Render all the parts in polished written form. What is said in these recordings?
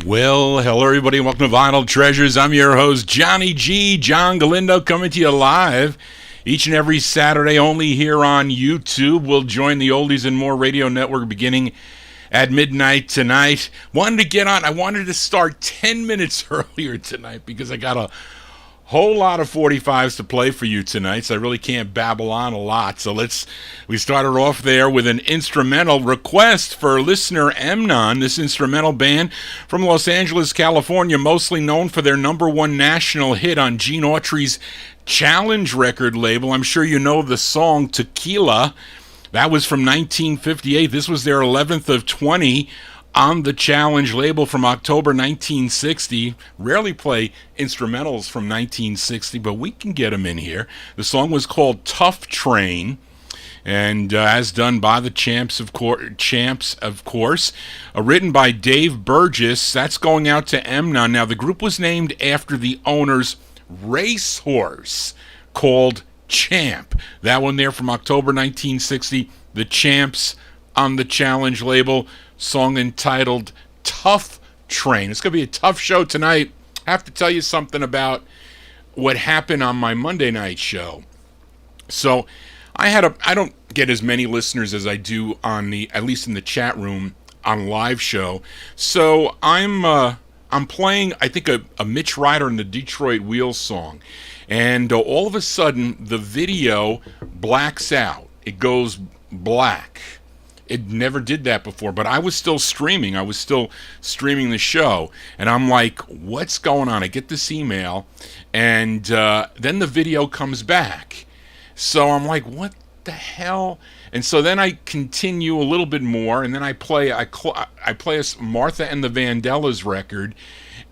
Well, hello everybody, and welcome to Vinyltreasures. I'm your host, Johnny G, John Galindo, coming to you live each and every Saturday, only here on YouTube. We'll join the Oldies and More radio network beginning at midnight tonight. I wanted to start 10 minutes earlier tonight because I got a whole lot of 45's to play for you tonight, so I really can't babble on a lot. So we started off there with an instrumental request for listener Emnon, this instrumental band from Los Angeles, California, mostly known for their #1 national hit on Gene Autry's Challenge record label. I'm sure you know the song Tequila. That was from 1958. This was their 11th of 20 on the Challenge label from October 1960. Rarely play instrumentals from 1960, but we can get them in here. The song was called Tough Train, and as done by the Champs, of course. Written by Dave Burgess. That's going out to Emnon. Now, the group was named after the owner's racehorse called Champ. That one there from October 1960. The Champs on the Challenge label. Song entitled Tough Train. It's going to be a tough show tonight. I have to tell you something about what happened on my Monday night show. So I don't get as many listeners as I do on at least in the chat room on live show. So I'm playing, I think, a Mitch Ryder and the Detroit Wheels song. And all of a sudden, the video blacks out. It goes black. It never did that before, but I was still streaming. I was still streaming the show, and I'm like, what's going on? I get this email, and then the video comes back. So I'm like, what the hell? And so then I continue a little bit more, and then I play a Martha and the Vandellas record,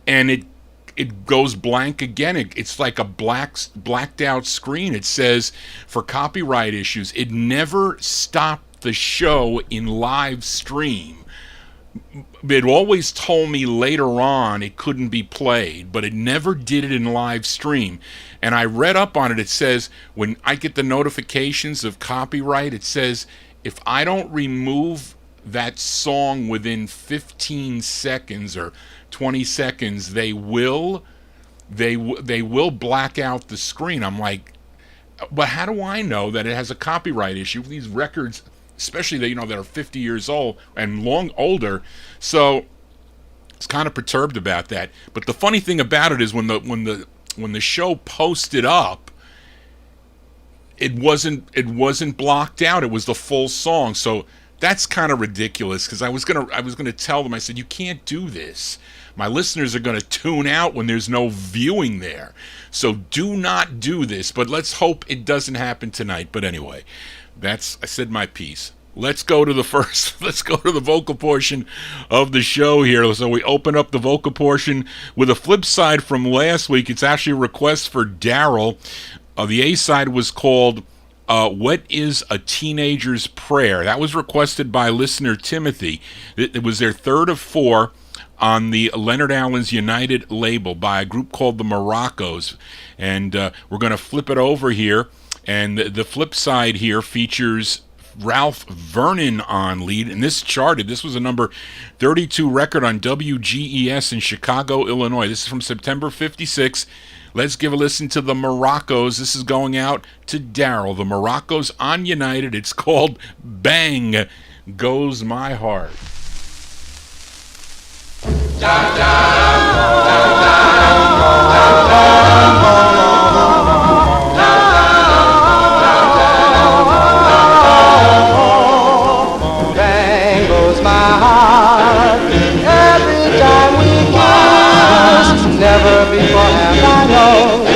and it goes blank again. It's like a blacked out screen. It says, for copyright issues. It never stopped the show in live stream. It always told me later on it couldn't be played, but it never did it in live stream. And I read up on it. It says when I get the notifications of copyright, it says if I don't remove that song within 15 seconds or 20 seconds, they will black out the screen. I'm like, but how do I know that it has a copyright issue? These records, especially that are 50 years old and older, so it's kind of perturbed about that. But the funny thing about it is when the show posted up, it wasn't blocked out. It was the full song. So that's kind of ridiculous, because I was gonna tell them, I said, you can't do this. My listeners are going to tune out when there's no viewing there. So do not do this. But let's hope it doesn't happen tonight. But anyway, I said my piece. Let's go to the vocal portion of the show here. So we open up the vocal portion with a flip side from last week. It's actually a request for Daryl. The A side was called What is a Teenager's Prayer? That was requested by listener Timothy. It was their third of 4 on the Leonard Allen's United label by a group called the Moroccos. And we're going to flip it over here. And the flip side here features Ralph Vernon on lead. And this charted. This was a number 32 record on WGES in Chicago, Illinois. This is from September 56. Let's give a listen to the Moroccos. This is going out to Daryl. The Moroccos on United. It's called Bang Goes My Heart. Bang goes my heart every time we kiss. Never before have I known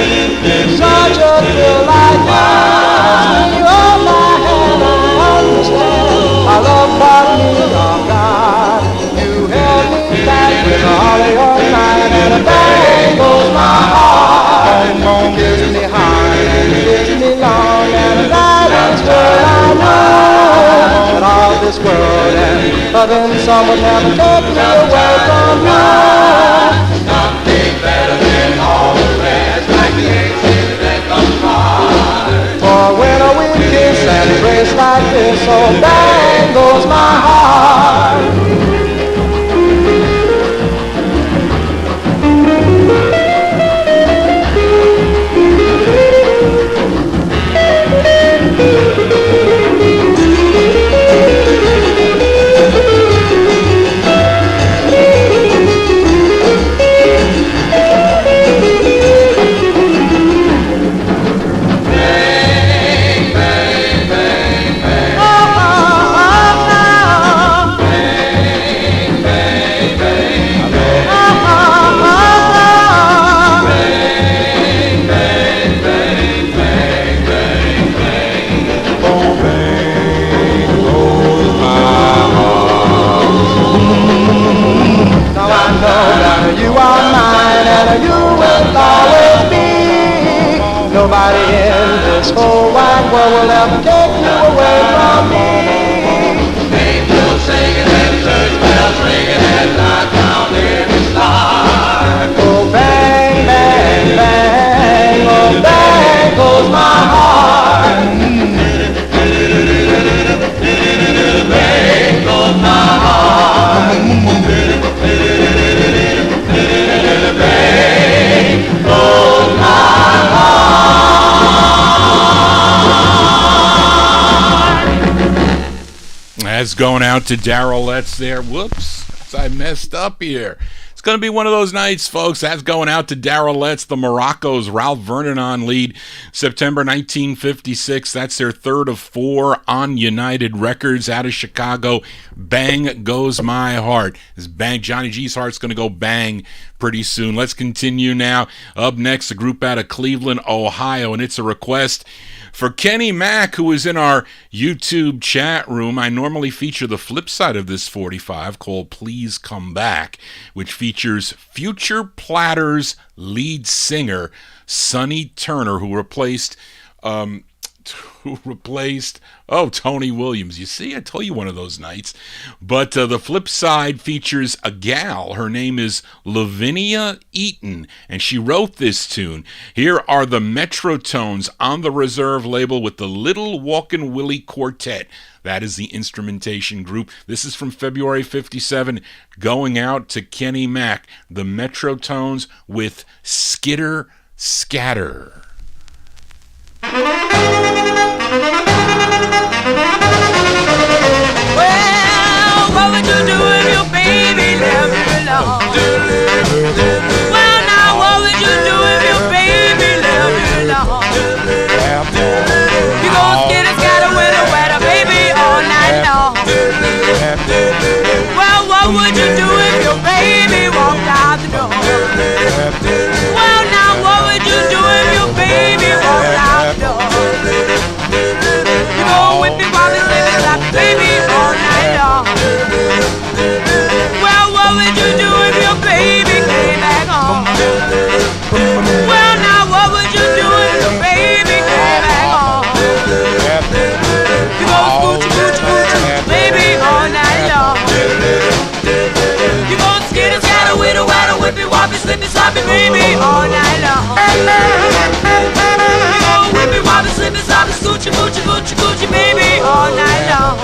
such a thrill like this. When you hold my hand, I understand. I love partly of God. You held me back with all of your might, and a bang goes my heart. You kissed me hard and you kissed me long, and that is what I know. But all this world and then some would never take me away from you. Nothing better than all the rest, like the angels that come by. For when we kiss and embrace like this, so bang goes my heart. never take you away from me. Angels singing and church bells ringing and I count every star. Oh, bang, bang, bang, oh, bang goes my heart. Bang goes my heart. Bang goes my heart. That's going out to Daryl Letts there. Whoops, I messed up here. It's going to be one of those nights, folks. That's going out to Daryl Letts, the Morocco's, Ralph Vernon on lead, September 1956. That's their third of four on United Records out of Chicago. Bang Goes My Heart. This bang, Johnny G's heart's going to go bang pretty soon. Let's continue now. Up next, a group out of Cleveland, Ohio, and it's a request for Kenny Mack, who is in our YouTube chat room. I normally feature the flip side of this 45 called Please Come Back, which features Future Platters lead singer Sonny Turner, who replaced Tony Williams. You see, I told you one of those nights. But the flip side features a gal. Her name is Lavinia Eaton, and she wrote this tune. Here are the Metrotones on the Reserve label with the Little Walkin' Willie Quartet. That is the instrumentation group. This is from February 57, going out to Kenny Mack, the Metrotones with Skitter Scatter. Well, what would you do if your baby left you alone? Well, now, what would you do if your baby left you alone? You gon' skid and scatter with a wetter baby all night long. Well, what would you do if your baby walked out the door? Well, now, what would you do if your baby walked out the door? You gon' whip it while it's living like a baby all night long. Well, what would you do if your baby came back home? Well, now, what would you do if your baby came back home? You gon' scoochie, scoochie, scoochie, baby all night long. You gon' skid and scatter with a waddle, whip it, whop it, slip it, slop it, baby all night long. You gon' whip it, whop it, slip it, slop it, scoochie, scoochie, scoochie, scoochie, baby all night long.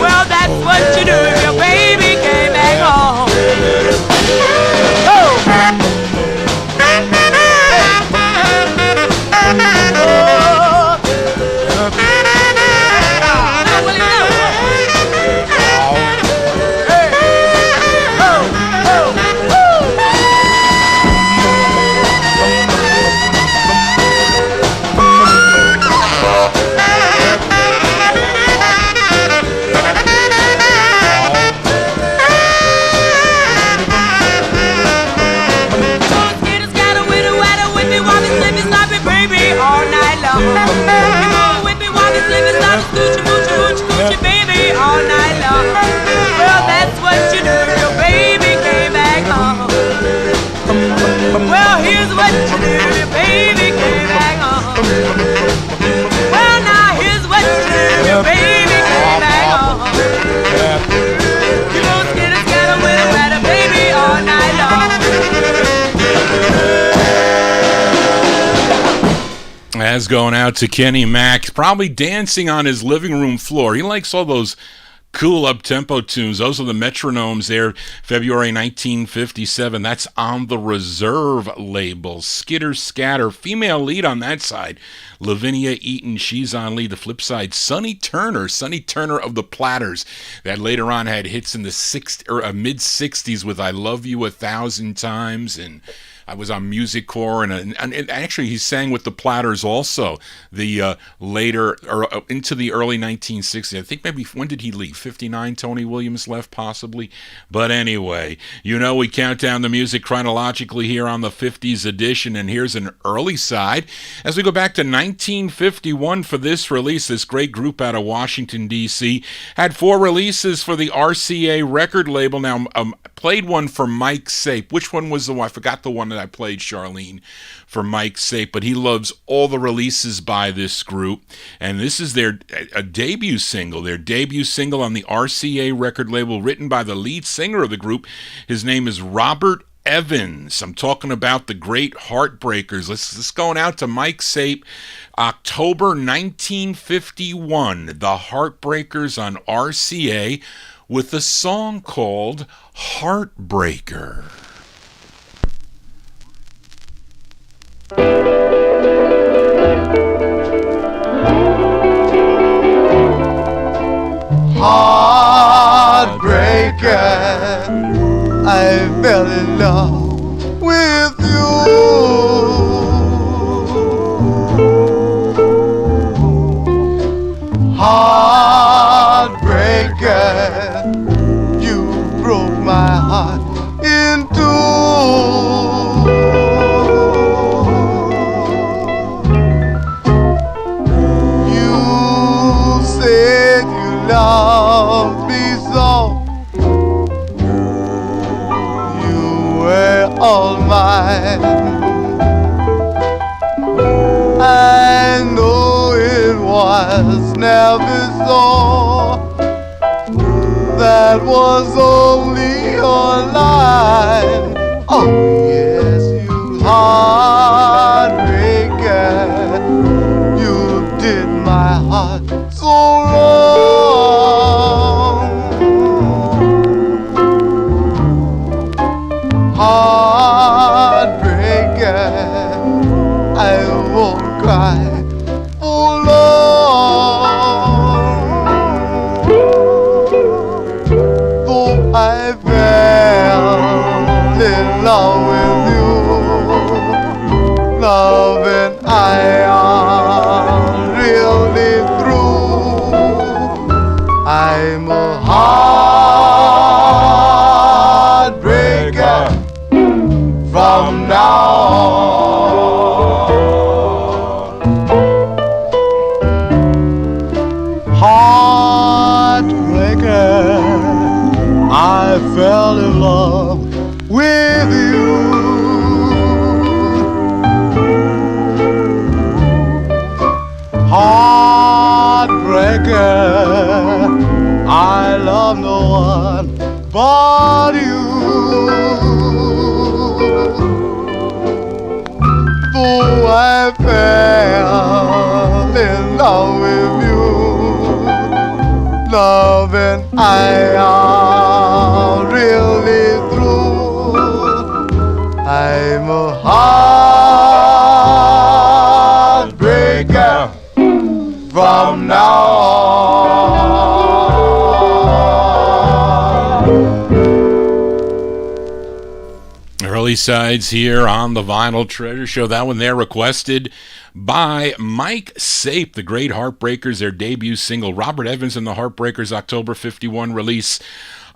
Well, that's what you do if your baby came back home. As going out to Kenny Mack, probably dancing on his living room floor. He likes all those cool up-tempo tunes. Those are the Metronomes there, February 1957. That's on the Reserve label. Skitter Scatter, female lead on that side. Lavinia Eaton, she's on lead. The flip side, Sonny Turner of the Platters, that later on had hits in the mid-60s with I Love You 1,000 Times, and I was on Music Core, and actually he sang with the Platters also. The later or into the early 1960s. I think maybe when did he leave? 59. Tony Williams left possibly. But anyway, we count down the music chronologically here on the 50s edition, and here's an early side as we go back to 1951 for this release. This great group out of Washington D.C. had 4 releases for the RCA record label. Now played one for Mike Sape. Which one was the one? I forgot the one that I played, Charlene, for Mike Sape, but he loves all the releases by this group. And this is their debut single on the RCA record label, written by the lead singer of the group. His name is Robert Evans. I'm talking about the Great Heartbreakers. This going out to Mike Sape, October 1951. The Heartbreakers on RCA with a song called Heartbreaker. Heartbreaker, I fell in love with you. Heartbreaker, you broke my heart in two. You said you loved me so. All mine. I know it was never so. That was only your line. Oh yes, you heartbreaker, you did my heart so wrong. Heartbreaker, I won't cry for long. Though I fell in love with you, love and I are really through. I'm a heartbreaker from now on. Heartbreaker, I fell in love with you. Heartbreaker, I love no one but you. Though I fell in love with you, love and I are really through. I'm a heartbreaker from now on. Early sides here on the Vinyl Treasure Show. That one there requested by Mike Sape, the Great Heartbreakers, their debut single. Robert Evans and the Heartbreakers, October 51 release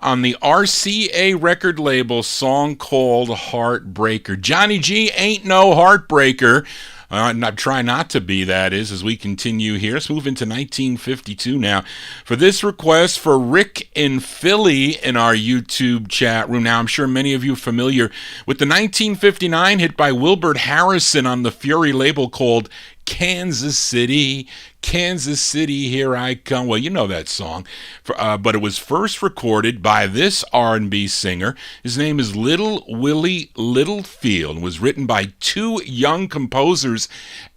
on the RCA record label, song called Heartbreaker. Johnny G ain't no heartbreaker. I'm trying not to be, that is, as we continue here. Let's move into 1952 now. For this request for Rick in Philly in our YouTube chat room. Now, I'm sure many of you are familiar with the 1959 hit by Wilbert Harrison on the Fury label called Kansas City, Kansas City, Here I Come. Well, you know that song. But it was first recorded by this R&B singer. His name is Little Willie Littlefield. It was written by two young composers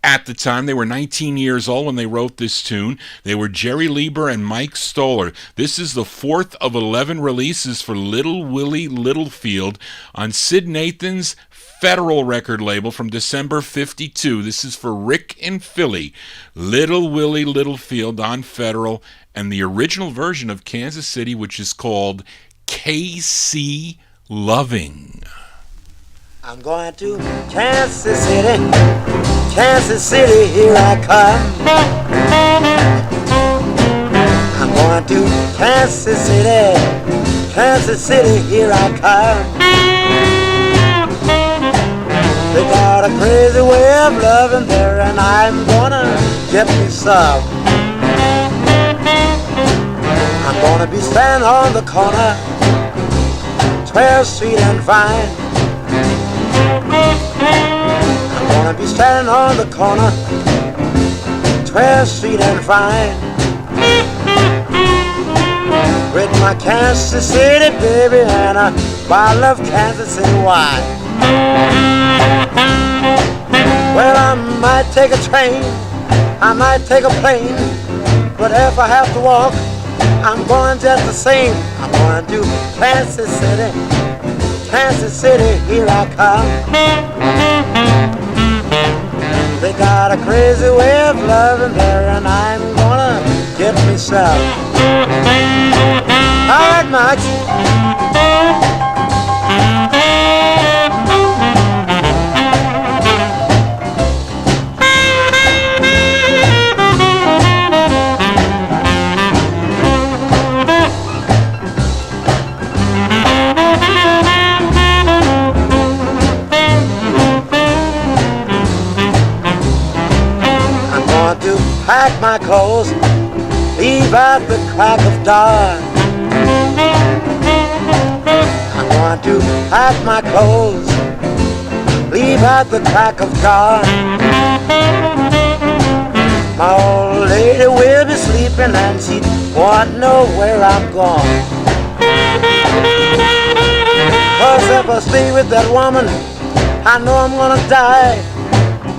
at the time. They were 19 years old when they wrote this tune. They were Jerry Lieber and Mike Stoller. This is the fourth of 11 releases for Little Willie Littlefield on Sid Nathan's Federal record label from December 52. This is for Rick in Philly, Little Willie Littlefield on Federal, and the original version of Kansas City, which is called KC Loving. I'm going to Kansas City, Kansas City, here I come. I'm going to Kansas City, Kansas City, here I come. They got a crazy way of loving there, and I'm gonna get me some. I'm gonna be standing on the corner, 12th Street and Vine. I'll be standing on the corner, 12th Street and Vine, with my Kansas City baby and a bottle of Kansas City wine. Well, I might take a train, I might take a plane, but if I have to walk, I'm going just the same. I'm going to Kansas City, Kansas City, here I come. They got a crazy way of loving there, and I'm gonna get me some. All right, Max. Pack my clothes, leave out the crack of dawn. I'm going to pack my clothes, leave out the crack of dawn. My old lady will be sleeping and she won't know where I'm gone. 'Cause if I stay with that woman, I know I'm gonna die.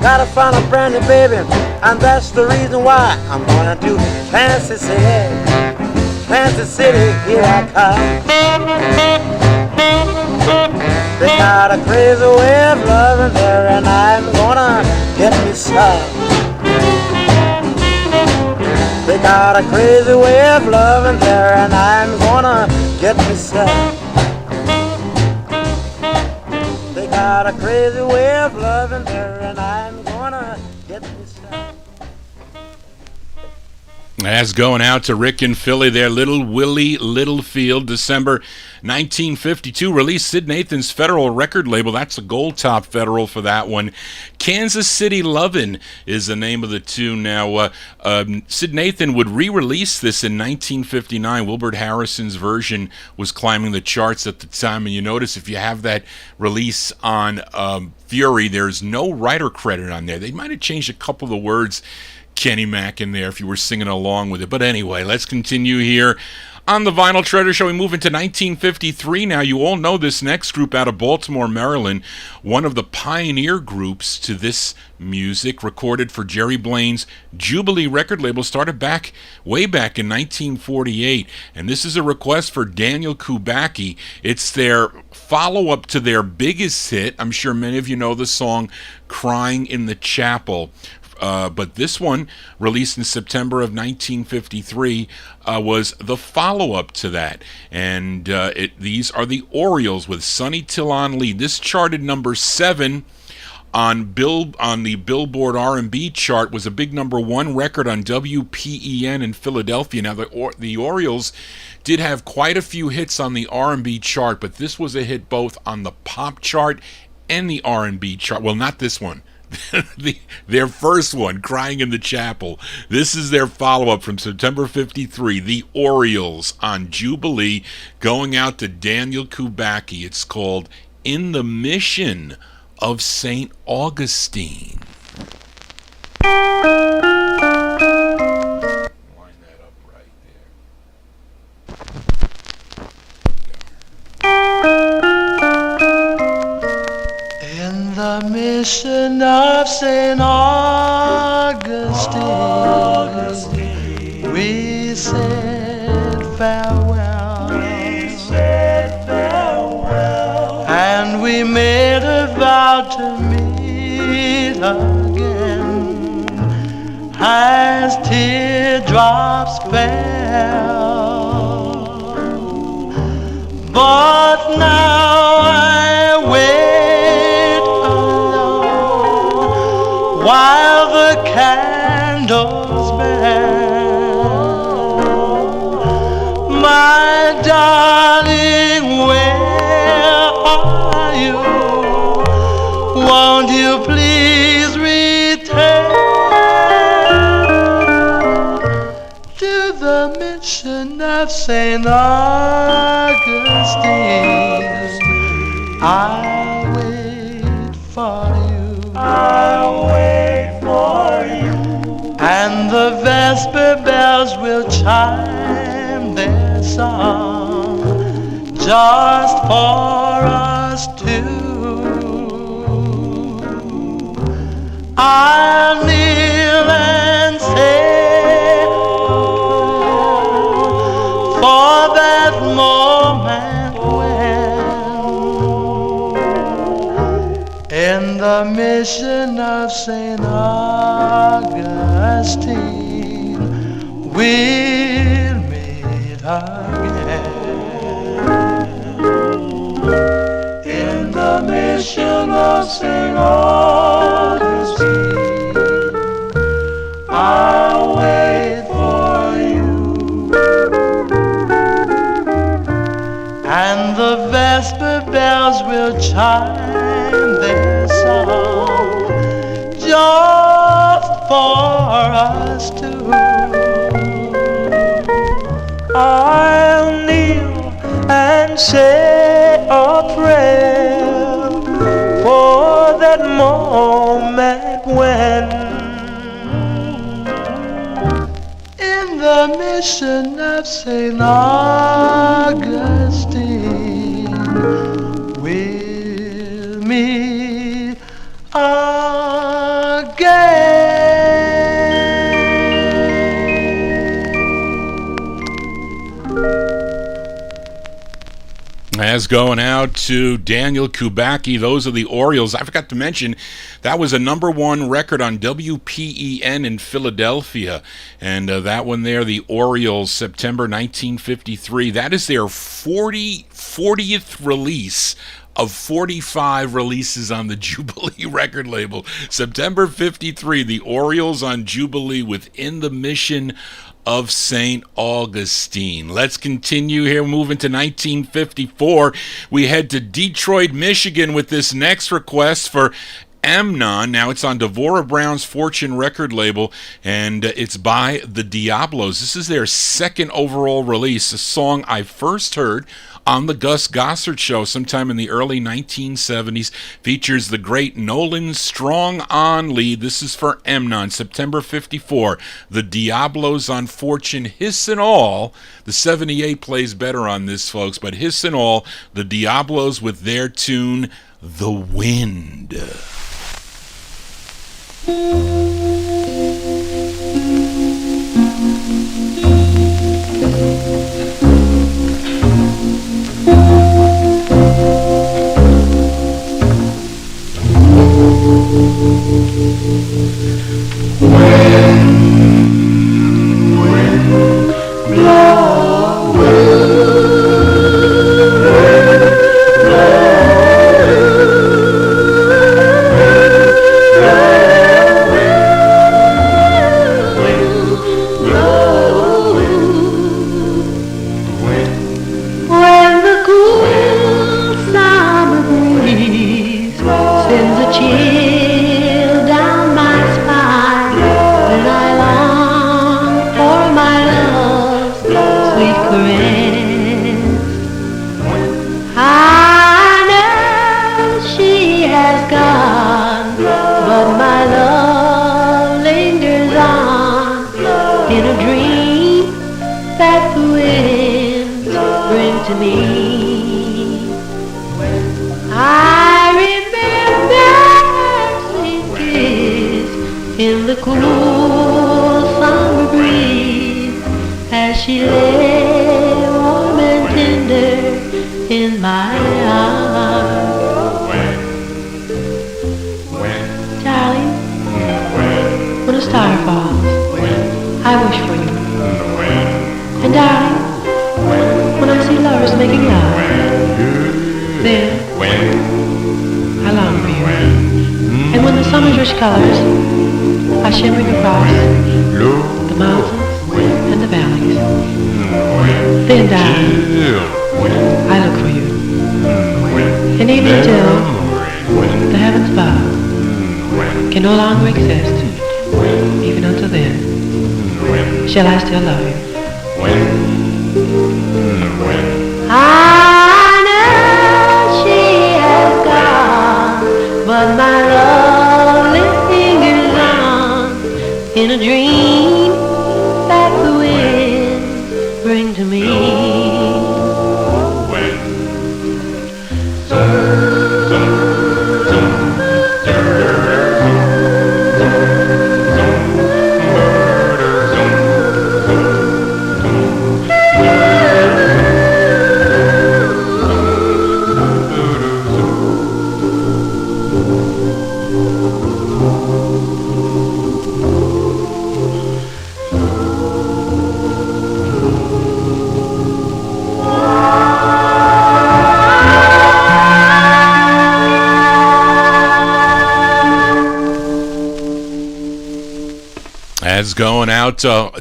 Gotta find a brand new baby, and that's the reason why I'm going to Kansas City, Kansas City, here I come. They got a crazy way of loving there, and I'm gonna get me some. They got a crazy way of loving there, and I'm gonna get me some. They got a crazy way of loving there, and I'm gonna get me some. That's going out to Rick and Philly there. Little Willie Littlefield, December 1952. Released Sid Nathan's Federal record label. That's a gold top Federal for that one. Kansas City Lovin' is the name of the tune. Now, Sid Nathan would re-release this in 1959. Wilbert Harrison's version was climbing the charts at the time. And you notice if you have that release on Fury, there's no writer credit on there. They might have changed a couple of the words, Kenny Mack, in there if you were singing along with it. But anyway, let's continue here on the Vinyl Treasure Show. We move into 1953 now. You all know this next group out of Baltimore, Maryland, one of the pioneer groups to this music, recorded for Jerry Blaine's Jubilee record label, started way back in 1948. And this is a request for Daniel Kubacki. It's their follow-up to their biggest hit. I'm sure many of you know the song Crying in the Chapel. But this one, released in September of 1953, was the follow-up to that. And these are the Orioles with Sonny Till on lead. This charted number 7 on the Billboard R&B chart, was a big number 1 record on WPEN in Philadelphia. Now, the Orioles did have quite a few hits on the R&B chart, but this was a hit both on the pop chart and the R&B chart. Well, not this one. Their first one, Crying in the Chapel. This is their follow-up from September 53, the Orioles on Jubilee, going out to Daniel Kubacki. It's called In the Mission of St. Augustine. Line that up right there. In the mission of St. Augustine, we said farewell. And we made a vow to meet again as teardrops fell. But now I wait alone while the candles burn. My darling, where are you? Won't you please return to the mission of St. Augustine? I'll wait for you. vesper bells will chime their song just for us two. I'll kneel and say for that moment when in the mission of St. Augustine we'll meet again. In the mission of St. Augustine I'll wait for you. And the vesper bells will chime their song just for us two. I'll kneel and say a prayer for that moment when in the mission of St. Augustine we'll meet again. As going out to Daniel Kubacki, those are the Orioles. I forgot to mention that was a #1 record on WPEN in Philadelphia, and that one there, the Orioles, September 1953. That is their 40th release of 45 releases on the Jubilee record label. September 53, the Orioles on Jubilee within the mission of St. Augustine. Let's continue here, moving to 1954. We head to Detroit, Michigan with this next request for Amnon. Now it's on Devorah Brown's Fortune record label, and it's by the Diablos. This is their second overall release, a song I first heard on the Gus Gossard Show sometime in the early 1970s. Features the great Nolan Strong on lead. This is for Amnon, September 54. The Diablos on Fortune, Hiss and All. The 78 plays better on this, folks, but Hiss and All, the Diablos with their tune, The Wind. Colors are shimmering across the mountains and the valleys. Then, darling, I look for you, and even till the heavens above can no longer exist, even until then, shall I still love you? I know she has gone, but my love in a dream bring to me. As going out to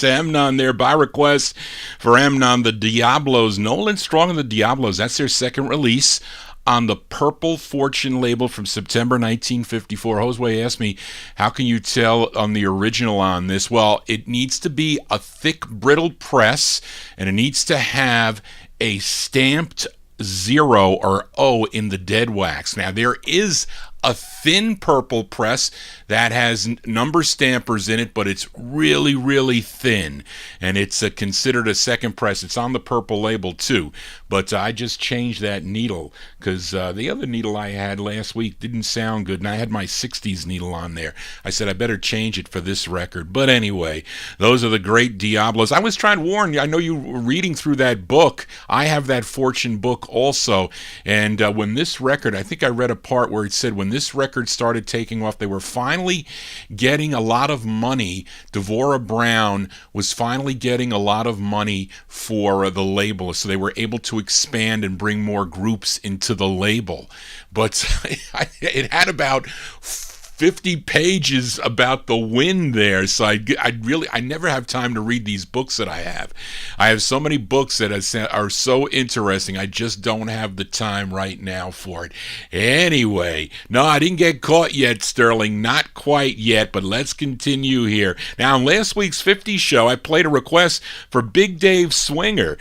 Amnon there by request for Amnon the Diablos, Nolan Strong and the Diablos. That's their second release on the Purple Fortune label from September 1954. Josue asked me, how can you tell on the original on this? Well, it needs to be a thick, brittle press, and it needs to have a stamped 0 or O in the dead wax. Now, there is a thin purple press that has number stampers in it, but it's really, really thin, and it's considered a second press. It's on the purple label too, but I just changed that needle because the other needle I had last week didn't sound good, and I had my 60's needle on there. I said I better change it for this record. But anyway, those are the great Diablos. I was trying to warn you. I know you were reading through that book. I have that Fortune book also, and when this record, I think I read a part where it said when this record started taking off, they were finally getting a lot of money. Devorah Brown was finally getting a lot of money for the label, so they were able to expand and bring more groups into the label. But it had about 50 pages about the wind there, so I never have time to read these books that I have. I have so many books that are so interesting, I just don't have the time right now for it. Anyway, no, I didn't get caught yet, Sterling, not quite yet, but let's continue here. Now, on last week's 50's show, I played a request for Big Dave Swinger.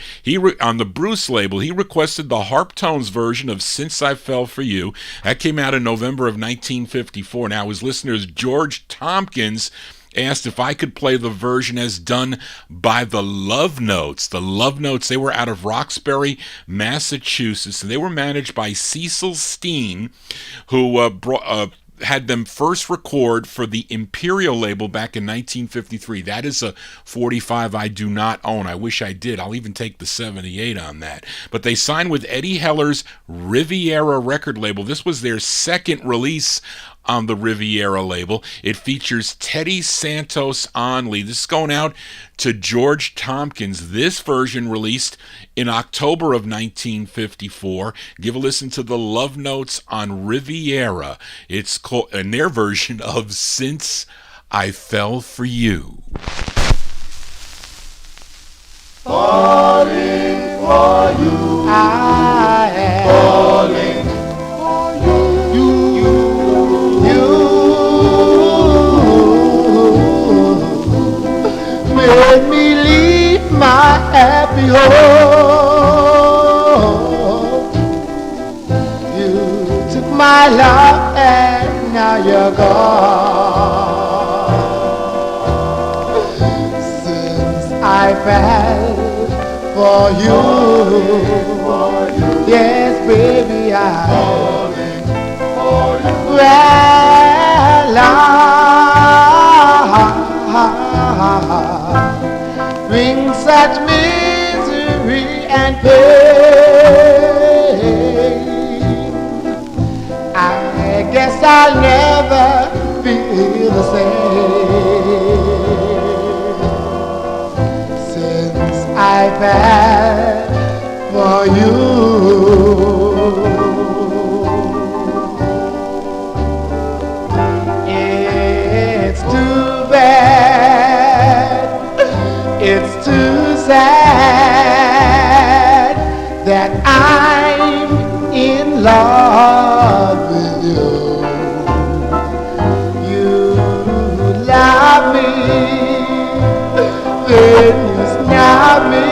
On the Bruce label, he requested the Harptones version of Since I Fell for You. That came out in November of 1954. Now, his listeners George Tompkins asked if I could play the version as done by the Love Notes. The Love Notes, they were out of Roxbury, Massachusetts, and they were managed by Cecil Steen, who had them first record for the Imperial label back in 1953. That is a 45 I do not own. I wish I did. I'll even take the 78 on that. But they signed with Eddie Heller's Riviera record label. This was their second release on the Riviera label. It features Teddy Santos on lead. This is going out to George Tompkins. This version released in October of 1954. Give a listen to the Love Notes on Riviera. It's called, in their version of Since I Fell for You. Falling for you, I am falling for you. Made me leave my happy home. You took my love and now you're gone. Since I fell for you, yes, baby, I'm falling for you. Bring such misery and pain. I guess I'll never feel the same since I fell for you. It's too bad, it's too sad that I'm in love with you. You love me, then you snub me.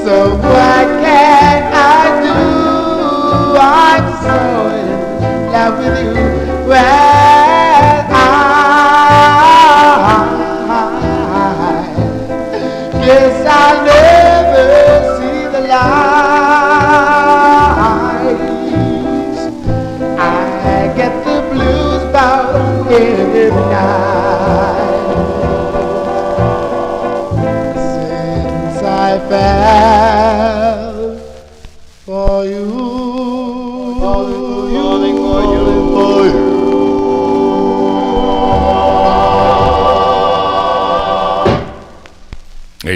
So what can I do? I'm so in love with you. Well,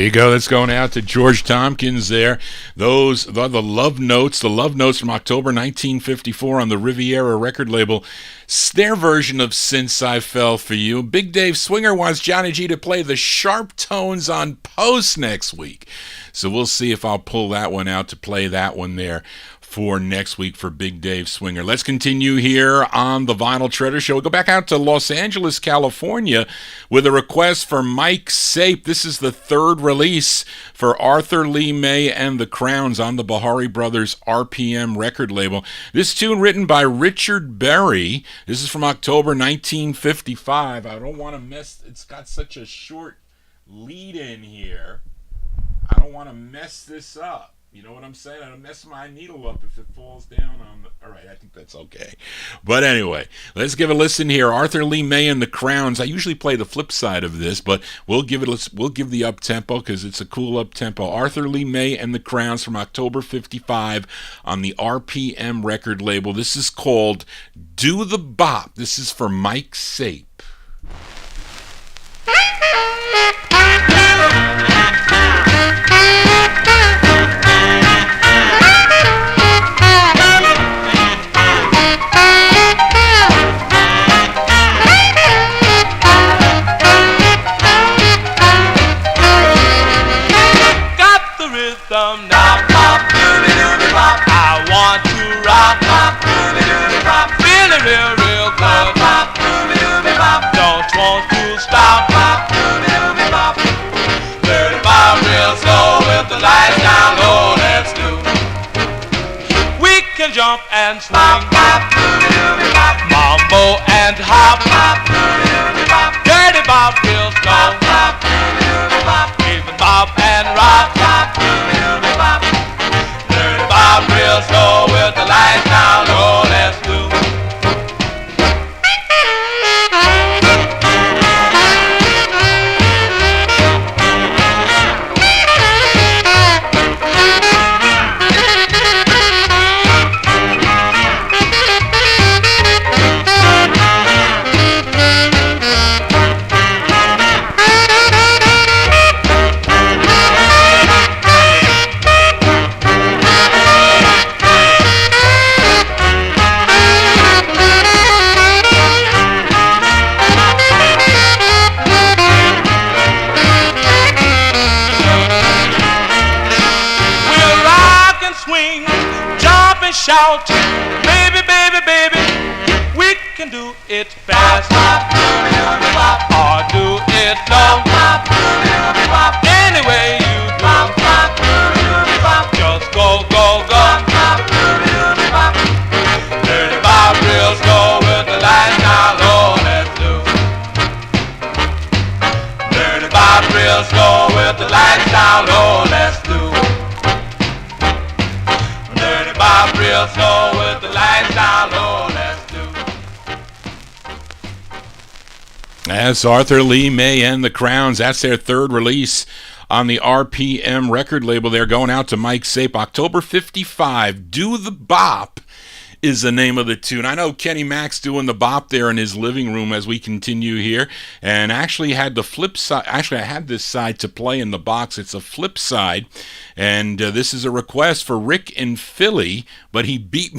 you go. That's going out to George Tompkins there. Those are the Love Notes. The Love Notes from October 1954 on the Riviera record label. It's their version of Since I Fell For You. Big Dave Swinger wants Johnny G to play the Sharp Tones on Post next week. So we'll see if I'll pull that one out to play that one there for next week for Big Dave Swinger. Let's continue here on the Vinyl Treasure Show. We'll go back out to Los Angeles, California with a request for Mike Sape. This is the third release for Arthur Lee May and the Crowns on the Bahari Brothers RPM record label. This tune written by Richard Berry. This is from October 1955. I don't want to mess, it's got such a short lead in here. I don't want to mess this up. You know what I'm saying? I don't mess my needle up if it falls down on the... All right, I think that's okay. But anyway, let's give a listen here. Arthur Lee May and the Crowns. I usually play the flip side of this, but we'll give the up-tempo because it's a cool up-tempo. Arthur Lee May and the Crowns from October 55 on the RPM record label. This is called Do the Bop. This is for Mike Sape. Now, pop, doobie-doobie pop. I want to rock, pop, doobie-doobie pop. Feeling real, real good, pop, doobie-doobie pop. Don't want to stop, pop, doobie-doobie pop. 35 real slow with the lights down low, let's do. We can jump and swing, pop, pop, doobie-doobie pop. Mambo and hop, pop, doobie-doobie pop. Dirty bop real slow, pop, doobie-doobie pop. Even bop and rock, pop, doobie-doobie pop. Dirty bop real slow with the lights down low, let's do. Shout, baby, baby, baby, we can do it fast, or do it slow, any way you do, just go, go, go, dirty bop real slow with the lights down low, let's do, dirty bop real slow with the lights down low, let's do. Bop real slow with the lights down low, let's do. That's Arthur Lee May and the Crowns. That's their third release on the RPM record label. They're going out to Mike Sape. October 55, Do the Bop is the name of the tune. I know Kenny Mac's doing the bop there in his living room as we continue here, and actually had the flip side. Actually, I had this side to play in the box. It's a flip side, and this is a request for Rick in Philly, but he beat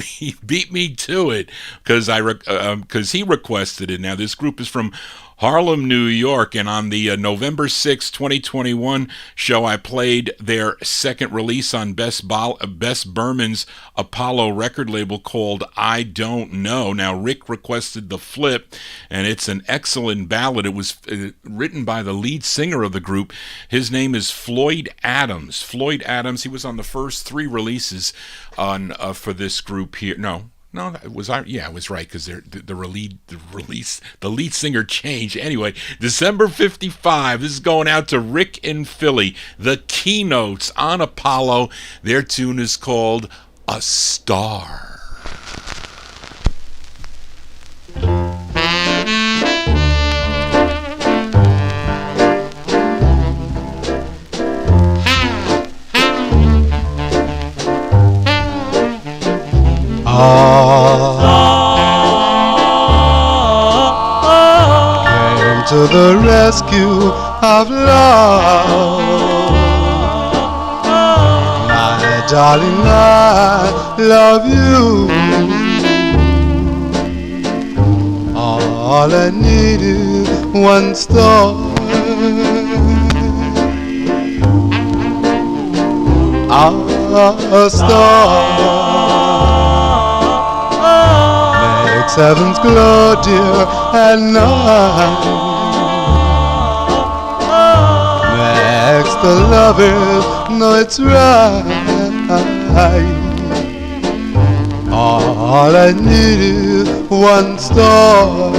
me to it because he requested it. Now this group is from Harlem, New York, and on the November 6, 2021 show, I played their second release on Bess Berman's Apollo record label called I Don't Know. Now, Rick requested the flip, and it's an excellent ballad. It was written by the lead singer of the group. His name is Floyd Adams. Floyd Adams, he was on the first three releases on for this group here. No, it was right because the lead singer changed. Anyway, December 55. This is going out to Rick in Philly. The Keynotes on Apollo. Their tune is called A Star. Came to the rescue of love. My darling, I love you. All I need is one star. A star makes heaven's glow, dear, at night. Makes the lovers know it's right. All I need is one star.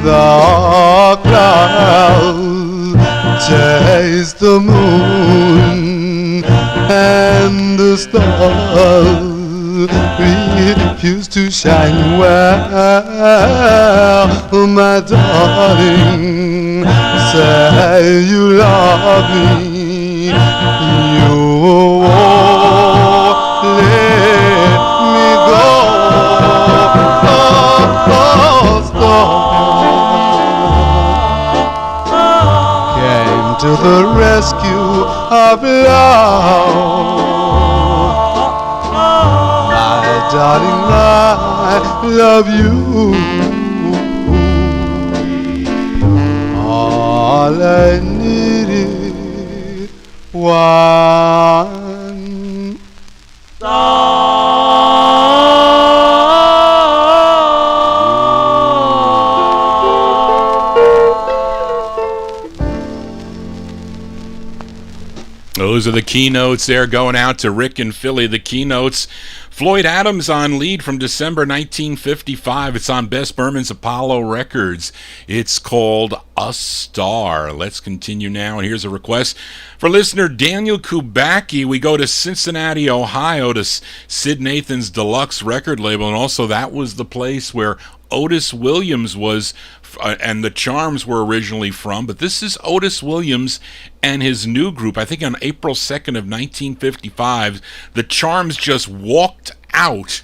The clouds chase the moon, and the stars refuse to shine well. My darling, say you love me. You won't let me go. Came to the rescue of love. My darling, I love you. All I need is one Those are the keynotes there, going out to Rick in Philly. The keynotes. Floyd Adams on lead from December 1955. It's on Bess Berman's Apollo Records. It's called A Star. Let's continue now, and here's a request for listener Daniel Kubacki. We go to Cincinnati, Ohio, to Sid Nathan's Deluxe record label, and also that was the place where Otis Williams was, and the Charms were originally from, but this is Otis Williams and his new group. I think on April 2nd of 1955, the Charms just walked out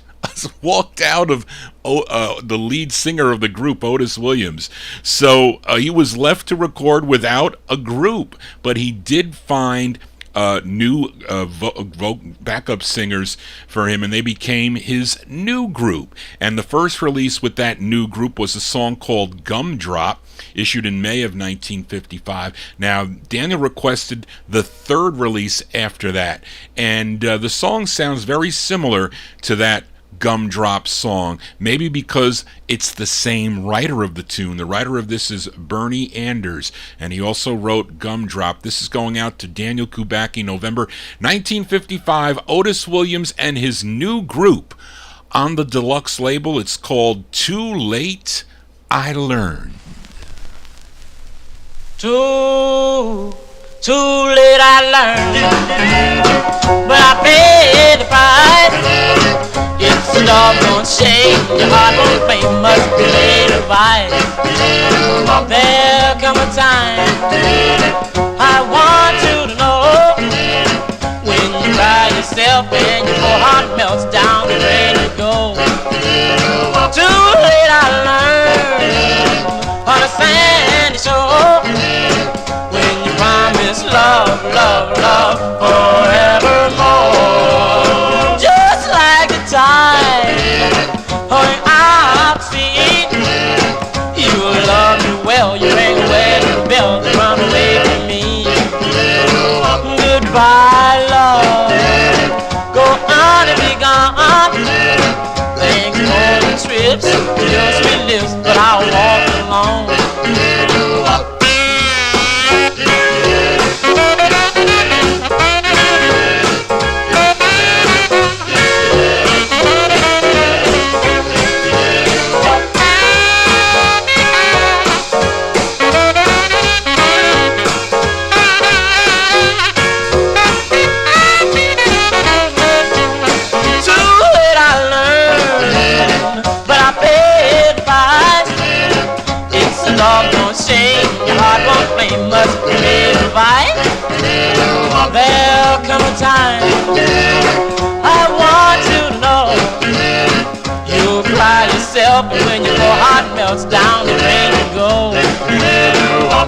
of the lead singer of the group, Otis Williams. So he was left to record without a group, but he did find new backup singers for him, and they became his new group. And the first release with that new group was a song called Gumdrop, issued in May of 1955. Now, Daniel requested the third release after that, and the song sounds very similar to that Gumdrop song, maybe because it's the same writer of the tune. The writer of this is Bernie Anders, and he also wrote Gumdrop. This is going out to Daniel Kubacki, November 1955, Otis Williams and his new group on the Deluxe label. It's called Too Late I Learned. Too late I learned, but I paid the price. It's a doggone shame, your heart won't faint, must be made of ice. There come a time I want you to know, when you cry yourself and your poor heart melts down and ready to go. Too late I learned on a sandy shore, when you promise love, love, love forevermore. Just like the tide going out to sea, you love me well, you ain't wedding bell to run away from me. Goodbye, love, go on and be gone. Thanks for the trips, your sweet lips, but I'll walk alone. Too late I learned, but I paid the price. 'cause down the rain you go.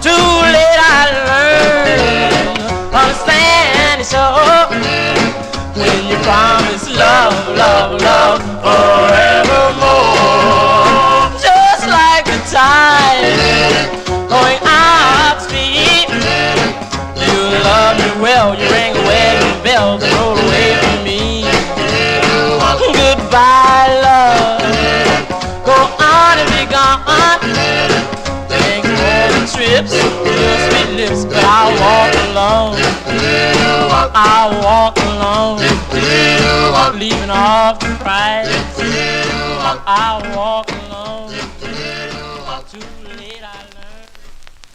Too late I learned, understand it so. When you promise love, love, love forevermore. Just like the tide going upstream. You love me well, you ring a wedding bell to roll away from me. Goodbye, love, go on and be gone. Thanks for the trips, your sweet lips, but I'll walk alone. I'll walk alone, leaving off the price. I'll walk alone. Too late I learned.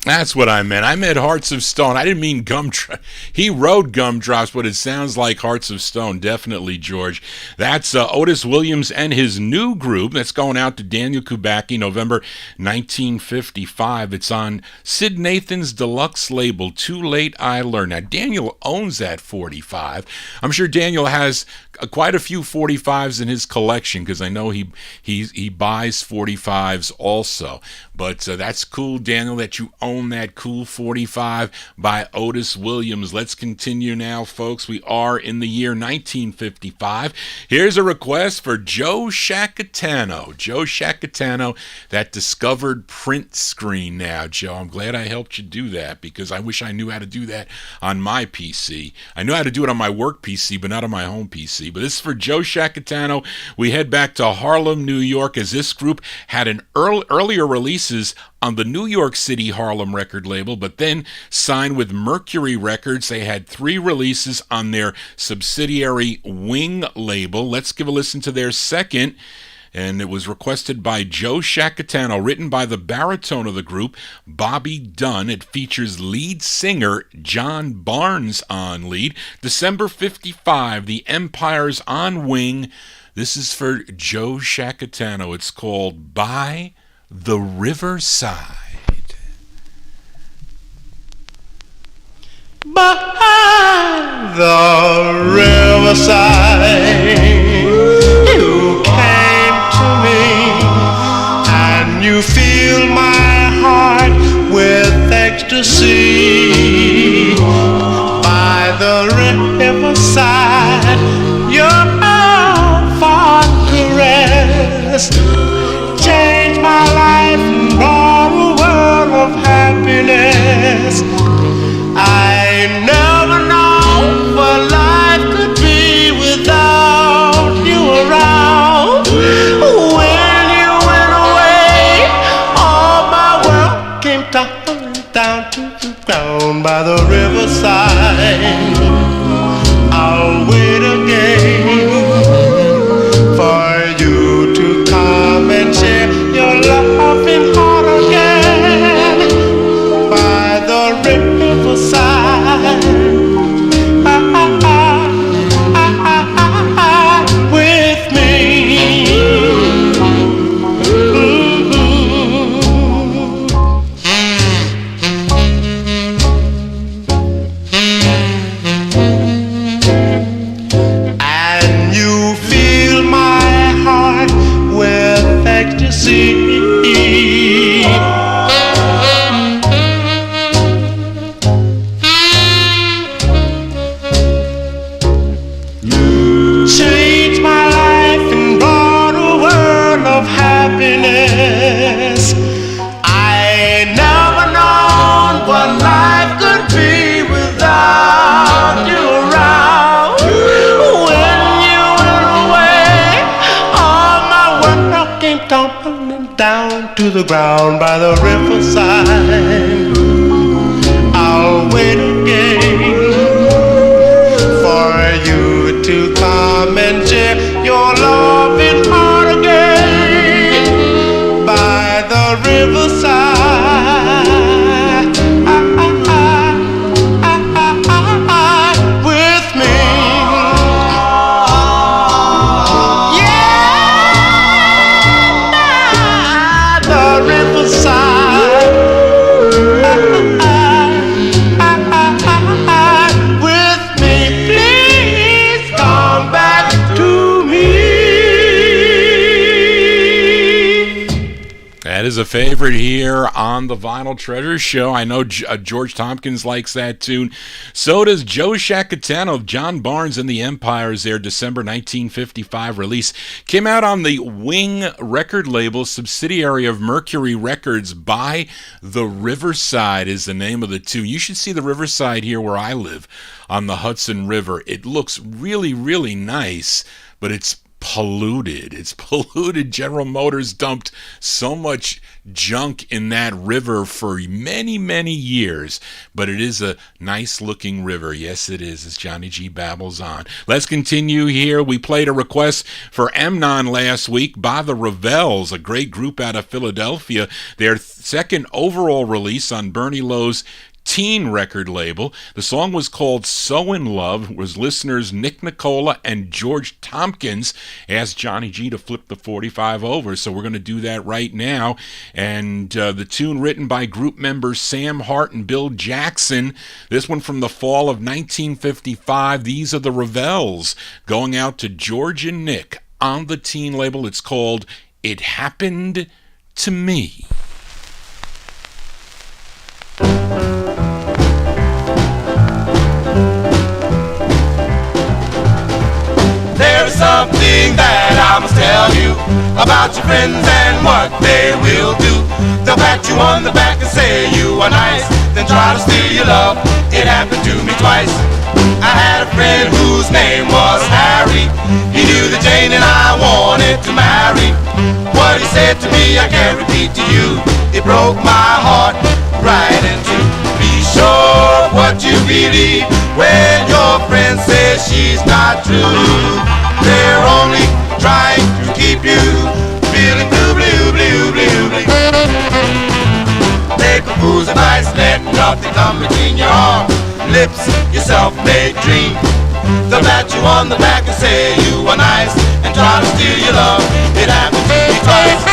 That's what I meant. I meant Hearts of Stone. I didn't mean Gumdrops. He wrote Gumdrops, but it sounds like Hearts of Stone. Definitely, George. That's Otis Williams and his new group. That's going out to Daniel Kubacki, November 1955. It's on Sid Nathan's deluxe label, Too Late I Learned. Now, Daniel owns that 45. I'm sure Daniel has quite a few 45s in his collection because I know he buys 45s also. But that's cool, Daniel, that you own that cool 45 by Otis Williams. Let's continue now, folks. We are in the year 1955. Here's a request for Joe Shacatano. Joe Shacatano, that discovered print screen now, Joe. I'm glad I helped you do that because I wish I knew how to do that on my PC. I know how to do it on my work PC, but not on my home PC. But this is for Joe Shacatano. We head back to Harlem, New York, as this group had an earlier releases on the New York City Harlem record label, but then signed with Mercury Records. They had 3 releases on their subsidiary Wing label. Let's give a listen to their second, and it was requested by Joe Shacatano, written by the baritone of the group, Bobby Dunn. It features lead singer John Barnes on lead. December 55, The Empire's on Wing. This is for Joe Shacatano. It's called By the Riverside. By the riverside, you came to me, and you fill my heart with ecstasy. By the riverside, your fond caress changed my life and brought a world of happiness. I never know what life could be without you around. When you went away, all my world came tumbling down to the ground. By the riverside, I'll wait again for you to come and share your loving heart again. By the riverside, with me. And you fill my heart with ecstasy. Changed my life and brought a world of happiness. I never known what life could be without you around. When you went away, all my world came tumbling down to the ground. By the riverside, I'll wait again for you to come and share your loving heart again. By the riverside, with me. Yeah, by the riverside, with me. Please come back to me. That is a a favorite here on the Vinyl Treasure Show. I know George Tompkins likes that tune. So does Joe Shacatano. John Barnes and the Empires, their December 1955 release, came out on the Wing record label, subsidiary of Mercury Records. By the Riverside is the name of the tune. You should see the Riverside here where I live on the Hudson River. It looks really, really nice, but it's polluted. It's polluted. General Motors dumped so much junk in that river for many, many years, but it is a nice looking river. Yes, it is, as Johnny G babbles on. Let's continue here. We played a request for Emnon last week by the Revels, a great group out of Philadelphia. Their second overall release on Bernie Lowe's teen record label. The song was called So in Love. Was listeners Nick Nicola and George Tompkins asked Johnny G to flip the 45 over, so we're going to do that right now. And the tune written by group members Sam Hart and Bill Jackson. This one from the fall of 1955. These are the Revels, going out to George and Nick on the teen label. It's called It Happened to Me. There's something that I must tell you about your friends and what they will do. They'll pat you on the back and say you are nice, then try to steal your love. It happened to me twice. I had a friend whose name was Harry. He knew the Jane and I wanted to marry. What he said to me I can't repeat to you. It broke my heart right in two. Be sure what you believe when your friend says she's not true. They're only trying to keep you feeling blue, blue, blue, blue, blue. Take a fool's advice, let nothing come between your arms, lips, your self-made dream. They'll pat you on the back and say you are nice and try to steal your love. It happened to me twice.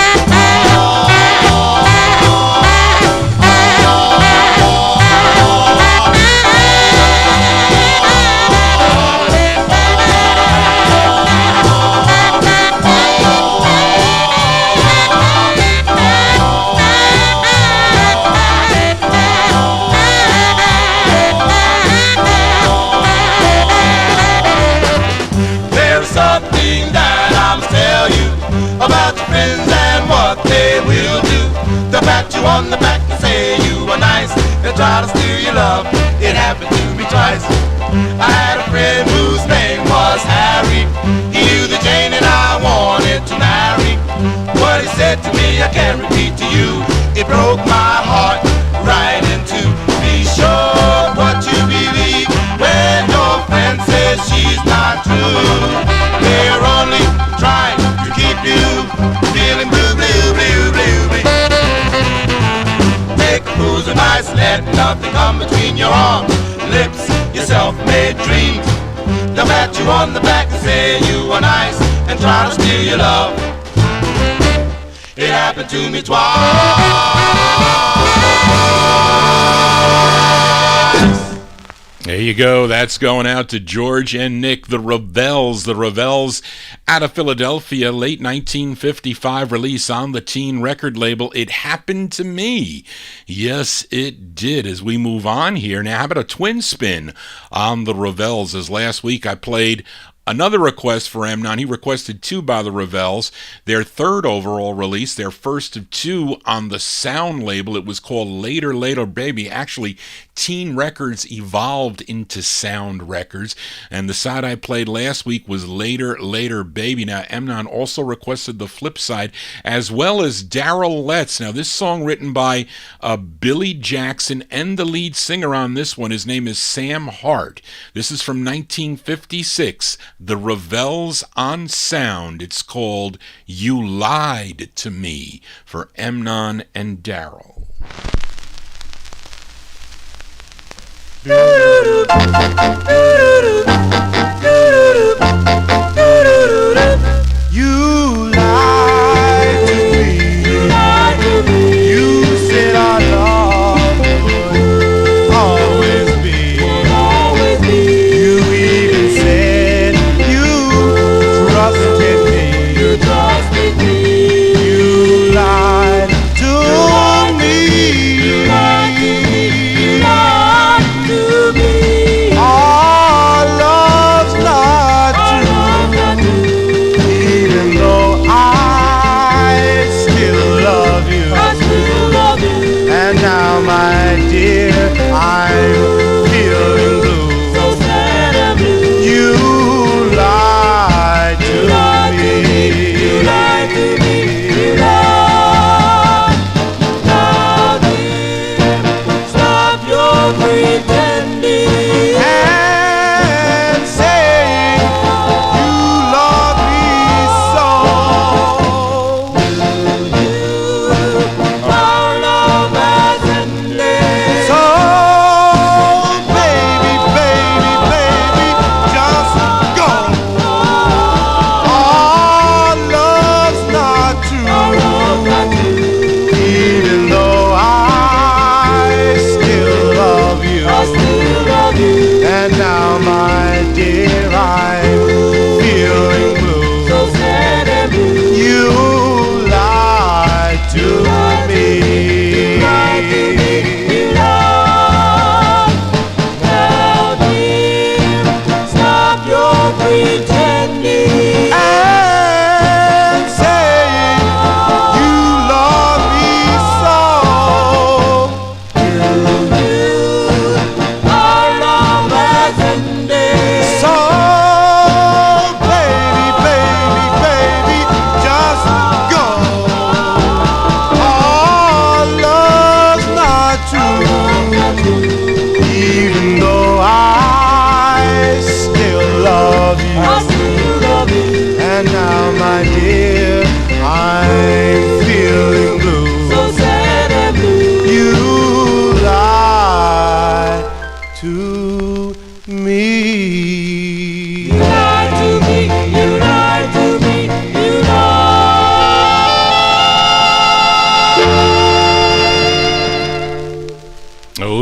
Pat you on the back and say you are nice and try to steal your love. It happened to me twice. I had a friend whose name was Harry. He knew the Jane and I wanted to marry. What he said to me I can't repeat to you. It broke my heart right in two. Be sure what you believe when your friend says she's not true. They're only trying to keep you feeling blue, blue, blue, blue, blue. Take a fool's advice, let nothing come between your arms, lips, your self-made dreams. They'll pat you on the back and say you are nice and try to steal your love. It happened to me twice. There you go. That's going out to George and Nick, the Revels. The Revels out of Philadelphia, late 1955 release on the teen record label. It Happened to Me. Yes, it did. As we move on here, now how about a twin spin on the Revels? As last week I played another request for Amnon. He requested two by the Revels. Their third overall release, their first of two on the Sound label. It was called Later, Later Baby. Actually, Teen Records evolved into Sound Records. And the side I played last week was Later, Later Baby. Now, Amnon also requested the flip side, as well as Darrell Letts. Now, this song written by Billy Jackson, and the lead singer on this one, his name is Sam Hart. This is from 1956. The Revels on Sound. It's called You Lied to Me for Emnon and Darrell. You lied to me. You said our love would always be. You even said trusted me. You lied to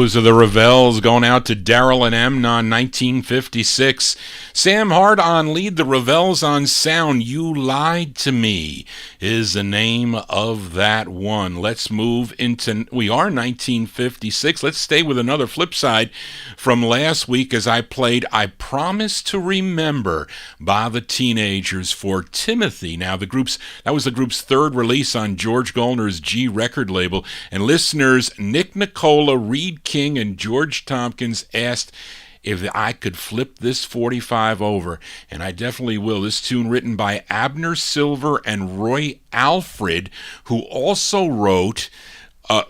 Those are the Revels going out to Daryl and Amnon, 1956. Sam Hart on lead, the Revels on sound. You Lied to Me is the name of that one. Let's move into, we are 1956. Let's stay with another flip side from last week as I played I Promise to Remember by the Teenagers for Timothy. Now, that was the group's third release on George Goldner's G record label, and listeners Nick Nicola, Reed King, and George Tompkins asked if I could flip this 45 over, and I definitely will. This tune written by Abner Silver and Roy Alfred, who also wrote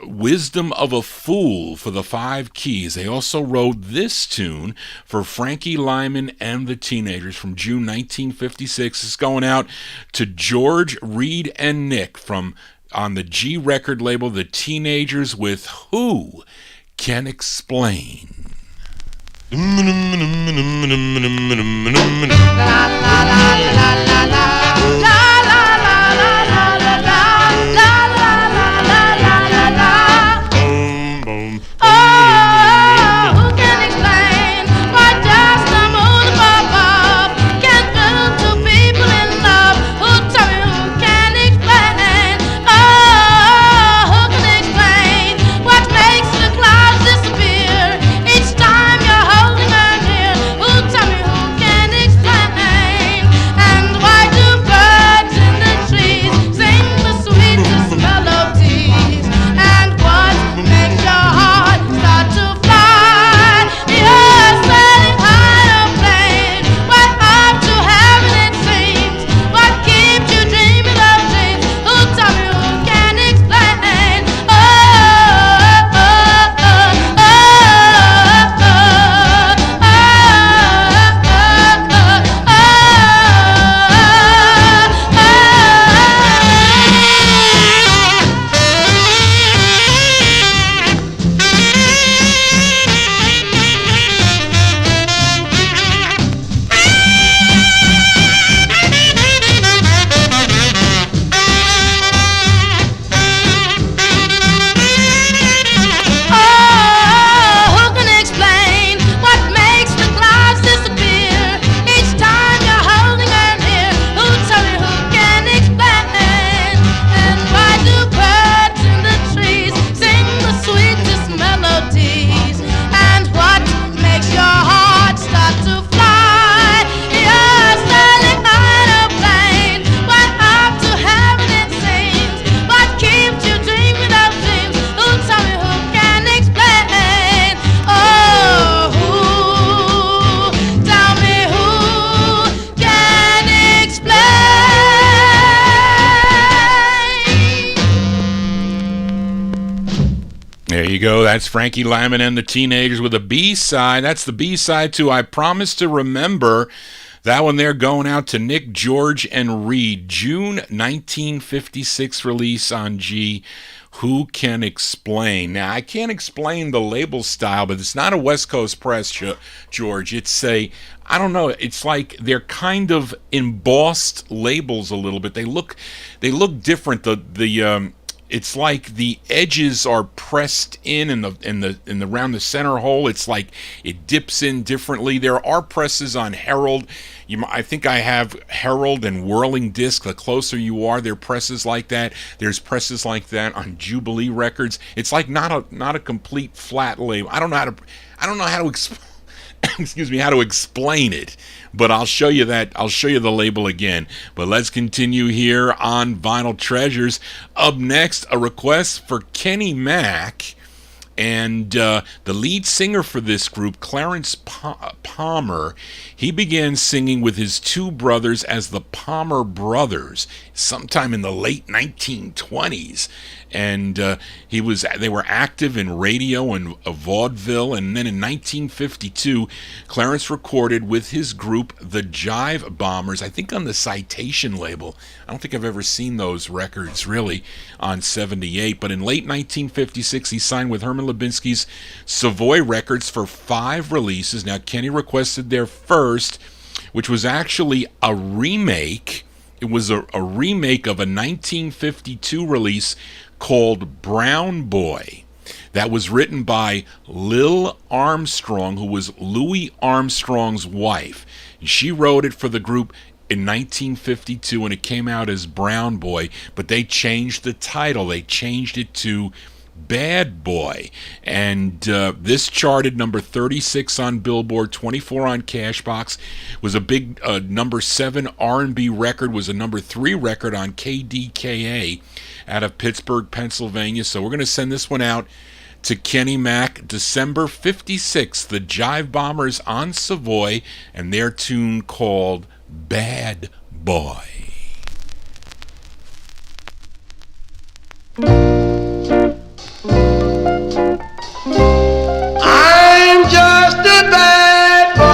Wisdom of a Fool for the Five Keys. They also wrote this tune for Frankie Lyman and the Teenagers from June 1956. It's going out to George, Reed, and Nick from on the G record label, The Teenagers, with Who Can Explain? There you go. That's Frankie Lyman and the Teenagers with a B-side. That's the B-side to I Promise to Remember. That one there going out to Nick, George, and Reed. June 1956 release on G. Who Can Explain? Now, I can't explain the label style, but it's not a West Coast press, George. It's I don't know, it's like they're kind of embossed labels a little bit. They look different. It's like the edges are pressed in the around the center hole. It's like it dips in differently. There are presses on Herald. I think I have Herald and Whirling Disc. The closer you are, there are presses like that. There's presses like that on Jubilee Records. It's like not a complete flat label. I don't know how to excuse me, how to explain it, but I'll show you the label again. But let's continue here on Vinyl Treasures. Up next, a request for Kenny Mack, and the lead singer for this group, Clarence Palmer. He began singing with his two brothers as the Palmer Brothers sometime in the late 1920s. And they were active in radio and vaudeville. And then in 1952, Clarence recorded with his group, the Jive Bombers, I think on the Citation label. I don't think I've ever seen those records, really, on 78. But in late 1956, he signed with Herman Lubinsky's Savoy Records for 5 releases. Now, Kenny requested their first, which was actually a remake. It was a remake of a 1952 release called Brown Boy. that was written by Lil Armstrong, who was Louis Armstrong's wife. And she wrote it for the group in 1952, and it came out as Brown Boy, but they changed the title. They changed it to Bad Boy, and this charted number 36 on Billboard, 24 on Cashbox, was a big number 7 R&B record, was a number 3 record on KDKA out of Pittsburgh, Pennsylvania. So we're going to send this one out to Kenny Mack, December 56, the Jive Bombers on Savoy, and their tune called Bad Boy. I'm just a bad boy.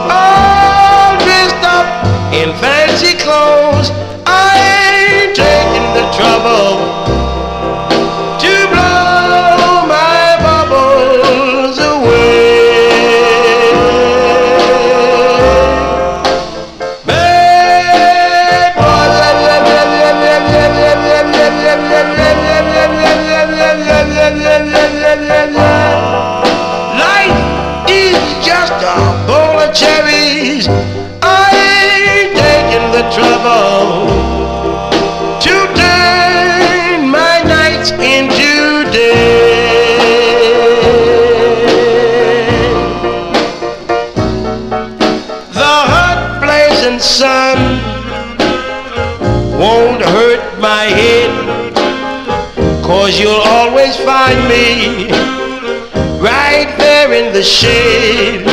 All dressed up in fancy clothes. I ain't taking the trouble to blow my bubbles away. Life is just a bowl of cherries. I ain't taking the trouble to turn my nights into days. The hot blazing sun won't hurt my head, 'cause you'll always find me right there in the shade.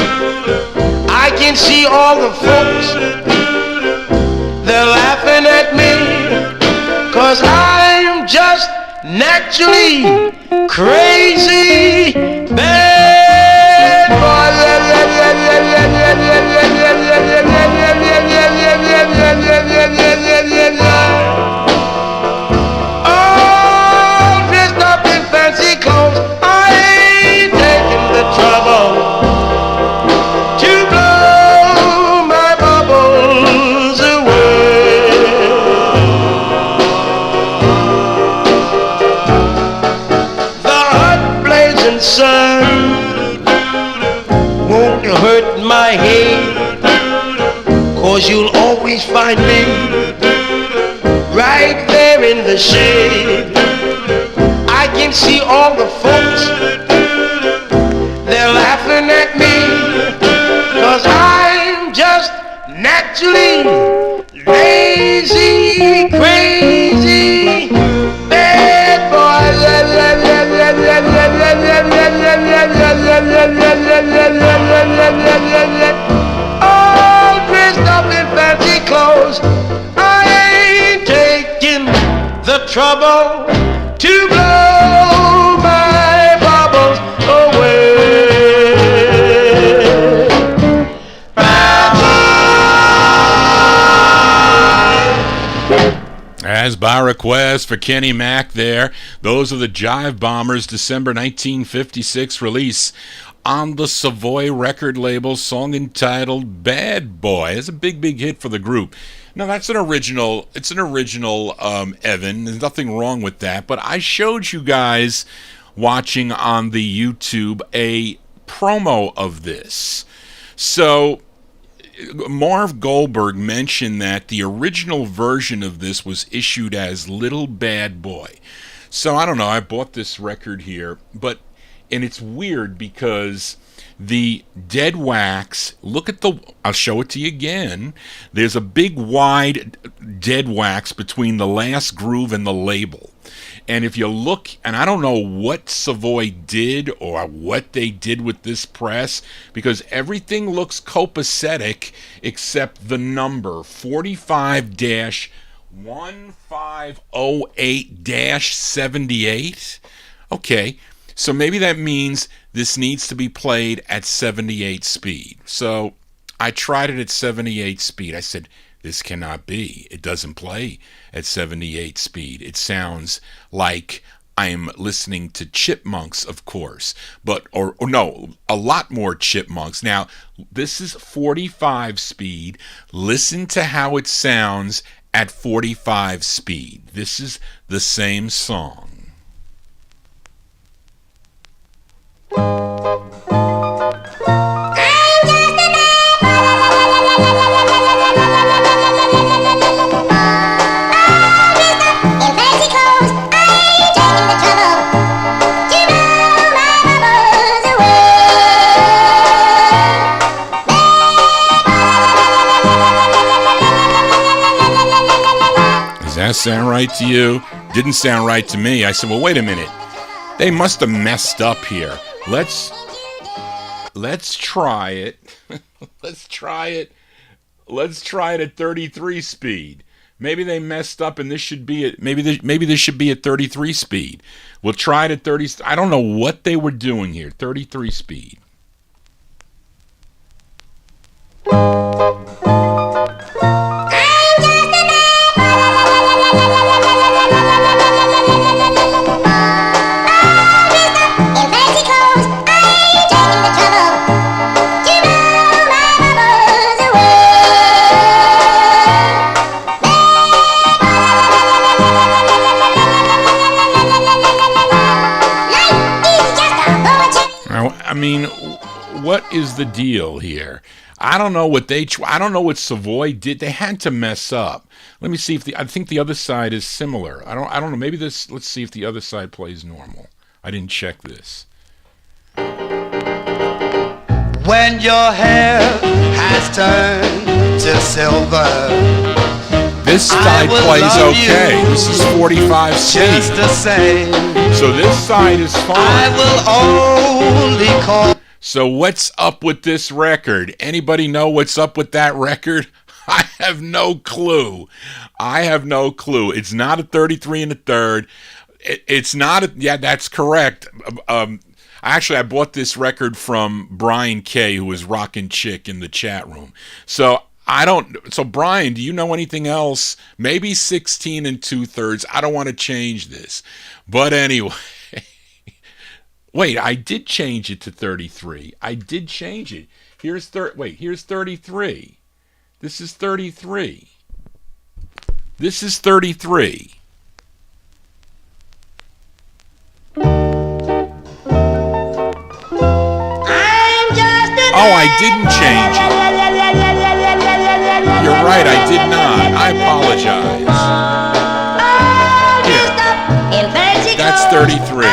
I can see all the folks, they're laughing at me, 'cause I'm just naturally crazy. Bad boy. All dressed up in fancy clothes. I ain't taking the trouble to blow my bubbles away. The hot blazing sun won't hurt my head, 'cause you'll always find me right there in the shade. I can see all the folks, they're laughing at me, 'cause I'm just naturally lazy, crazy, bad boy. All dressed up in fancy clothes. I ain't taking the trouble to blow my bubbles away. As by request for Kenny Mack there, those are the Jive Bombers' December 1956 release on the Savoy record label, song entitled Bad Boy. It's a big, big hit for the group. Now, that's an original, Evan. There's nothing wrong with that, but I showed you guys watching on the YouTube a promo of this. So Marv Goldberg mentioned that the original version of this was issued as Little Bad Boy. So I don't know, I bought this record here, and it's weird because the dead wax, I'll show it to you again. There's a big wide dead wax between the last groove and the label. And if you look, and I don't know what Savoy did or what they did with this press, because everything looks copacetic except the number 45-1508-78. Okay, so maybe that means this needs to be played at 78 speed. So I tried it at 78 speed. I said, this cannot be. It doesn't play at 78 speed. It sounds like I'm listening to chipmunks, of course, or no, a lot more chipmunks. Now, this is 45 speed. Listen to how it sounds at 45 speed. This is the same song. Does that sound right to you? Didn't sound right to me. I said, well, wait a minute. They must have messed up here. Let's try it. Let's try it at 33 speed. Maybe they messed up and this should be at maybe this should be at 33 speed. We'll try it at 30. I don't know what they were doing here. 33 speed. I mean, what is the deal here? I don't know what Savoy did. They had to mess up. Let me see if I think the other side is similar. I don't know. Maybe this. Let's see if the other side plays normal. I didn't check this. When your hair has turned to silver, this side plays okay. This is 45 speed. Just the same. So this side is fine. I will only call. So what's up with this record? Anybody know what's up with that record? I have no clue. It's not a 33 and a third. It's not. Yeah, that's correct. Actually, I bought this record from Brian K., who was Rockin' Chick in the chat room. So Brian, do you know anything else? Maybe 16 and 2/3. I don't want to change this. But anyway, wait, I did change it to 33. I did change it. Here's 33. This is 33. This is 33. Oh, I didn't change it. You're right, I did not. I apologize. Here. That's 33.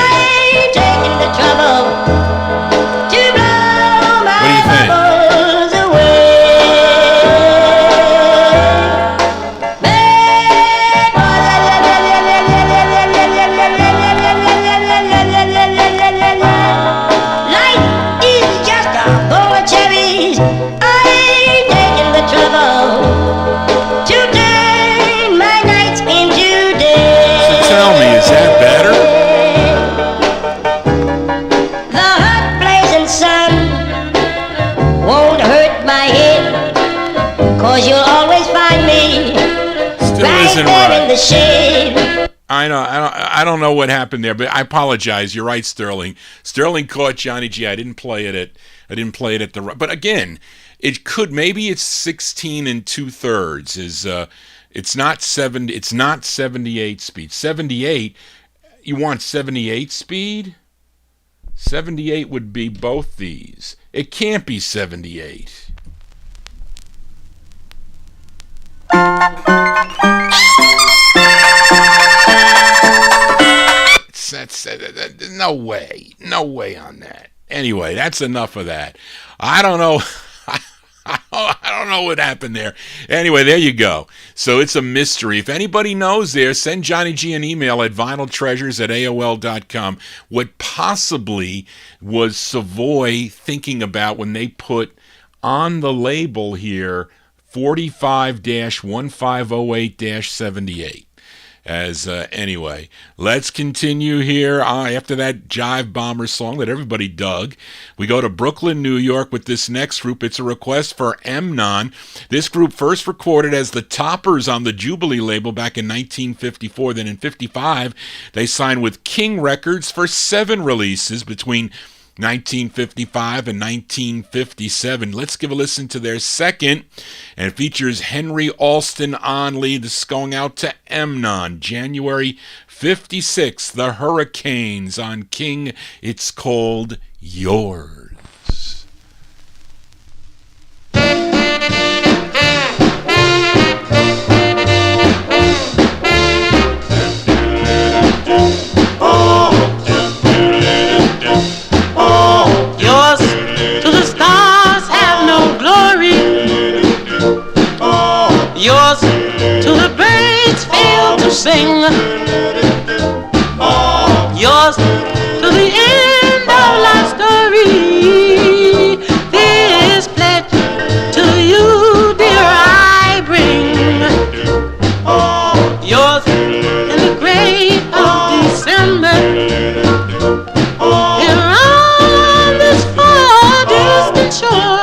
What do you think? Is that better? The hot blazing sun won't hurt my head, 'cause you'll always find me Still right isn't there right. in the shade. I know. I don't know what happened there, but I apologize. You're right, Sterling. Sterling caught Johnny G. I didn't play it at the. But again, it could. Maybe it's 16 and 2/3. It's not 70. It's not 78 speed. 78. You want 78 speed? 78 would be both these. It can't be 78. No way on that. Anyway, that's enough of that. I don't know. I don't know what happened there. Anyway, there you go. So it's a mystery. If anybody knows there, send Johnny G an email at vinyltreasures@aol.com. What possibly was Savoy thinking about when they put on the label here 45-1508-78. Anyway, let's continue here. After that Jive Bomber song that everybody dug, we go to Brooklyn, New York with this next group. It's a request for Emnon. This group first recorded as the Toppers on the Jubilee label back in 1954. Then in 55, they signed with King Records for 7 releases between 1955 and 1957. Let's give a listen to their second, and it features Henry Alston on lead. This is going out to Emnon. January 56, the Hurricanes on King. It's called Yours. Yours to the birds fail to sing. Yours to the end of life's story. This pledge to you, dear, I bring. Yours in the gray of December. Here on this far distant shore.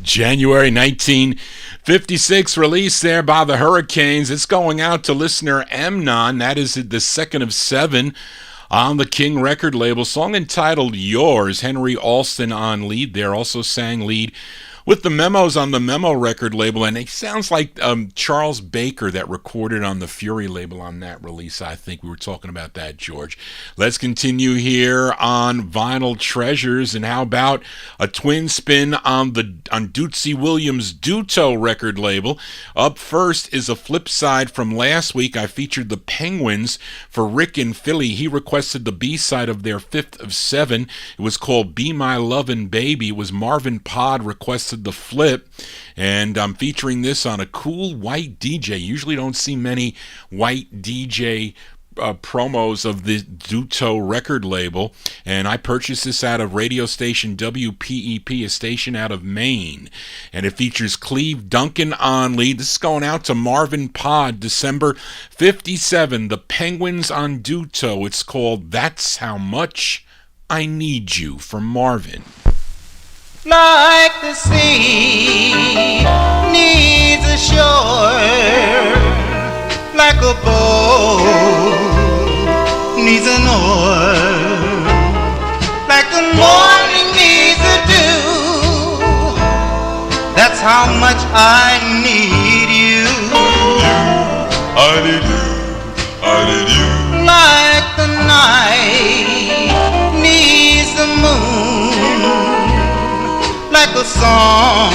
January 1956 release there by the Hurricanes. It's going out to listener Emnon. That is the second of 7 on the King record label. Song entitled Yours. Henry Alston on lead there. Also sang lead with the Memos on the Memo record label, and it sounds like Charles Baker that recorded on the Fury label on that release. I think we were talking about that, George. Let's continue here on Vinyl Treasures, and how about a twin spin on Dootsy Williams' Duto record label. Up first is a flip side from last week. I featured the Penguins for Rick in Philly. He requested the B-side of their 5th of 7. It was called Be My Lovin' Baby. It was Marvin Pod requested the flip, and I'm featuring this on a cool white DJ. Usually don't see many white DJ promos of the Duto record label, and I purchased this out of radio station WPEP, a station out of Maine, and it features Cleve Duncan on lead. This is going out to Marvin Pod, December 57, the Penguins on Duto. It's called That's How Much I Need You from Marvin. Like the sea needs a shore, like a boat needs an oar, like the morning needs a dew. That's how much I need you. I need you, I need you. Like the night needs the moon, like a song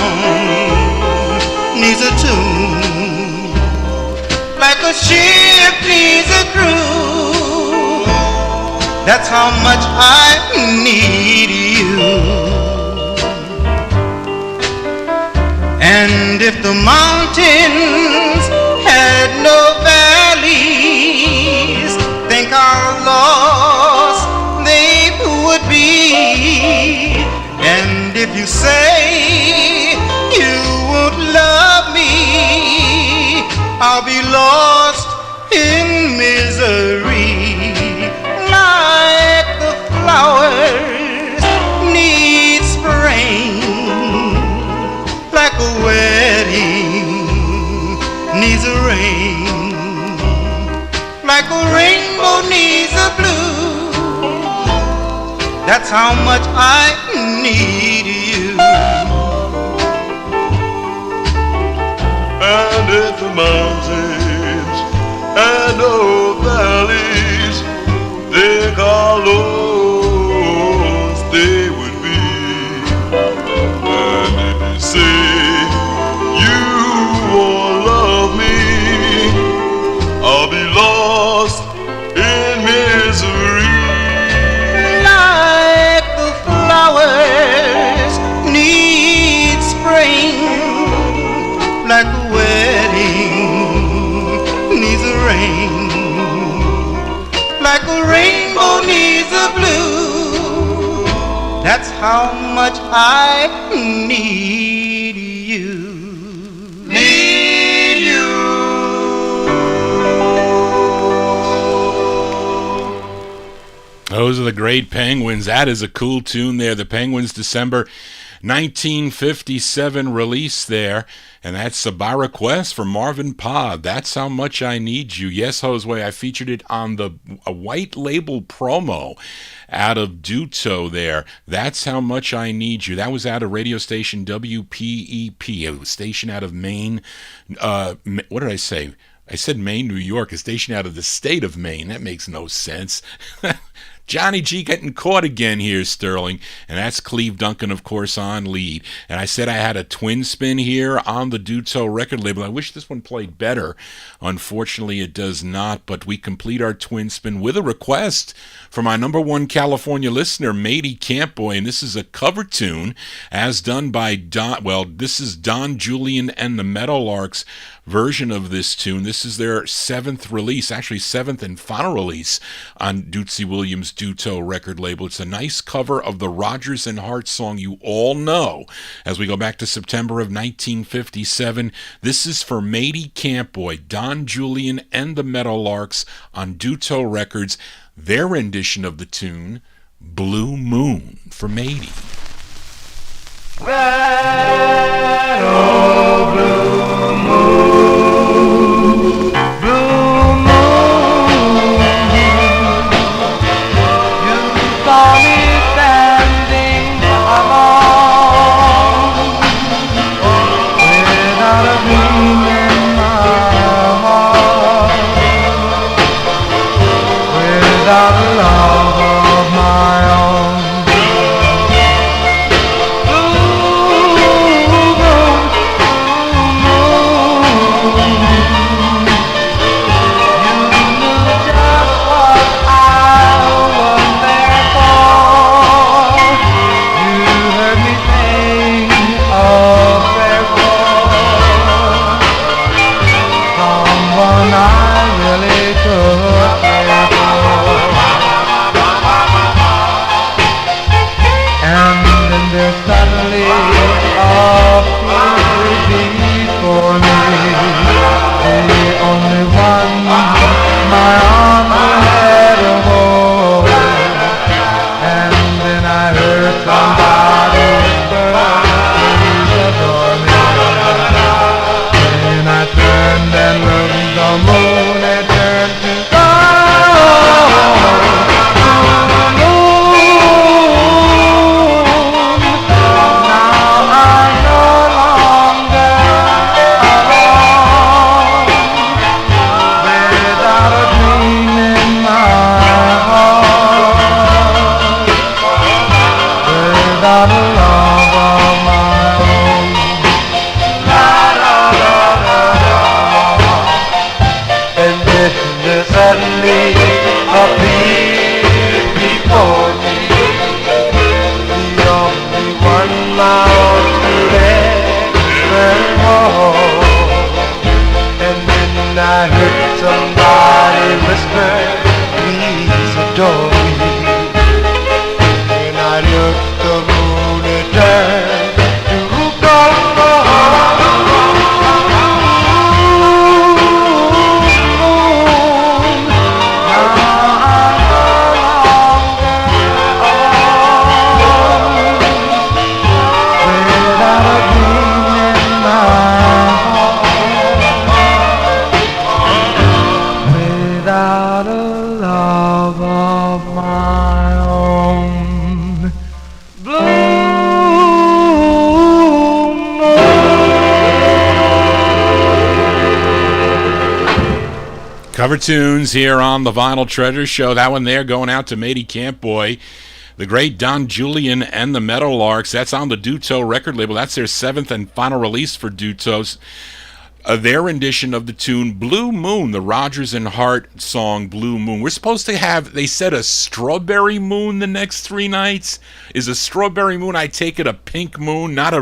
needs a tune, like a ship needs a true. That's how much I need you. And if the mountains had no valleys, think how lost they would be. And if you say you won't love me, I'll be lost in misery. Like the flowers need spring, like a wedding needs a ring, like a rainbow needs a blue. That's how much I need you. And if the mountains and no valleys, think how lost they would be. And if you say you won't love me, I'll be lost in misery. Like the flowers need spring, like a wedding needs a ring, like a rainbow needs a blue. That's how much I need you. Need you. Those are the Great Penguins. That is a cool tune there. The Penguins, December 1957 release there. And that's by request from Marvin Pod. That's How Much I Need You. Yes, Josue, I featured it on a white label promo out of Duto there. That's How Much I Need You. That was out of radio station WPEP, a station out of Maine. What did I say? I said Maine, New York, a station out of the state of Maine. That makes no sense. Johnny G getting caught again here, Sterling. And that's Cleve Duncan, of course, on lead. And I said I had a twin spin here on the Duto record label. I wish this one played better. Unfortunately, it does not. But we complete our twin spin with a request from our number one California listener, Matey Campboy. And this is a cover tune as done by this is Don Julian and the Meadowlarks version of this tune. This is their seventh release, actually seventh and final release on Dootsy Williams' Duto record label. It's a nice cover of the Rodgers and Hart song you all know. As we go back to September of 1957, this is for Matey Campboy, Don Julian and the Meadowlarks on Duto Records, their rendition of the tune, Blue Moon, for Matey. Red, oh, blue moon, blue moon, you saw me standing alone, without a dream in my heart, without a love of my own. and I heard somebody whisper, please adore me. And I looked, the moon had turned to gold. Without a love of my own, blue Cover tunes here on the Vinyl Treasure Show. That one there going out to Matey Campboy, the great Don Julian and the Meadowlarks. That's on the Duto record label. That's their 7th and final release for Dutos. Their rendition of the tune Blue Moon, the Rodgers and Hart song Blue Moon. We're supposed to have, they said, a strawberry moon the next 3 nights. Is a strawberry moon, I take it, a pink moon, not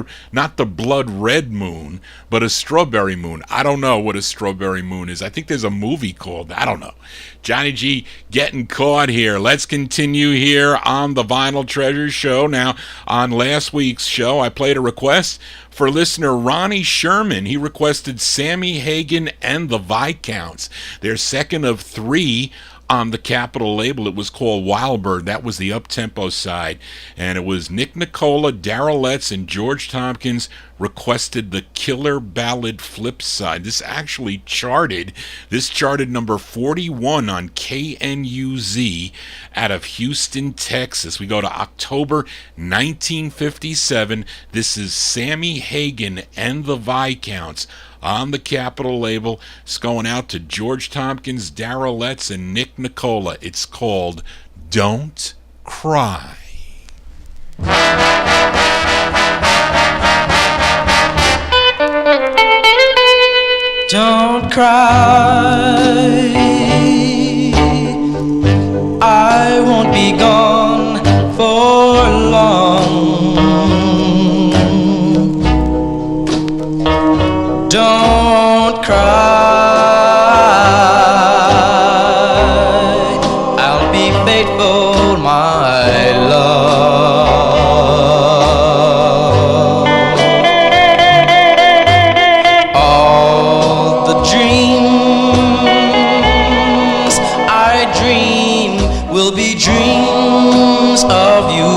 the blood red moon, but a strawberry moon. I don't know what a strawberry moon is. I think there's a movie called, I don't know. Johnny G getting caught here. Let's continue here on the Vinyl Treasure Show. Now, on last week's show, I played a request for listener Ronnie Sherman. He requested Sammy Hagan and the Viscounts, their second of 3 on the Capitol label. It was called Wildbird. That was the up-tempo side. And it was Nick Nicola, Darrell Letts, and George Tompkins requested the Killer Ballad flip side. This actually charted. This charted number 41 on KNUZ out of Houston, Texas. We go to October 1957. This is Sammy Hagan and the Viscounts on the Capitol label. It's going out to George Tompkins, Darrell Letts, and Nick Nicola. It's called Don't Cry. Don't cry, I won't be gone for long. Don't cry, I'll be faithful, my love. All the dreams I dream will be dreams of you,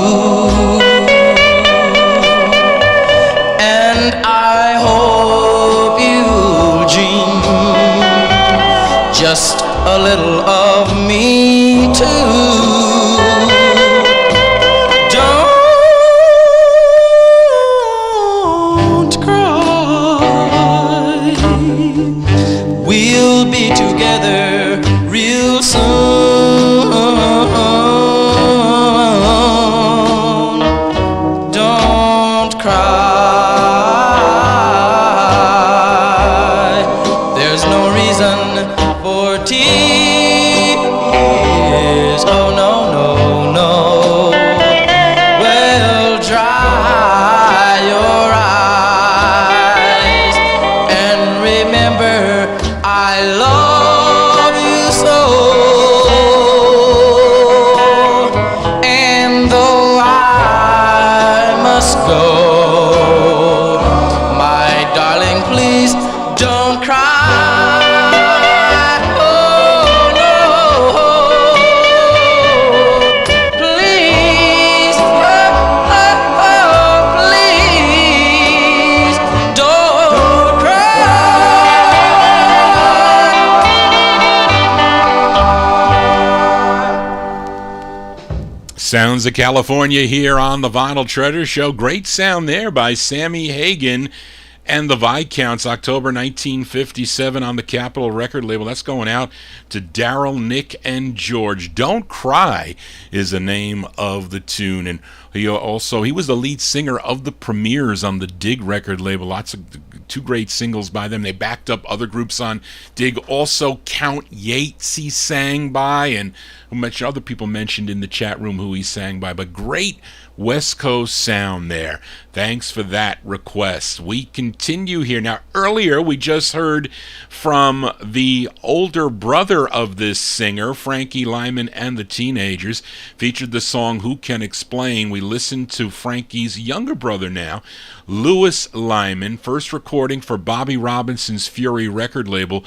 and I hope you'll dream just a little of me too. Don't cry, we'll be together real soon. Don't cry, there's no reason for tears. Oh no, no, no. Well, dry your eyes and remember I love you so. And though I must go, my darling, please don't cry. Oh no, please, please don't cry. Sounds of California here on the Vinyl Treasure Show. Great sound there by Sammy Hagan and the Viscounts, October 1957 on the Capitol record label. That's going out to Darrell, Nick, and George. Don't Cry is the name of the tune. And He was the lead singer of the Premiers on the Dig record label. Lots of two great singles by them. They backed up other groups on Dig. Also, Count Yates he sang by, and other people mentioned in the chat room who he sang by. But great West Coast sound there. Thanks for that request. We continue here. Now, earlier we just heard from the older brother of this singer, Frankie Lyman and the Teenagers, featured the song Who Can Explain. We listened to Frankie's younger brother now, Louis Lyman, first recording for Bobby Robinson's Fury record label,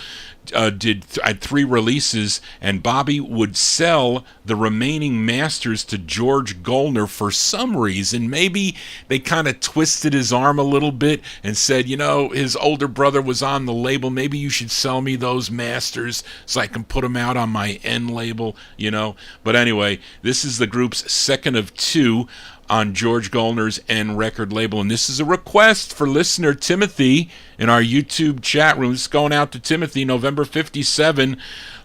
had 3 releases, and Bobby would sell the remaining masters to George Goldner for some reason. Maybe they kind of twisted his arm a little bit and said, his older brother was on the label, maybe you should sell me those masters so I can put them out on my N label, But anyway, this is the group's second of 2 on George Goldner's N record label. And this is a request for listener Timothy in our YouTube chat room. It's going out to Timothy, November 57.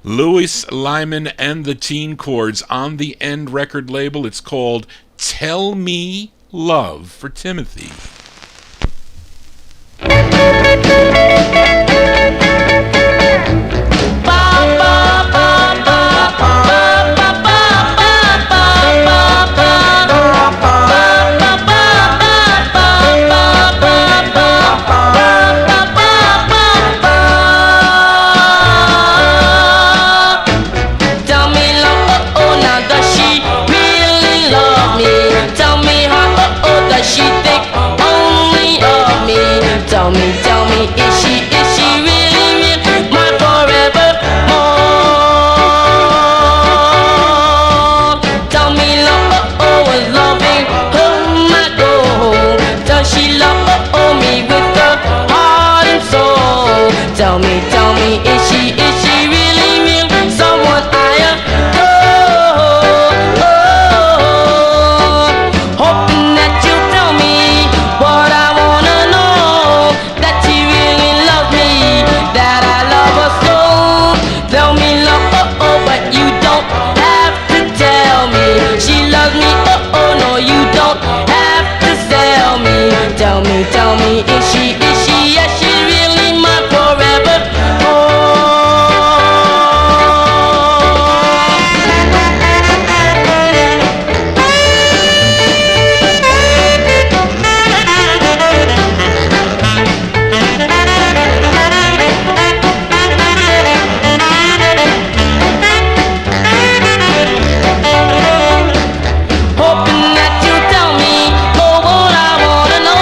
Louis Lyman and the Teen Chords on the N record label. It's called Tell Me Love for Timothy. Tell me, is she really my forever more? Tell me, is loving her my goal? Does she love me with her heart and soul? Tell me, is she really someone I adore? Hoping that you tell me what I wanna know. Tell me, is she, yes, she really my forever hoping that you tell me, what I wanna know.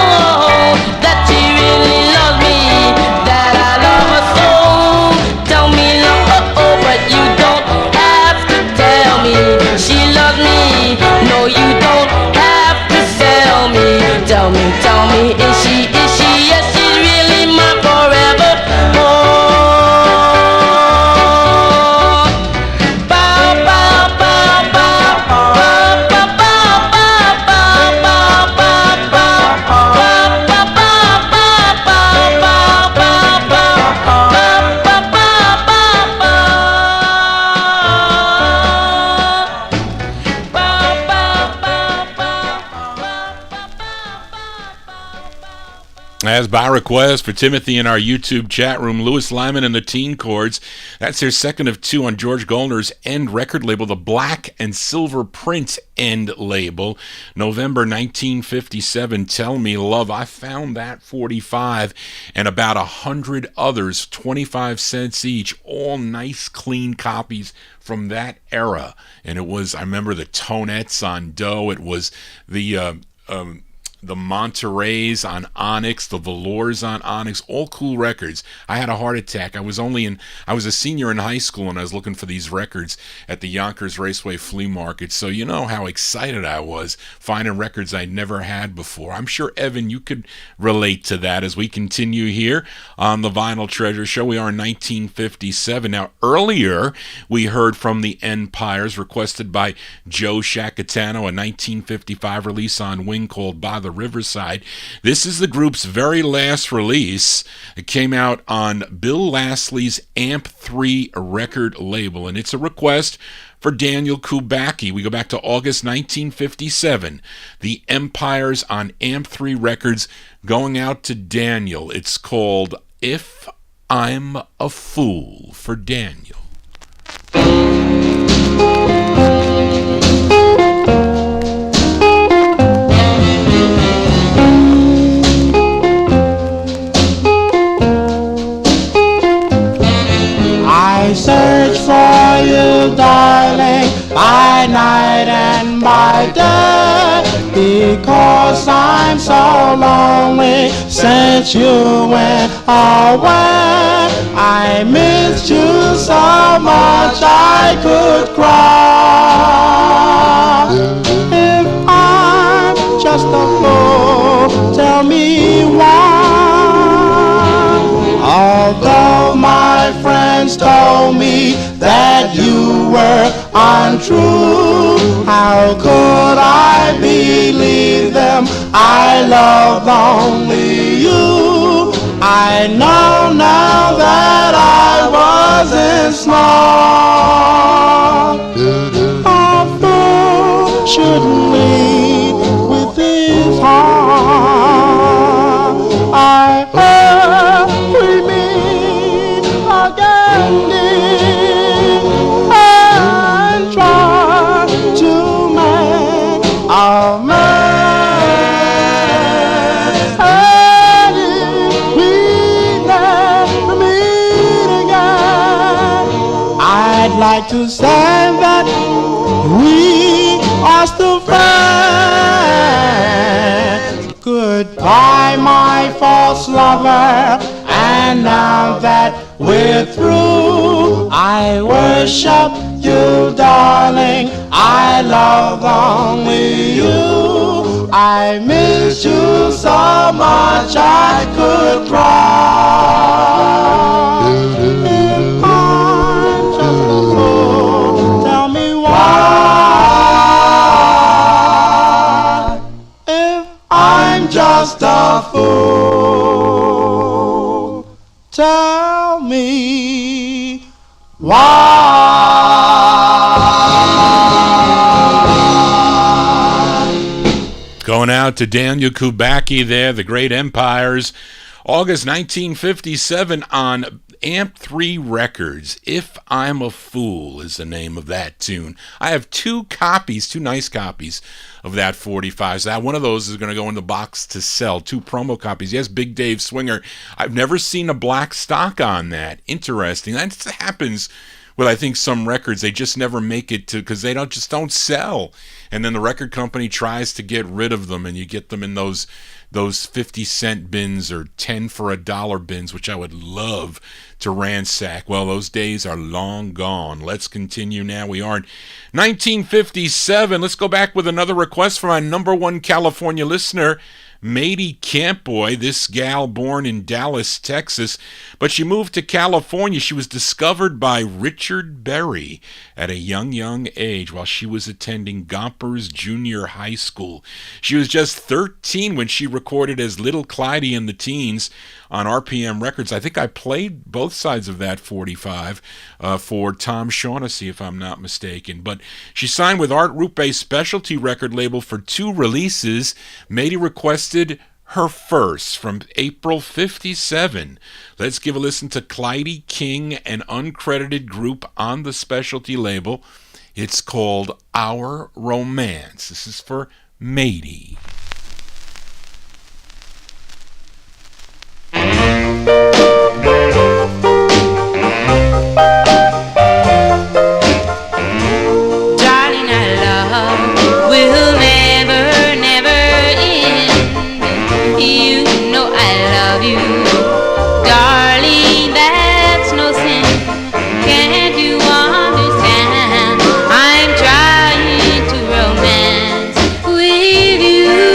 Tell me, is she, yes, she's really my forever more. Bow, bow, bow, bow, bow, bow, bow, bow, bow, As by request for Timothy in our YouTube chat room, Louis Lyman and the Teen Chords. That's their second of 2 on George Goldner's End record label, the Black and Silver Print End label. November 1957, Tell Me Love. I found that 45 and about 100 others, 25 cents each, all nice, clean copies from that era. And it was, I remember the Tonettes on Doe. It was the Monterey's on Onyx, the Velours on Onyx, all cool records. I had a heart attack. I was a senior in high school, and I was looking for these records at the Yonkers Raceway Flea Market. So you know how excited I was finding records I'd never had before. I'm sure, Evan, you could relate to that as we continue here on the Vinyl Treasure Show. We are in 1957. Now, earlier, we heard from the Empires, requested by Joe Shacatano, a 1955 release on Wing called By the Riverside. This is the group's very last release. It came out on Bill Lassley's Amp 3 record label, and it's a request for Daniel Kubacki. We go back to August 1957. The Empires on Amp 3 Records, going out to Daniel. It's called If I'm a Fool, for Daniel. I search for you, darling, by night and by day, because I'm so lonely since you went away. I missed you so much I could cry. If I'm just a fool, tell me why. Although my friends told me that you were untrue, how could I believe them? I loved only you. I know now that I wasn't smart. A fool shouldn't lead with his heart. I hope we meet again, dear, and try to make our man. And if we never meet again, I'd like to say that we are still friends. Goodbye, my false lover, and now that we're through, I worship you, darling, I love only you. I miss you so much I could cry. If I'm just a fool, tell me why. If I'm just a fool, tell me why. Going out to Daniel Kubacki there, the Great Empires. August 1957 on Amp 3 Records. If I'm a Fool is the name of that tune. I have two nice copies of that 45's. That one of those is going to go in the box to sell. Two promo copies. Yes, Big Dave Swinger. I've never seen a black stock on that. Interesting. That happens with, I think, some records. They just never make it to, because they just don't sell. And then the record company tries to get rid of them, and you get them in those 50-cent bins or 10 for $1 bins, which I would love to ransack. Well, those days are long gone. Let's continue now. We are in 1957. Let's go back with another request from our number one California listener, Mady Campboy. This gal born in Dallas, Texas, but she moved to California. She was discovered by Richard Berry at a young age while she was attending Gompers Junior High School. She was just 13 when she recorded as Little Clyde and the Teens on RPM Records. I think I played both sides of that 45 for Tom Shaughnessy, if I'm not mistaken. But she signed with Art Rupe's specialty record label for 2 releases. Mady requested her first from April 57. Let's give a listen to Clyde King, an uncredited group on the specialty label. It's called Our Romance. This is for Mady. Darling, our love will never end. You know I love you, darling, that's no sin. Can't you understand? I'm trying to romance with you.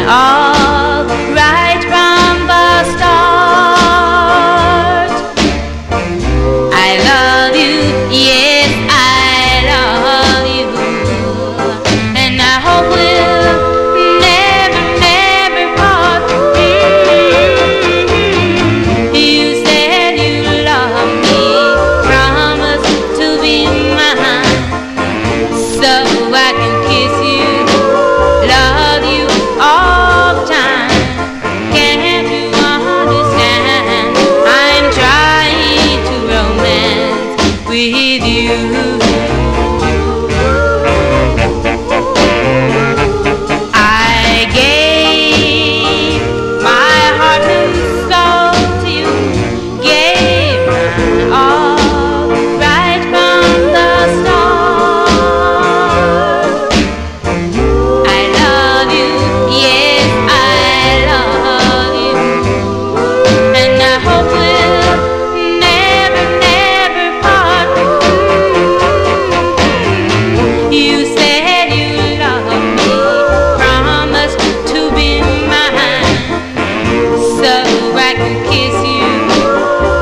all right from the start. I love you, yes, I love you, and I hope we'll never, never part. You said you love me, promise to be mine, so I can kiss you, love you all the time. Can't you understand? I'm trying to romance with you. I gave my heart and soul to you, gave mine all right from the start. I love you, yes, I love you, and I hope we'll never, never part. You said you love me, promise to be mine, so I can kiss you,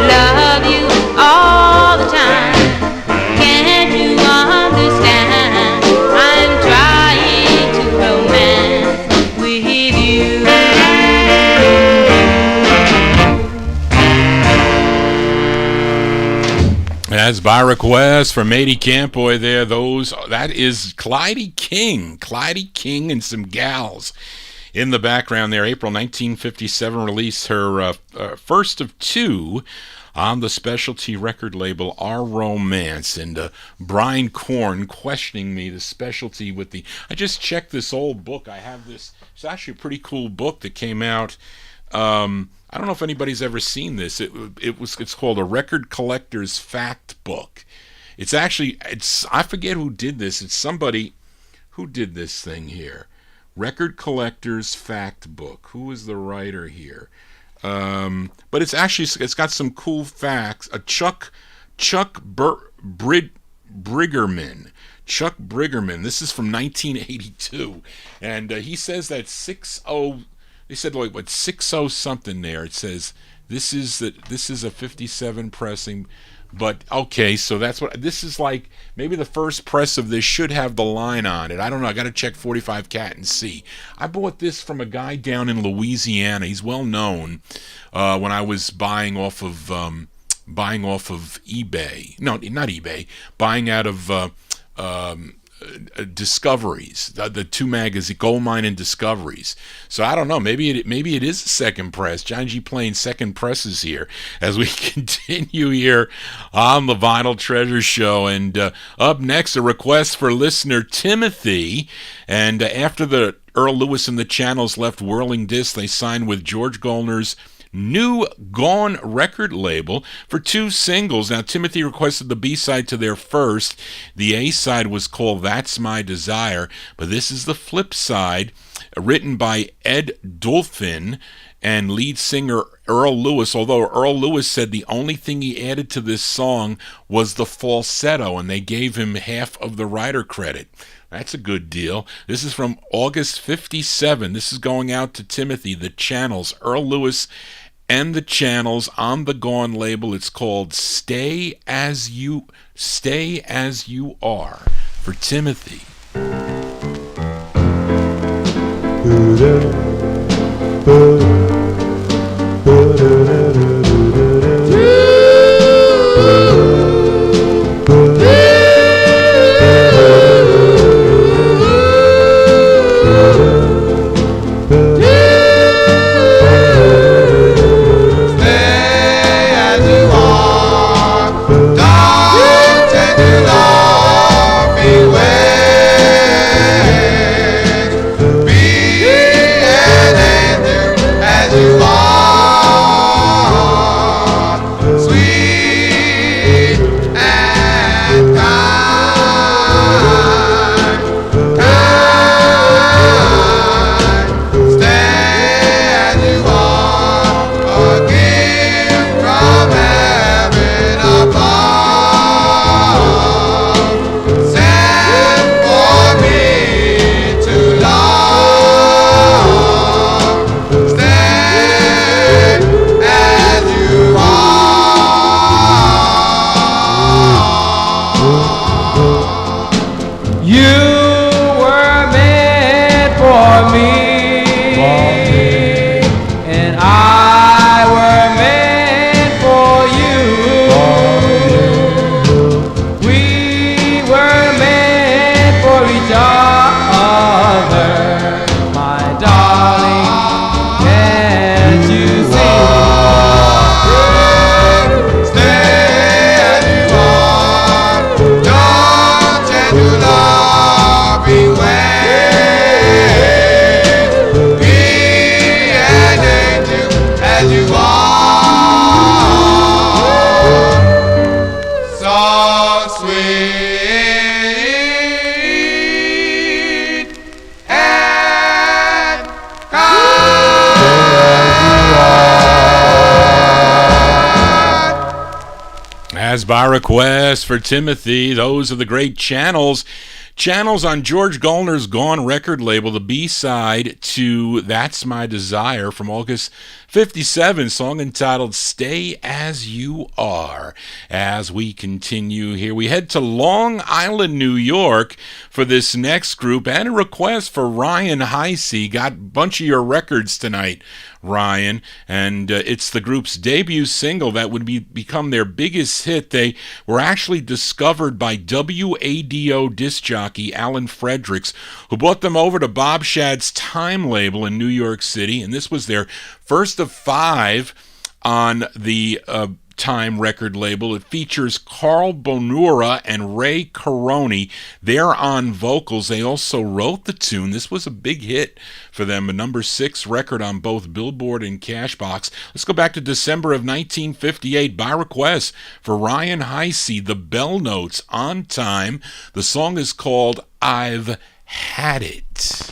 love you all the time. Can't you understand? I'm trying to romance with you. That's by request from Matey Campoy there. That is Clyde King and some gals in the background there. April 1957 released her first of two on the specialty record label Our Romance. And Brian Korn questioning me, the specialty with the... I just checked this old book. I have this. It's actually a pretty cool book that came out. I don't know if anybody's ever seen this. It's called A Record Collector's Fact Book. It's I forget who did this. It's somebody who did this thing here. Record Collector's Fact Book. Who is the writer here? But it's got some cool facts. Chuck Brigerman. Chuck Brigerman. This is from 1982, and he says that 60. They said like what 60 something there. It says this is a 57 pressing, but okay, so that's what this is like. Maybe the first press of this should have the line on it. I don't know. I got to check 45 Cat and see. I bought this from a guy down in Louisiana. He's well known. When I was buying off of eBay. No, not eBay. Buying out of Discoveries, the two magazines, Gold Mine and Discoveries. So I don't know. Maybe it is a second press. Johnny G playing second presses here as we continue here on the Vinyl Treasure Show. And up next, a request for listener Timothy. And after the Earl Lewis and the Channels left Whirling Disc, they signed with George Gollner's new Gone record label for two singles. Now, Timothy requested the B-side to their first. The A-side was called That's My Desire, but this is the flip side, written by Ed Dolphin and lead singer Earl Lewis, although Earl Lewis said the only thing he added to this song was the falsetto, and they gave him half of the writer credit. That's a good deal. This is from August 57. This is going out to Timothy, the Channels, Earl Lewis and the Channels on the Gone label. It's called Stay As You Are for Timothy. Be an angel. As by request for Timothy, those are the great channels. Channels on George Gallner's Gone record label, the B-side to That's My Desire from August 57, song entitled Stay As You Are. As we continue here, we head to Long Island, New York for this next group and a request for Ryan Heisey. Got a bunch of your records tonight, Ryan, and it's the group's debut single that would become their biggest hit. They were actually discovered by WADO disc jockey Alan Fredericks, who brought them over to Bob Shad's Time label in New York City, and this was their first of 5 on the Time record label. It features Carl Bonura and Ray Caroni. They're on vocals. They also wrote the tune. This was a big hit for them, a number 6 record on both Billboard and Cashbox. Let's go back to December of 1958 by request for Ryan Heisey, the Bell Notes on Time. The song is called I've Had It.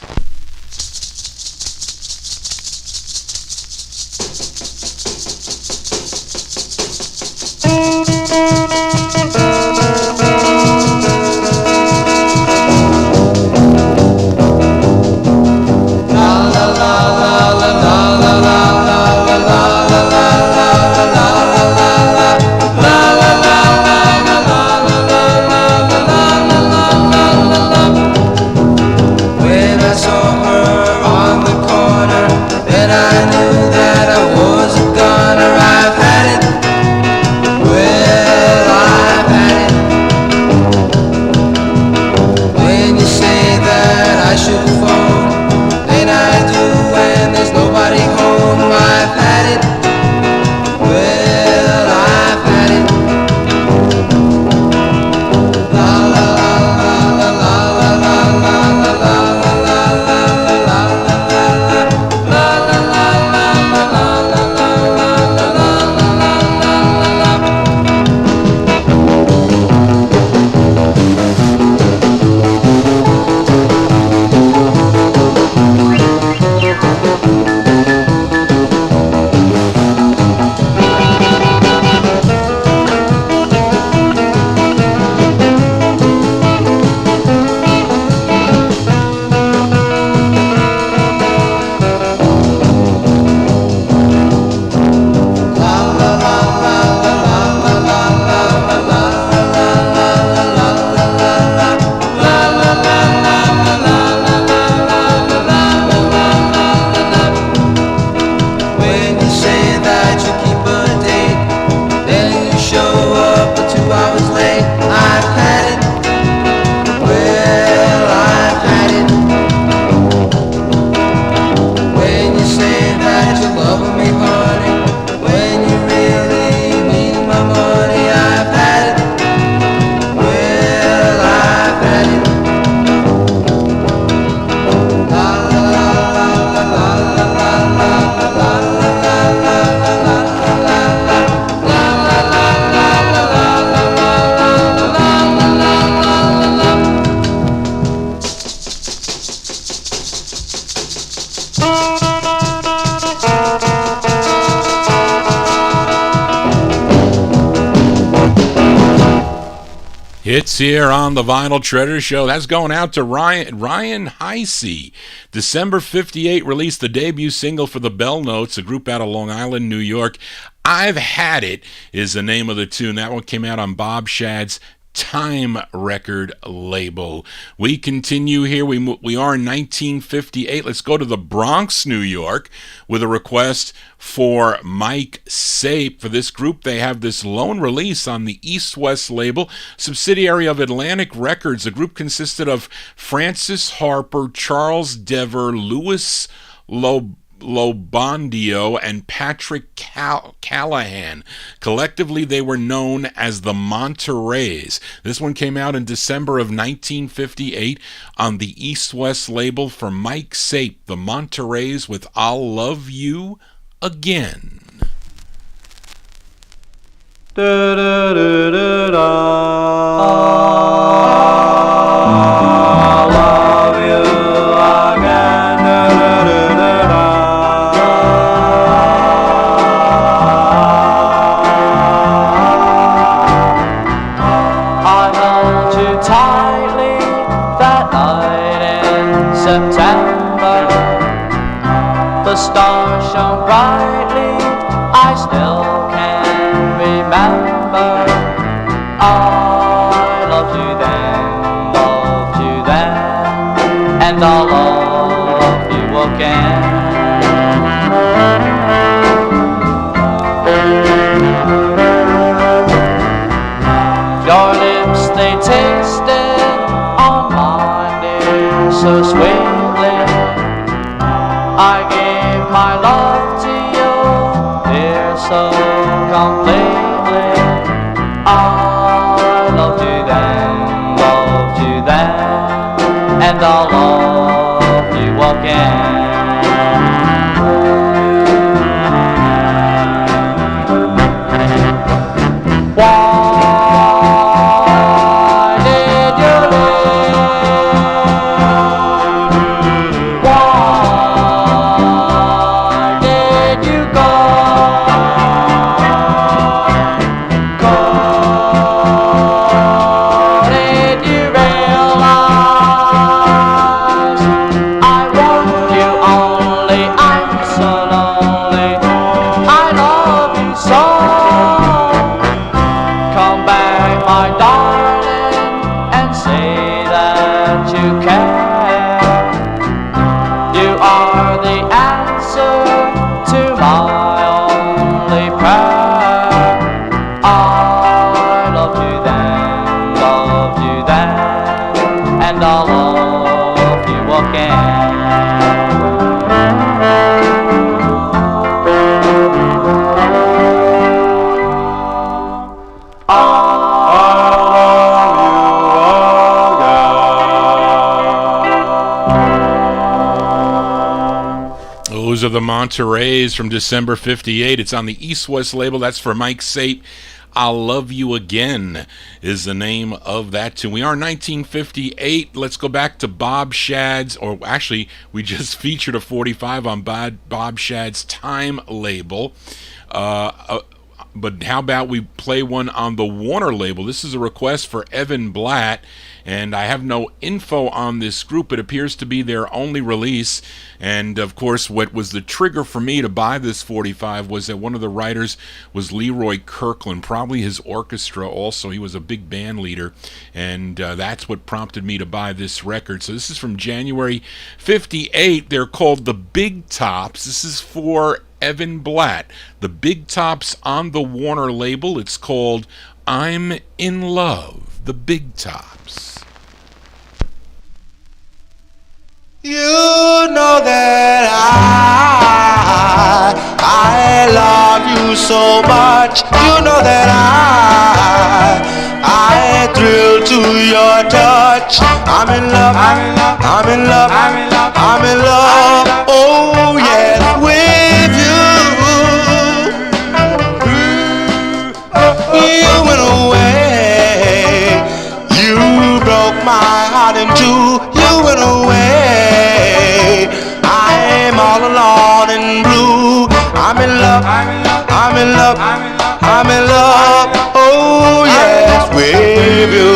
Hits here on the Vinyl Treasure Show. That's going out to Ryan Heisey. December 58 released the debut single for the Bell Notes, a group out of Long Island, New York. I've Had It is the name of the tune. That one came out on Bob Shad's Time record label. We continue here. We are in 1958. Let's go to the Bronx, New York, with a request for Mike Sape. For this group, they have this lone release on the East West label, subsidiary of Atlantic Records. The group consisted of Francis Harper, Charles Dever, Louis Lobondio, and Patrick Callahan. Collectively, they were known as the Monterey's. This one came out in December of 1958 on the East West label for Mike Sape, the Monterey's with I'll Love You Again. Da, da, da, da, da. the stars shone brightly, I still can remember. I loved you then, and I'll love you again. Your lips, they tasted on mine, dear, so sweetly. I gave my love to you, dear, so completely. I loved you then, and I'll love you again. Of the Monterey's from December 58. It's on the East West label. That's for Mike Sape. I'll Love You Again is the name of that tune. We are 1958. Let's go back to Bob Shadd's, or actually, we just featured a 45 on Bob Shadd's Time label. But how about we play one on the Warner label? This is a request for Evan Blatt, and I have no info on this group. It appears to be their only release. And of course, what was the trigger for me to buy this 45 was that one of the writers was Leroy Kirkland, probably his orchestra also. He was a big band leader, and that's what prompted me to buy this record. So this is from January 58. They're called The Big Tops. This is for Evan Blatt. The Big Tops on the Warner label. It's called I'm in Love. The Big Tops. You know that I love you so much. You know that I thrill to your touch. I'm in love, I'm in love, I'm in love, I'm in love, I'm in love. Oh yes, with you. You went away. You broke my heart in two. You went away. I'm all alone in blue. I'm in love, I'm in love, I'm in love, I'm in love. Oh yes, with you.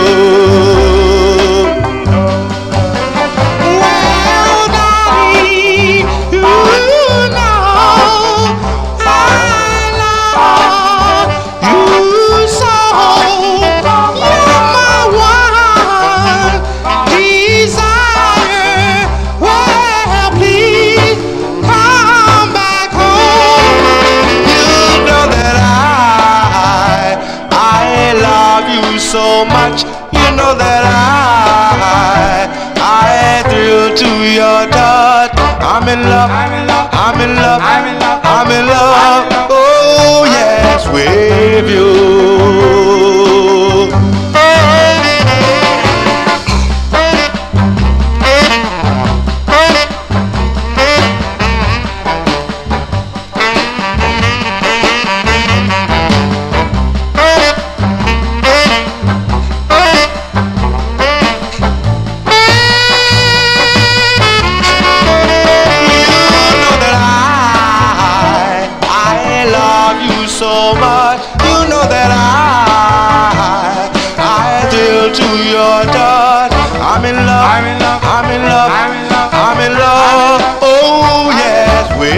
Well, darling, you know I love you so. You're my one desire. Well, please come back home. You know that I love you so much. You know that I thrill to your touch. I'm in love, I'm in love, I'm in love, I'm in love, I'm in love. Oh yes, with you. So much, you know that I thrill to your touch. I'm in love, I'm in love, I'm in love, I'm in love, I'm in love. Oh yes, we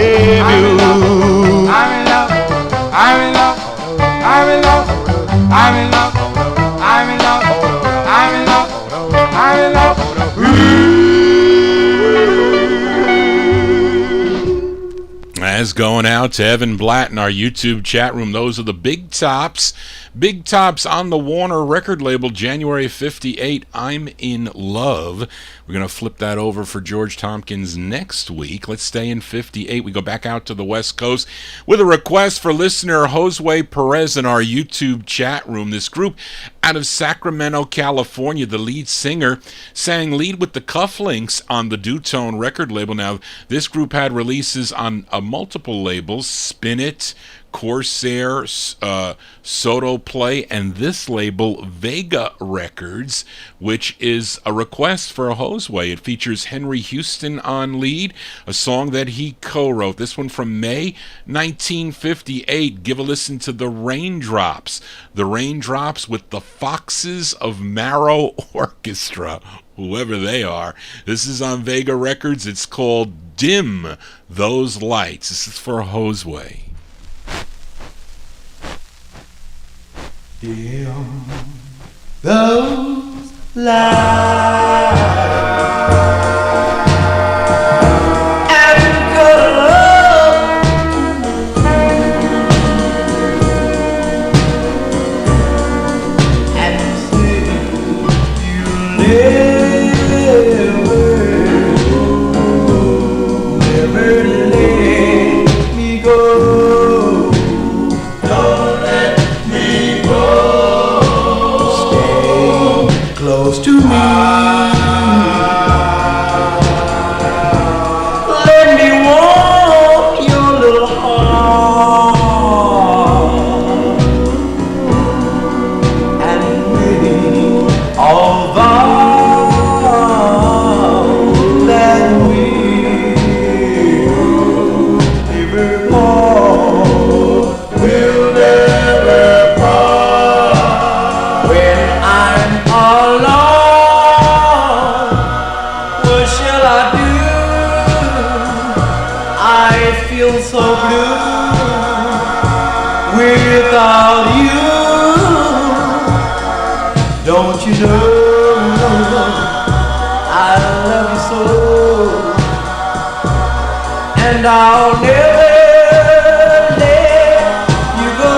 As going out to Evan Blatt in our YouTube chat room. Those are the Big Tops. Big Tops on the Warner record label, January 58, I'm in Love. We're going to flip that over for George Tompkins next week. Let's stay in 58. We go back out to the West Coast with a request for listener Josue Perez in our YouTube chat room. This group out of Sacramento, California, the lead singer sang Lead with the Cufflinks on the Dutone record label. Now, this group had releases on multiple labels, Spin It, Corsair, Soto Play, and this label, Vega Records, which is a request for a Josue. It features Henry Houston on lead, a song that he co-wrote. This one from May 1958. Give a listen to The Raindrops. The Raindrops with the Foxes of Marrow Orchestra, whoever they are. This is on Vega Records. It's called Dim Those Lights. This is for Josue. Dim those lights and good love and say you never let me go. Don't let me go. Stay close to me. Let me warm your little heart and maybe all vow that we'll never part. We'll never part. When I'm alone, what shall I do? I feel so blue without you. Don't you know I love you so, and I'll never let you go.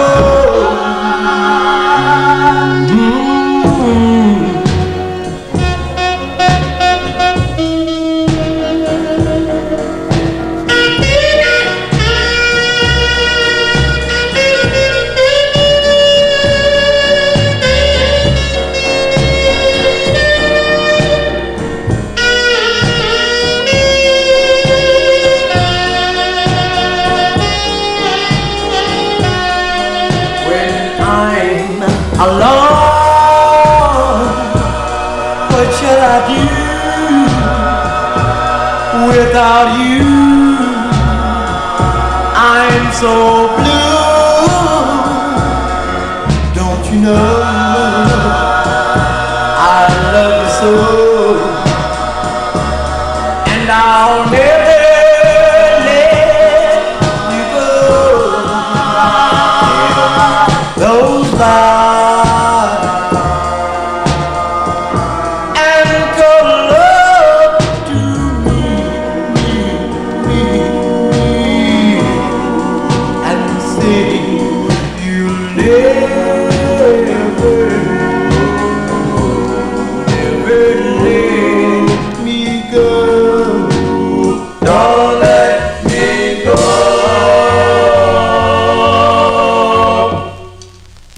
When I'm alone, what shall I do without you? I'm so blue. Don't you know I love you so, and I'll never let you go. Those lights and good love to me, and say you'll never let me go. Don't let me go.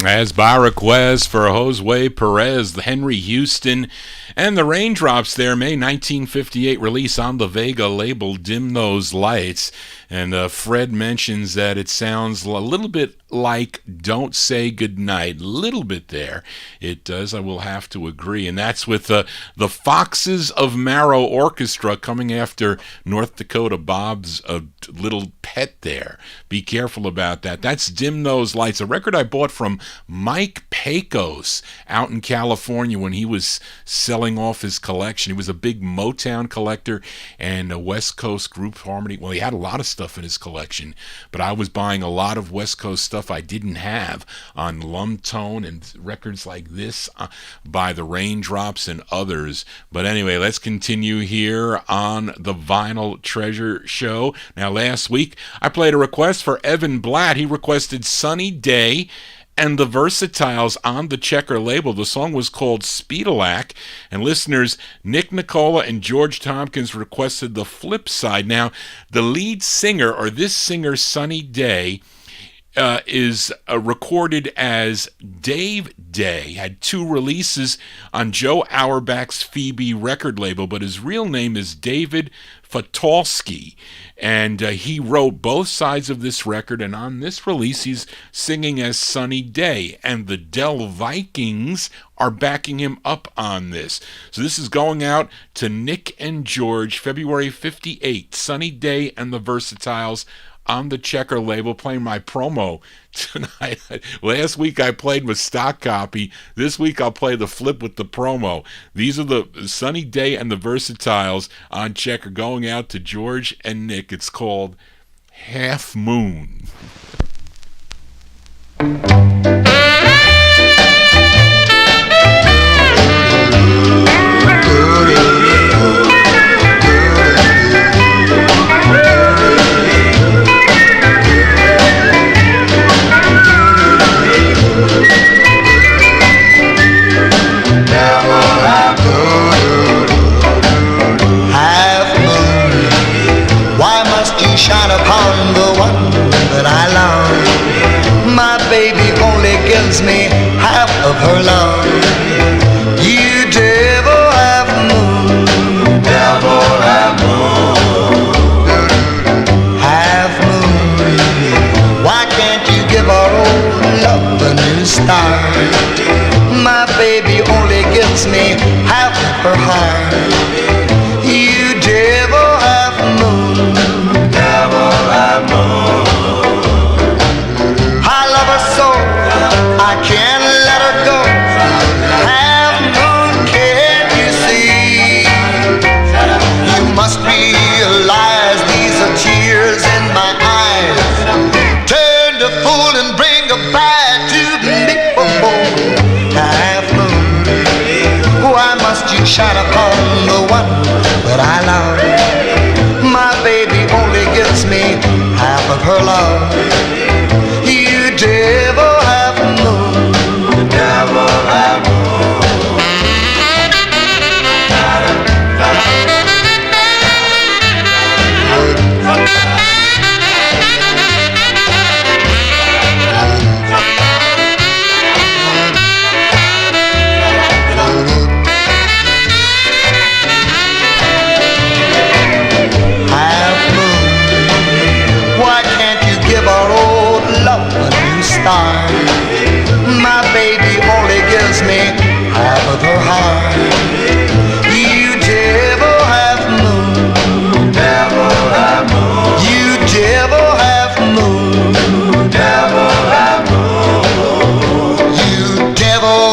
As by request for Josue Perez, the Henry Houston, and the Raindrops there, May 1958 release on the Vega label, Dim Those Lights. And Fred mentions that it sounds a little bit like Don't Say Goodnight. A little bit there. It does, I will have to agree. And that's with the Foxes of Marrow Orchestra coming after North Dakota Bob's little pet there. Be careful about that. That's Dim Those Lights, a record I bought from Mike Pecos out in California when he was selling off his collection. He was a big Motown collector and a West Coast group harmony. Well, he had a lot of stuff in his collection, but I was buying a lot of West Coast stuff I didn't have on Lumtone and records like this by the Raindrops and others. But anyway, let's continue here on the Vinyl Treasure Show. Now, last week I played a request for Evan Blatt. He requested Sunny Day and the Versatiles on the Checker label. The song was called Speedalac, and listeners Nick Nicola and George Tompkins requested the flip side. Now, the lead singer, or this singer, Sunny Day, is recorded as Dave Day. Had 2 releases on Joe Auerbach's Phoebe record label, but his real name is David Fatolsky, and he wrote both sides of this record, and on this release he's singing as Sunny Day, and the Del Vikings are backing him up on this. So this is going out to Nick and George, February 58, Sunny Day and the Versatiles on the Checker label, playing my promo tonight. Last week I played with stock copy. This week I'll play the flip with the promo. These are the Sunny Day and the Versatiles on Checker, going out to George and Nick. It's called Half Moon. Shine upon the one that I love. My baby only gives me half of her love. You devil half moon, devil half moon, half moon. Why can't you give our old love a new start? My baby only gives me half of her heart. You devil half moon, I love her so, I can't let her go. Half moon, can't you see? You must realize these are tears in my eyes. Turn to fool and bring her back to me. Half moon, why must you shine upon the one that I love? My baby only gives me half of her love. You devil half moon, devil half moon. My baby only gives me half of her heart. You devil half moon, devil half moon. You devil half moon, devil half moon. You devil.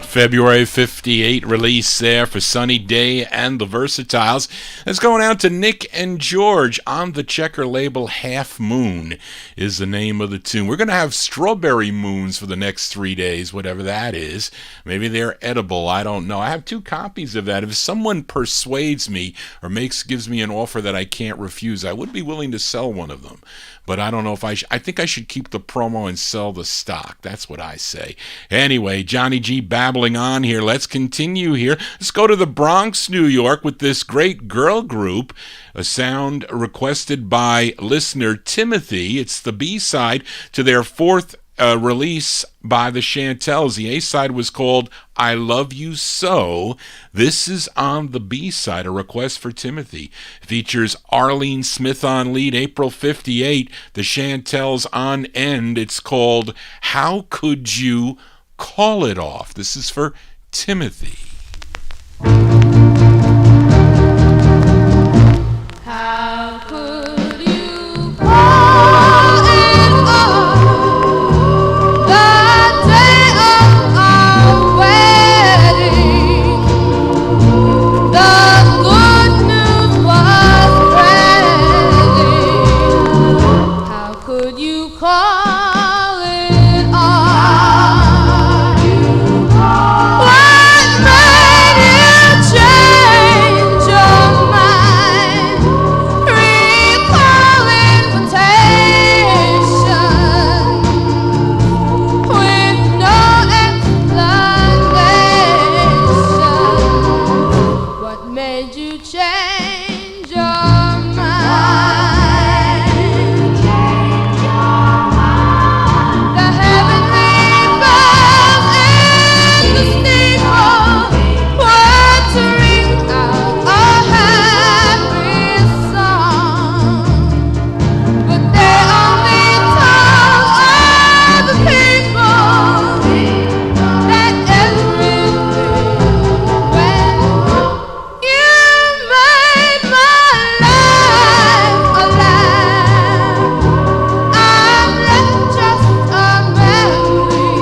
February 58 release there for Sunny Day and the Versatiles. It's going out to Nick and George on the Checker label. Half Moon is the name of the tune. We're going to have strawberry moons for the next 3 days, whatever that is. Maybe they're edible. I don't know. I have 2 copies of that. If someone persuades me or gives me an offer that I can't refuse, I would be willing to sell one of them. But I don't know if I think I should keep the promo and sell the stock. That's what I say. Anyway, Johnny G babbling on here. Let's continue here. Let's go to the Bronx, New York with this great girl group, a sound requested by listener Timothy. It's the B-side to their 4th release by the Chantels. The A-side was called I Love You So. This is on the B-side, a request for Timothy. Features Arlene Smith on lead, April 58. The Chantels on end. It's called How Could You call it off? This is for Timothy. How could you call it off the day of our wedding? The good news was spreading. How could you call it off? What made you change your mind? Recall invitation with no explanation. What made you change your mind? The heavenly bells in the steeple were to ring out a happy song, but they only told all the people that everything went wrong. You made my life a lie. I'm left just a memory,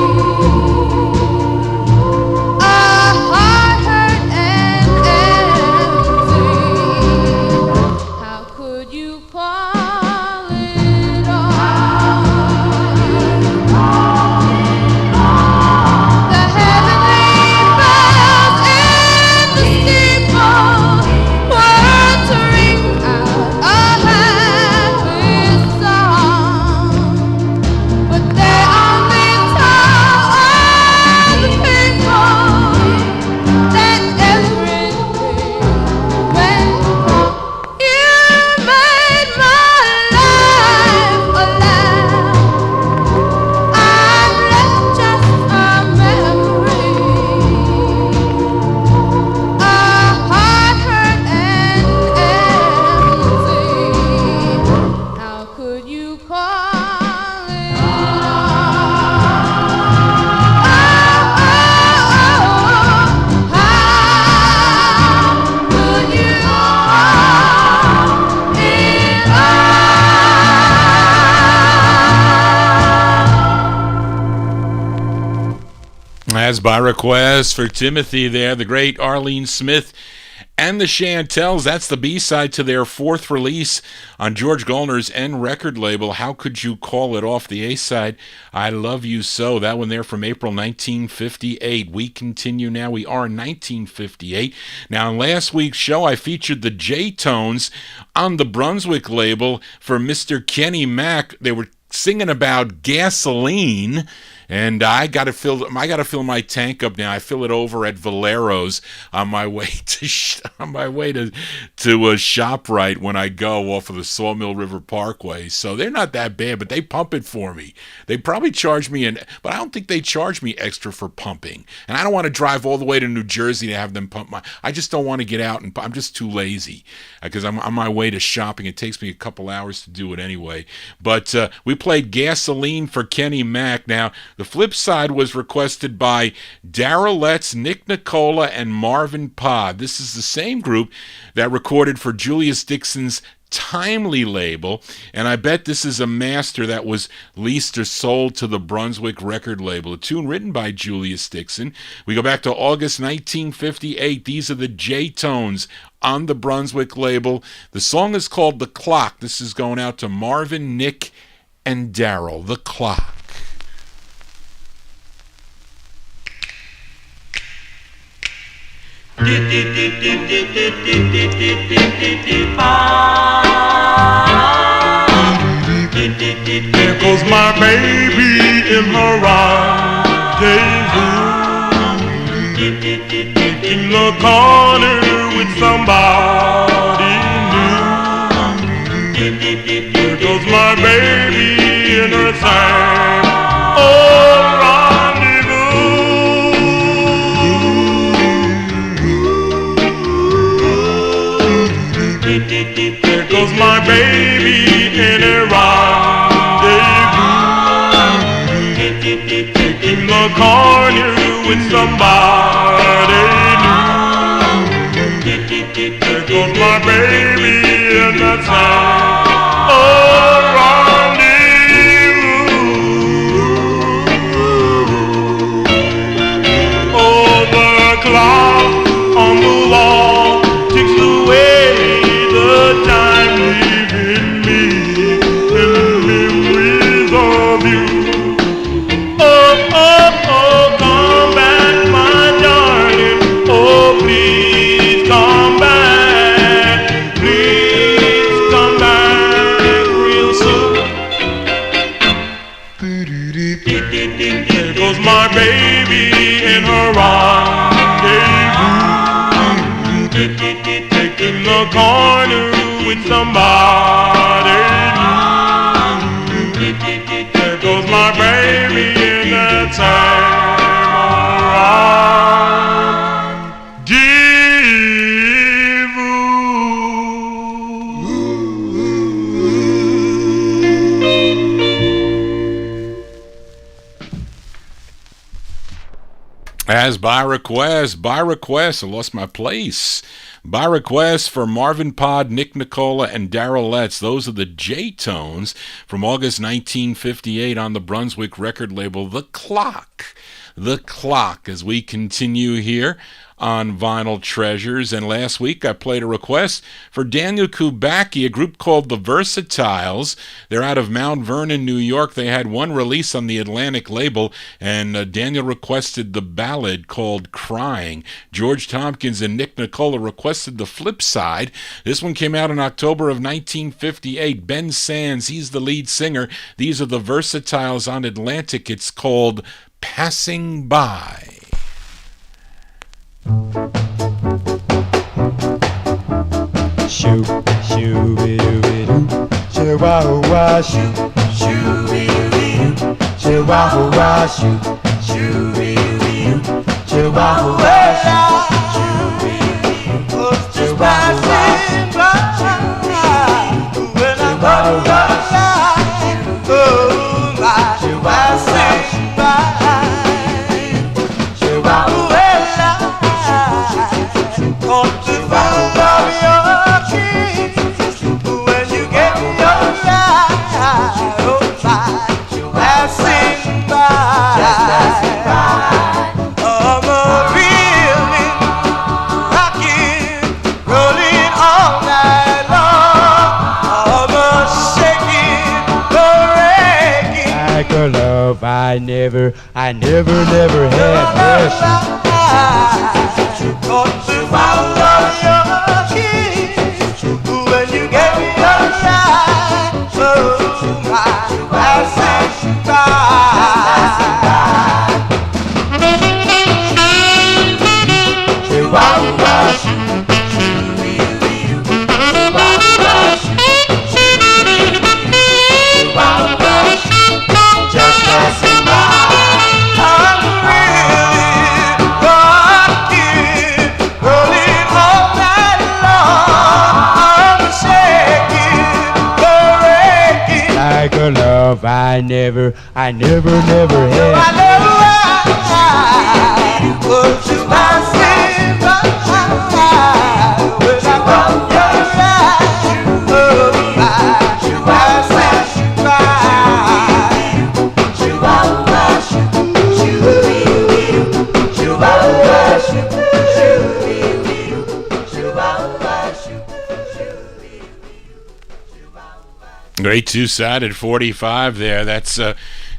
a heart hurt and empty. How could you call it off? The heavenly bells in the steeple were to ring out a happy song, but they only told all the people that everything went wrong. You made my life a lie. I'm left just a memory, a heart hurt and empty. How could you call it As by request for Timothy there, the great Arlene Smith and the Chantels. That's the B-side to their fourth release on George Gollner's N record label, How Could You Call It Off? The A-side, I Love You So. That one there from April 1958. We continue now. We are in 1958. Now, in last week's show, I featured the J-Tones on the Brunswick label for Mr. Kenny Mack. They were singing about gasoline. And I gotta fill my tank up now. I fill it over at Valero's on my way to ShopRite when I go off of the Sawmill River Parkway. So they're not that bad, but they pump it for me. They probably charge me but I don't think they charge me extra for pumping. And I don't want to drive all the way to New Jersey to have them pump I just don't want to get out, and I'm just too lazy because I'm on my way to shopping. It takes me a couple hours to do it anyway. But we played Gasoline for Kenny Mack. Now, the flip side was requested by Darrell Letts, Nick Nicola, and Marvin Pod. This is the same group that recorded for Julius Dixon's Timely label, and I bet this is a master that was leased or sold to the Brunswick record label. A tune written by Julius Dixon. We go back to August 1958. These are the J-Tones on the Brunswick label. The song is called The Clock. This is going out to Marvin, Nick, and Darrell. The Clock. There goes my baby in her rendezvous, in the corner with somebody new. There goes my baby in her same old There goes my baby in a rendezvous, in the corner with somebody new. There goes my baby in that sound. Oh, rendezvous. Oh, the clock on the wall ticks away the time, leaving me in memories of you. Oh, oh, oh, come back, my darling. Oh, please come back. Please come back real soon. There goes my baby in her rendezvous, taking the corner with somebody new. There goes my baby in that time As by request, I lost my place. By request for Marvin Pod, Nick Nicola, and Darrell Letts. Those are the J-Tones from August 1958 on the Brunswick record label The Clock. The Clock, as we continue here on Vinyl Treasures. And last week I played a request for Daniel Kubacki, a group called the Versatiles. They're out of Mount Vernon, New York. They had one release on the Atlantic label, and Daniel requested the ballad called Crying. George Tompkins and Nick Nicola requested the flip side. This one came out in October of 1958. Ben Sands, he's the lead singer. These are the Versatiles on Atlantic. It's called Passing By. Shoo, shoo-be-doo-be-doo, shoo-wah-hoo-wah, shoo, shoo-be-doo-be-doo, shoo-wah-hoo-wah, shoo, shoo-be-doo-be-doo, shoo-wah-hoo-wah, shoo, shoo-wah-hoo-wah, when I'm love I never had mercy. When you get me outside, oh my, passing by. Just passing by. I'm really rocking, rolling all night long. I'm shaking, breaking. Like a love I never had. No, I never had. Was just passing by. When I walk your side, oh my, passing by. Great two-sided 45 there. That's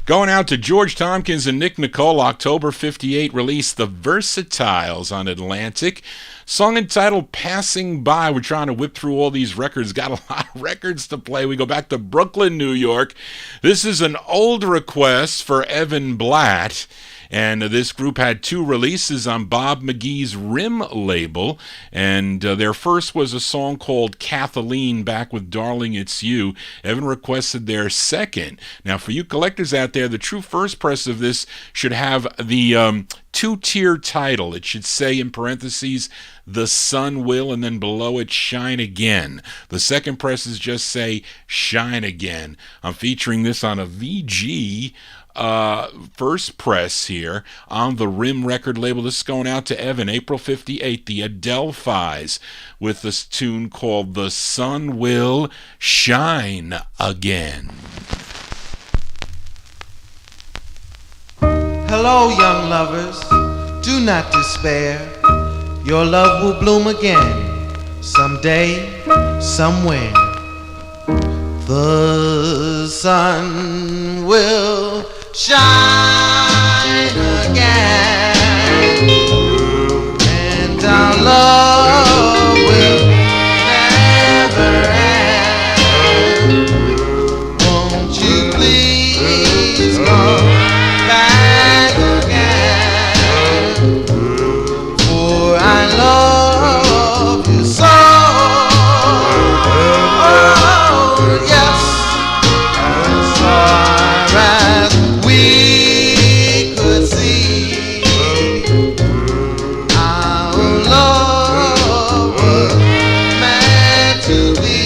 going out to George Tompkins and Nick Nicole. October 58 released The Versatiles on Atlantic. Song entitled Passing By. We're trying to whip through all these records. Got a lot of records to play. We go back to Brooklyn, New York. This is an old request for Evan Blatt. And this group had two releases on Bob McGee's Rim label. And their first was a song called Kathleen, back with Darling It's You. Evan requested their second. Now, for you collectors out there, the true first press of this should have the two-tier title. It should say in parentheses, The Sun Will, and then below it, Shine Again. The second presses just say, Shine Again. I'm featuring this on a VG first press here on the Rim record label. This is going out to Evan, April 58, the Adelphis, with this tune called The Sun Will Shine Again. Hello, young lovers, do not despair. Your love will bloom again, someday, somewhere. The sun will shine again, and our love will never end. Won't you please come back again, for I love you so. Oh, yes, as far as we could see, our love was meant to be.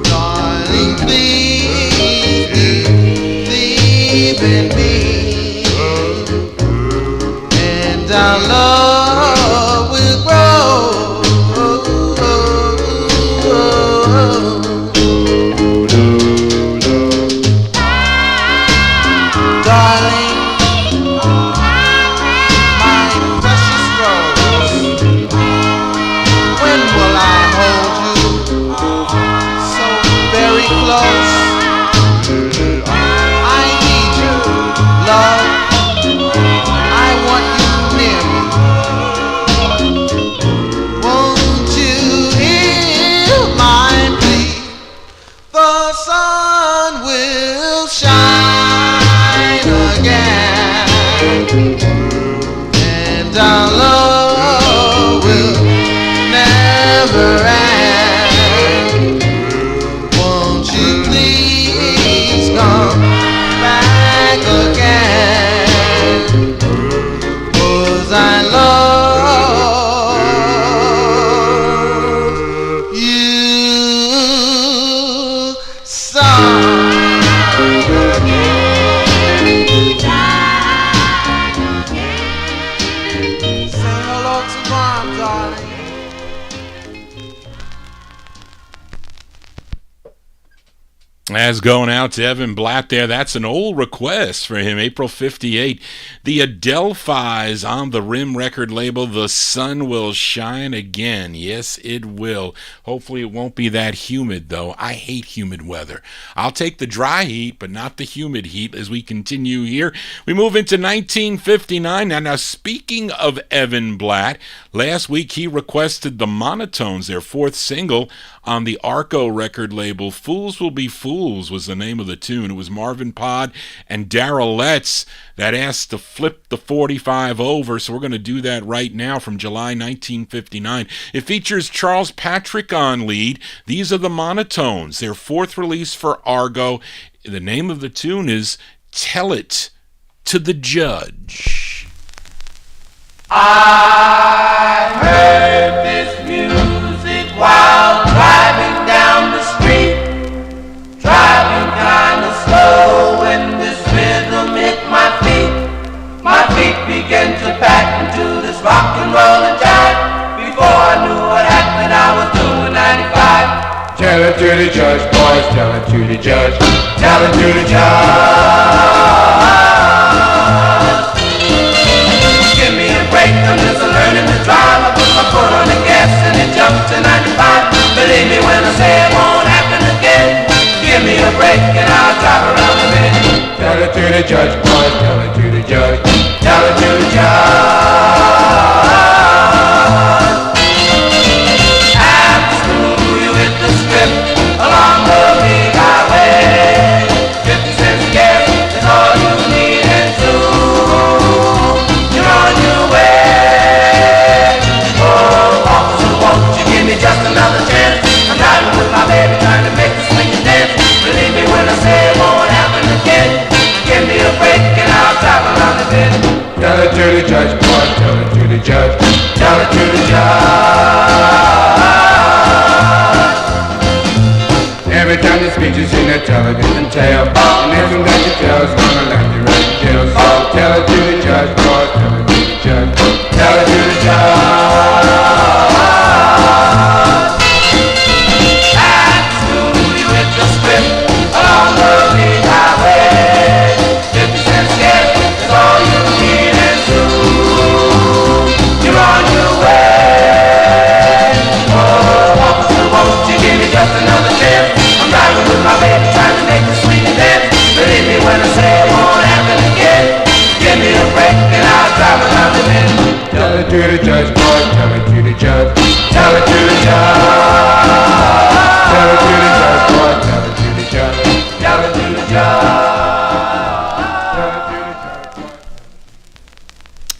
Darling, please believe in me, and our love will grow. Darling, my precious rose, when will I hold you so very close? I need you, love. I want you near me. Won't you hear my plea? The sun will shine again, and our love will never end. Won't you please come back again, 'cause I love you so. Say hello to Mom, darling. As going out to Evan Blatt there, that's an old request for him, April 58. The Adelphis on the Rim record label, The Sun Will Shine Again. Yes, it will. Hopefully it won't be that humid, though. I hate humid weather. I'll take the dry heat, but not the humid heat as we continue here. We move into 1959. Now speaking of Evan Blatt, last week he requested the Monotones, their fourth single on the Arco record label. Fools Will Be Fools was the name of the tune. It was Marvin Pod and Darrell Letts that asked to flip the 45 over, so we're going to do that right now from July 1959. It features Charles Patrick on lead. These are the Monotones, their fourth release for Argo. The name of the tune is Tell It to the Judge. I heard this music while driving down the street, driving kind of slow when this rhythm hit my feet. My feet began to pack into this rock and roll and jive. Before I knew what happened, I was doing 95. Tell it to the judge, boys, tell it to the judge, tell it to the judge. Give me a break, I'm just learning to drive. I put my foot on the gas and it jumped to 95. Believe me when I say it won't happen again. Give me a break and I'll drive around the bend. Tell it to the judge, boys, tell it to the judge, tell it to the judge. After school you hit the strip along the big highway. 50 cents gas is all you need and soon you're on your way. Oh, officer, won't you give me just another chance? I'm driving with my baby trying to make the swing and dance. Believe me when I say it won't happen again. Give me a break and I'll drive around the bend. tell it in the tail. And anything that you tell is gonna land you right in jail. So tell it to the judge, boy, tell it to the judge. Tell it to the judge. At school you hit the strip along the main highway. 50 cents hit is all you need and true. You're on your way. Oh, officer, won't you give me just another chance? I'm driving with my baby, trying to make the sweet dance. Believe me when I say it won't happen again. Give me a break and I'll drive another minute. Tell it to the judge, boy, tell it to the judge. Tell it to the judge. Tell it to the judge, boy, tell it to the judge. Tell it to the judge.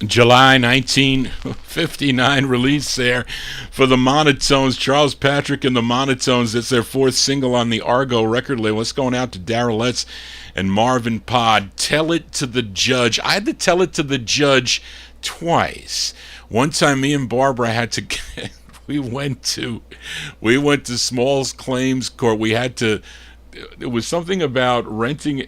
July 1959 release there for the Monotones, Charles Patrick and the Monotones. It's their fourth single on the Argo record label. It's going out to Darrell Letts and Marvin Pod. Tell It to the Judge. I had to tell it to the judge twice. One time me and Barbara had to we went to Smalls Claims Court. We had to, it was something about renting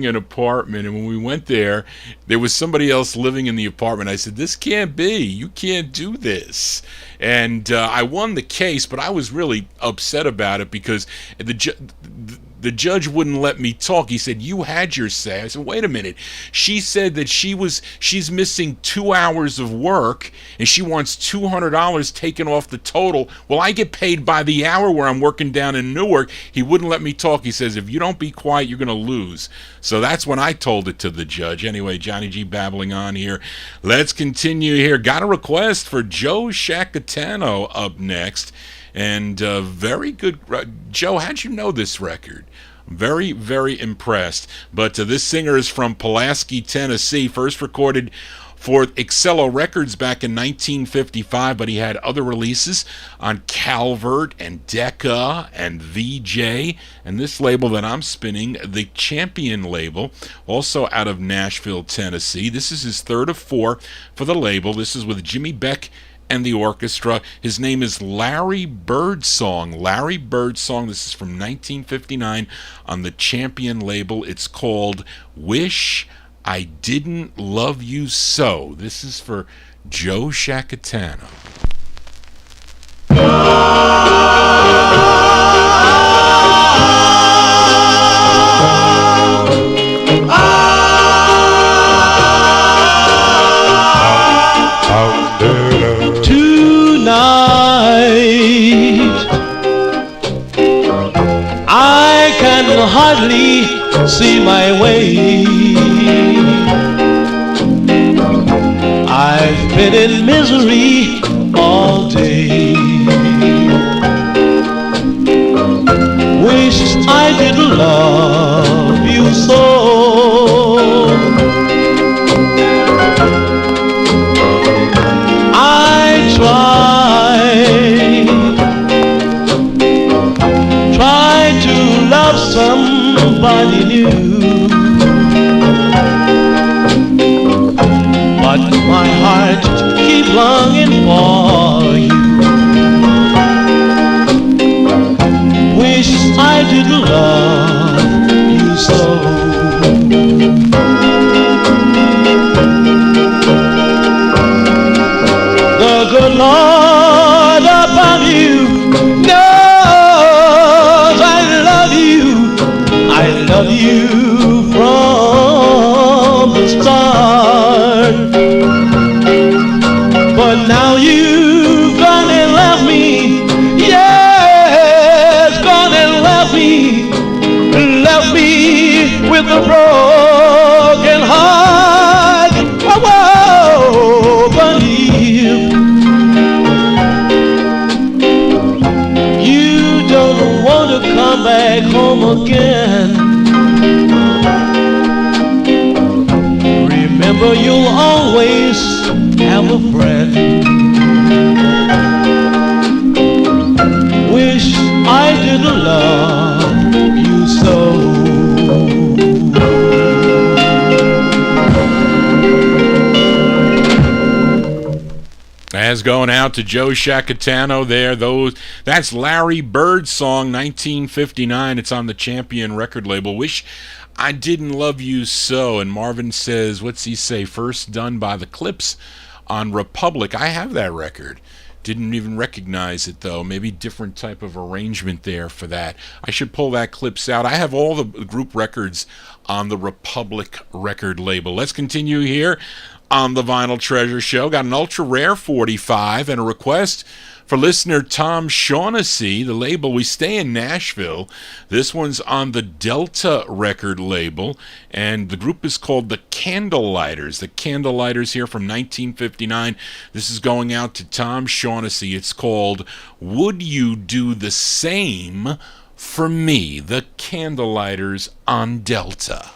an apartment, and when we went there was somebody else living in the apartment. I said, this can't be, you can't do this. And I won the case, but I was really upset about it because the judge wouldn't let me talk. He said, you had your say. I said, wait a minute. She said that she's missing 2 hours of work and she wants $200 taken off the total. Well, I get paid by the hour where I'm working down in Newark. He wouldn't let me talk. He says, if you don't be quiet, you're going to lose. So that's when I told it to the judge. Anyway, Johnny G babbling on here. Let's continue here. Got a request for Joe Shacatano up next. And very good. Joe, how'd you know this record? Very, very impressed. But this singer is from Pulaski, Tennessee. First recorded for Excello Records back in 1955, but he had other releases on Calvert and Decca and VJ. And this label that I'm spinning, the Champion label, also out of Nashville, Tennessee. This is his third of four for the label. This is with Jimmy Beck and the orchestra. His name is Larry Birdsong. Larry Birdsong. This is from 1959 on the Champion label. It's called Wish I Didn't Love You So. This is for Joe Shacatano. I can hardly see my way. I've been in misery all day. Wish I didn't love you so. I try to love somebody new, but my heart keeps longing for you. Wish I didn't love you so. The good Lord above you knows I love you from the start. But now you've gone and left me. Yes, gone and left me with a broken heart. Whoa, but you don't want to come back home again. Remember, you'll always have a friend. Wish I didn't love you so. As As going out to Joe Shacatano there. That's Larry Bird's song, 1959. It's on the Champion record label. Wish I Didn't Love You So. And Marvin says, what's he say? First done by the Clips on Republic. I have that record. Didn't even recognize it, though. Maybe different type of arrangement there for that. I should pull that Clips out. I have all the group records on the Republic record label. Let's continue here on the Vinyl Treasure Show. Got an ultra rare 45 and a request for listener Tom Shaughnessy, the label. We stay in Nashville. This one's on the Delta record label, and the group is called the Candlelighters. The Candlelighters here from 1959. This is going out to Tom Shaughnessy. It's called Would You Do the Same for Me? The Candlelighters on Delta.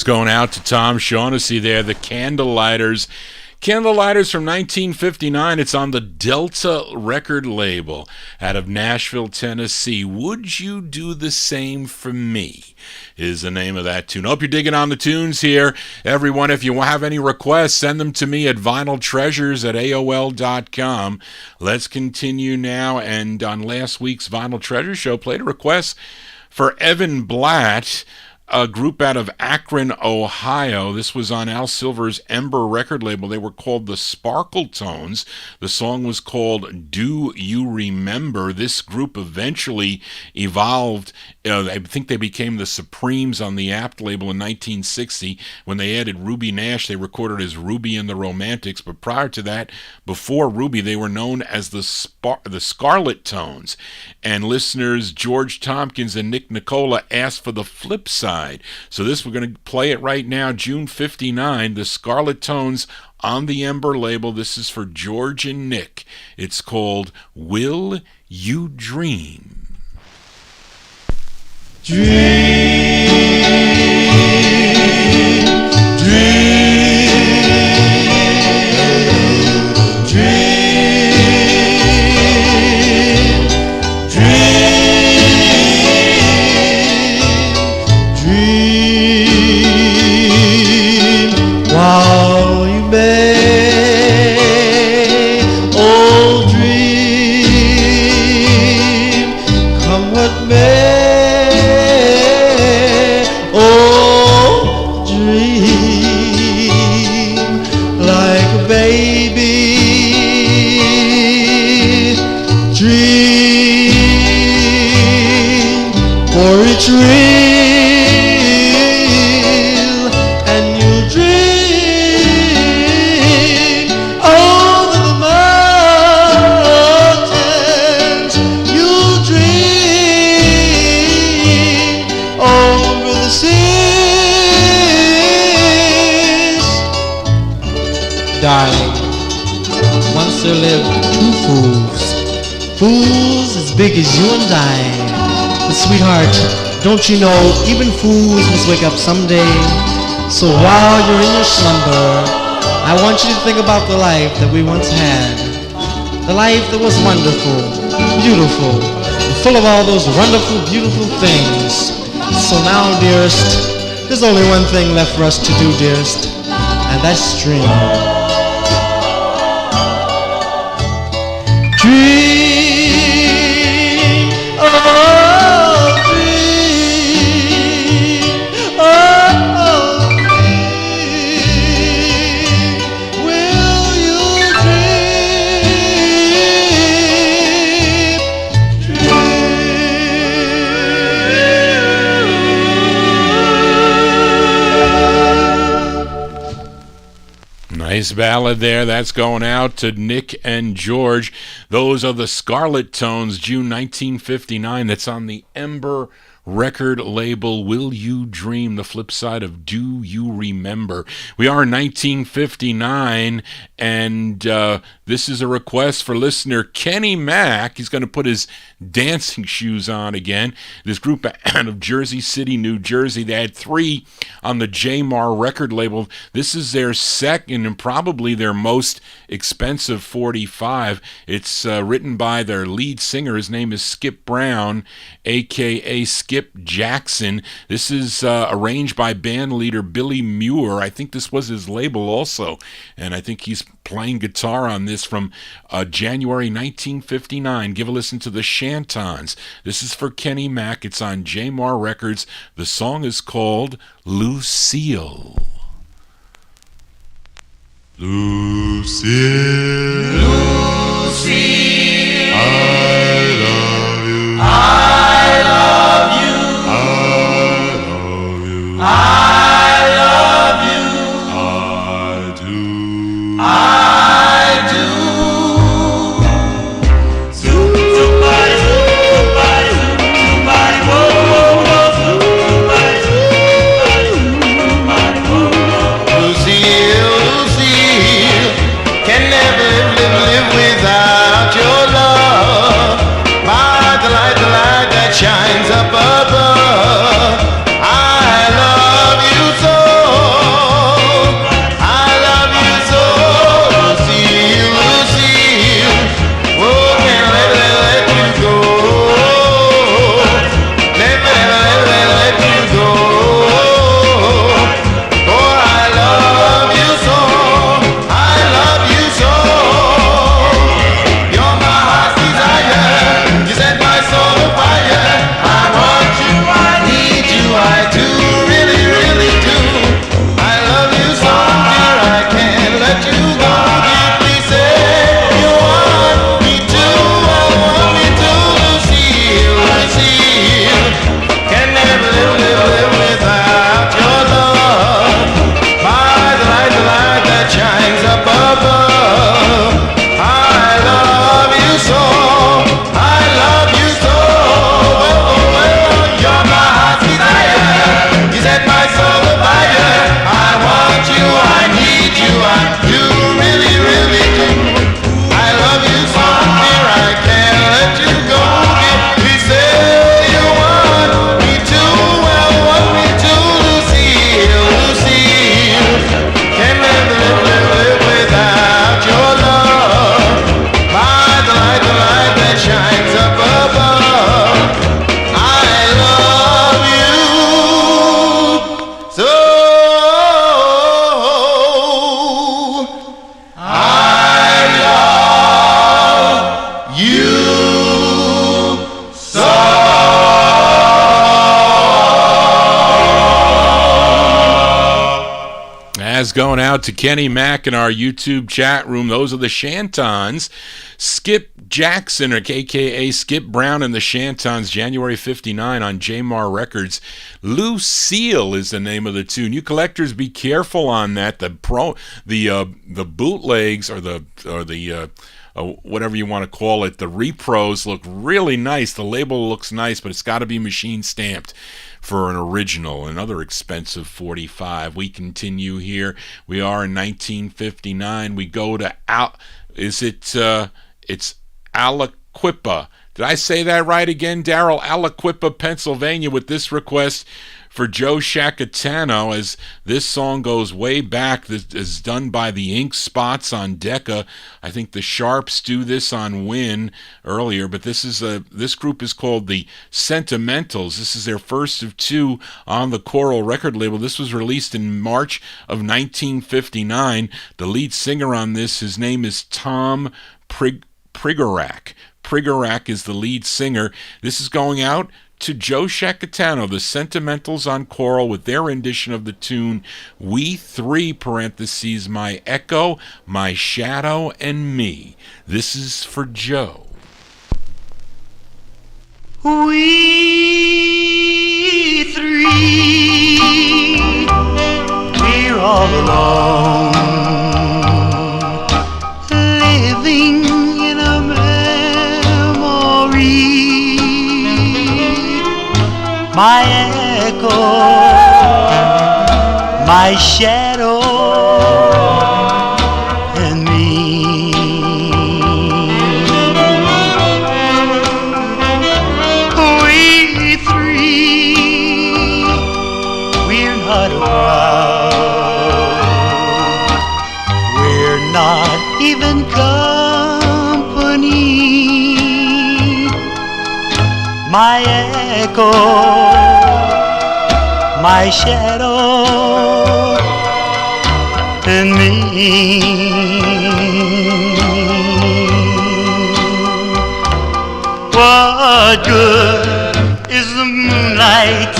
Going out to Tom Shaughnessy there, the Candlelighters. Candlelighters from 1959. It's on the Delta record label out of Nashville, Tennessee. Would You Do the Same for Me is the name of that tune. Hope you're digging on the tunes here. Everyone, if you have any requests, send them to me at vinyltreasures@aol.com. Let's continue now. And on last week's Vinyl Treasure Show, played a request for Evan Blatt, a group out of Akron, Ohio. This was on Al Silver's Ember record label. They were called the Sparkle Tones. The song was called Do You Remember? This group eventually evolved. I think they became the Supremes on the Apt label in 1960. When they added Ruby Nash, they recorded as Ruby and the Romantics. But prior to that, before Ruby, they were known as the Scarlet Tones. And listeners George Tompkins and Nick Nicola asked for the flip side. So this, we're going to play it right now, June 59, the Scarlet Tones on the Ember label. This is for George and Nick. It's called Will You Dream? Dream, dream, dream, dream. thrill, and you dream over the mountains. You dream over the seas. Darling, once there lived two fools, fools as big as you and I. But sweetheart, don't you know even fools must wake up someday? So while you're in your slumber, I want you to think about the life that we once had. The life that was wonderful, beautiful, and full of all those wonderful, beautiful things. So now, dearest, there's only one thing left for us to do, dearest, and that's dream. Dream, oh dream, oh dream, will you Nice ballad there. That's going out to Nick and George. Those are the Scarlet Tones, June 1959. That's on the Ember record label. Will You Dream, the flip side of Do You Remember. We are in 1959, and this is a request for listener Kenny Mack. He's going to put his dancing shoes on again. This group out of Jersey City, New Jersey, they had 3 on the J-Mar record label. This is their second and probably their most expensive 45. It's written by their lead singer. His name is Skip Brown, a.k.a. Skip Jackson. This is arranged by band leader Billy Muir. I think this was his label also, and I think he's playing guitar on this from January 1959. Give a listen to the Shantons. This is for Kenny Mack. It's on J-Mar Records. The song is called Lucille. Lucille, Lucille, I love you. I love you. I love you. I love you. I do. I do. Zoom, zoom, body, zoom, zoom, body, zoom, zoom, body, whoa, whoa, whoa, zoom, zoom, body, zoom, zoom, body, whoa, whoa. Lucille, Lucille, can never live without your love. By the light that shines up above, I love you so. I love you so, Lucille, Lucille. Oh, can't let you go. Never let you go. For I love you so. I love you so. You're my heart's desire. You set my soul afire. I want you, I need you, I do, really, really do. I love you so, dear, I can't let you go. Please say you want me to, I want me to, Lucille, Lucille. Can never live without your love. By the light that shines up above, I love you so. I love you so. Well, you're my heart's desire. You set my soul afire. I want you, I need you, I do, really, really do. I love you so, dear, I can't let you go. Please say you want me to, well, want me to, Lucille, Lucille. Can never live without your love. By the light that shines up above, I love you so. I love you so. As going out to Kenny Mack in our YouTube chat room. Those are the Shantons. Skip Jackson, or aka Skip Brown and the Shantons, January 59 on J-Mar Records. Lucille is the name of the tune. You collectors, be careful on that. The bootlegs or the whatever you want to call it, the repros look really nice. The label looks nice, but it's got to be machine stamped for an original. Another expensive 45. We continue here. We are in 1959. We go to it's Aliquippa. Did I say that right again, Daryl? Aliquippa, Pennsylvania, with this request for Joe Shacatano, as this song goes way back. This is done by the Ink Spots on Decca. I think the Sharps do this on Win earlier, but this group is called the Sentimentals. This is their first of two on the Coral record label. This was released in March of 1959. The lead singer on this, his name is Tom Prigorak. Prigorak is the lead singer. This is going out to Joe Shacatano, the Sentimentals on Coral, with their rendition of the tune We Three, parentheses, My Echo, My Shadow, and Me. This is for Joe. We three, we're all alone, living in a memory. My echo, my shadow, and me. We three, we're not a crowd, we're not even company. My echo, my shadow, and me. What good is the moonlight,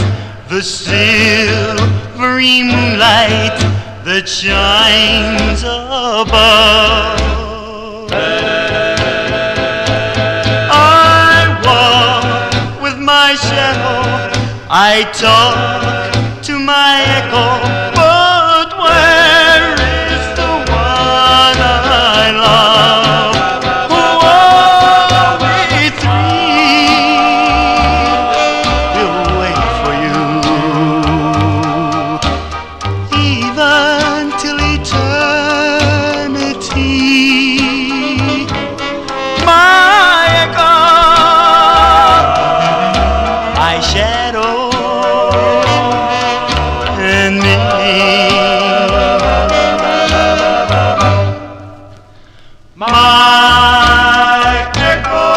the silvery moonlight that shines above? My shadow, I talk to my echo, but where is the one I love? Oh, we three will wait for you, even till eternity. My echo, shadow, and me. My echo,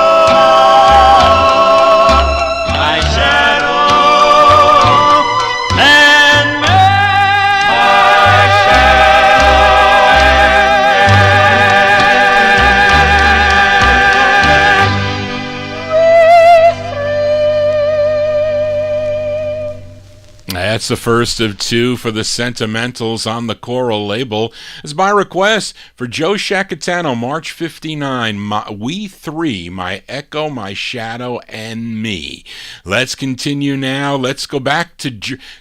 my shadow, and me. That's the first of two for the Sentimentals on the Coral label. It's by request for Joe Shacatano, March 59. We Three, My Echo, My Shadow, and Me. Let's continue now. Let's go back to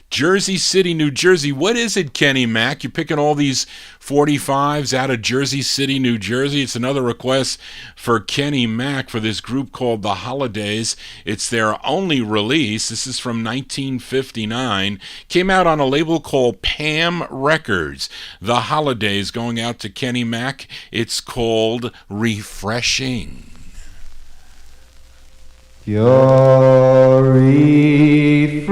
Jersey City, New Jersey. What is it, Kenny Mack? You're picking all these 45's out of Jersey City, New Jersey. It's another request for Kenny Mack for this group called The Holidays. It's their only release. This is from 1959. Came out on a label called PM Records. The Holidays, going out to Kenny Mack. It's called Refreshing. You're refreshing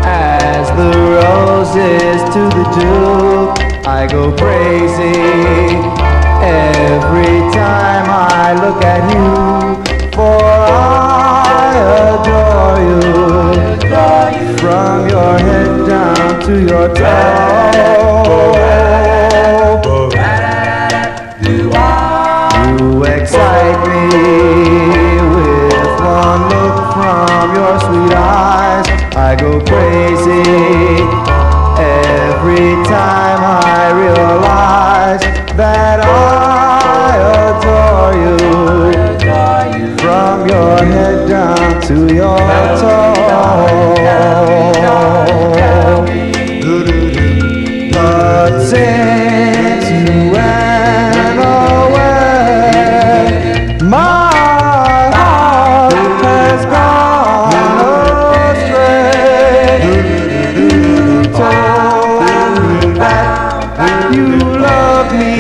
as the roses to the dew. I go crazy every time I look at you, for I adore you, from your head down to your toe. You excite me with one look from your sweet eyes. I go crazy every time I realize that I your head down to your toes. But since you went away, my heart has gone astray. Told that you love me,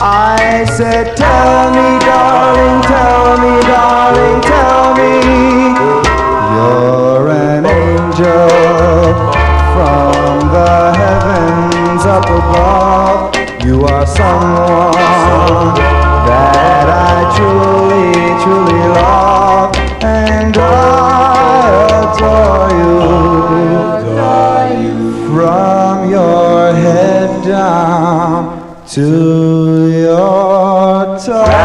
I said, tell me, darling, tell me, darling, tell me, you're an angel from the heavens up above. You are someone that I truly, truly love, and I adore you from your head down to your toes.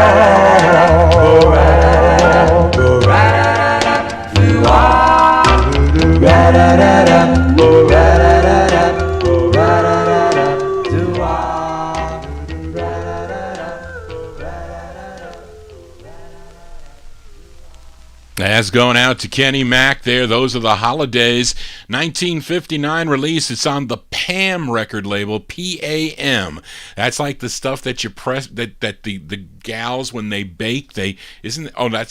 That's going out to Kenny Mack there. Those are the Holidays. 1959 release. It's on the PAM record label, PAM. That's like the stuff that you press, that the gals, when they bake, is that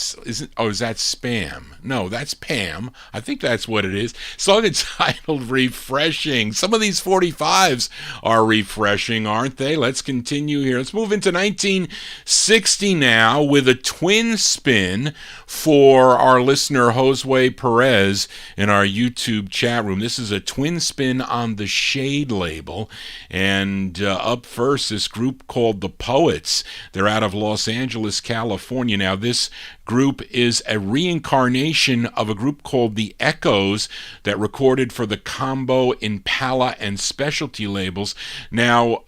Spam? No, that's Pam. I think that's what it is. Song entitled Refreshing. Some of these 45's are refreshing, aren't they? Let's continue here. Let's move into 1960 now with a twin spin for our listener Josue Perez in our YouTube chat room. This is a twin spin on the Shade label, and up first, this group called the Poets. They're out of Los Angeles, California. Now, this group is a reincarnation of a group called the Echoes that recorded for the Combo, Impala, and Specialty labels. Now,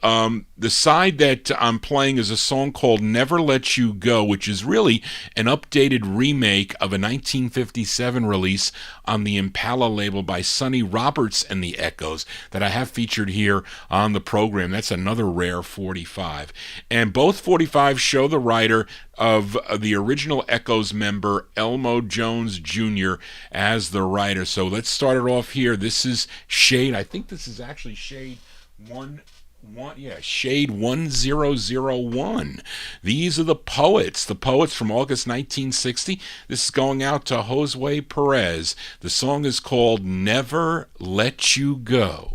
the side that I'm playing is a song called Never Let You Go, which is really an updated remake of a 1957 release on the Impala label by Sonny Roberts and the Echoes that I have featured here on the program. That's another rare 45. And both 45s show the writer of the original Echoes member Elmo Jones Jr. as the writer. So let's start it off here. This is Shade. I think this is actually Shade 1. Shade 1001. These are the Poets from August 1960. This is going out to Josue Perez. The song is called Never Let You Go.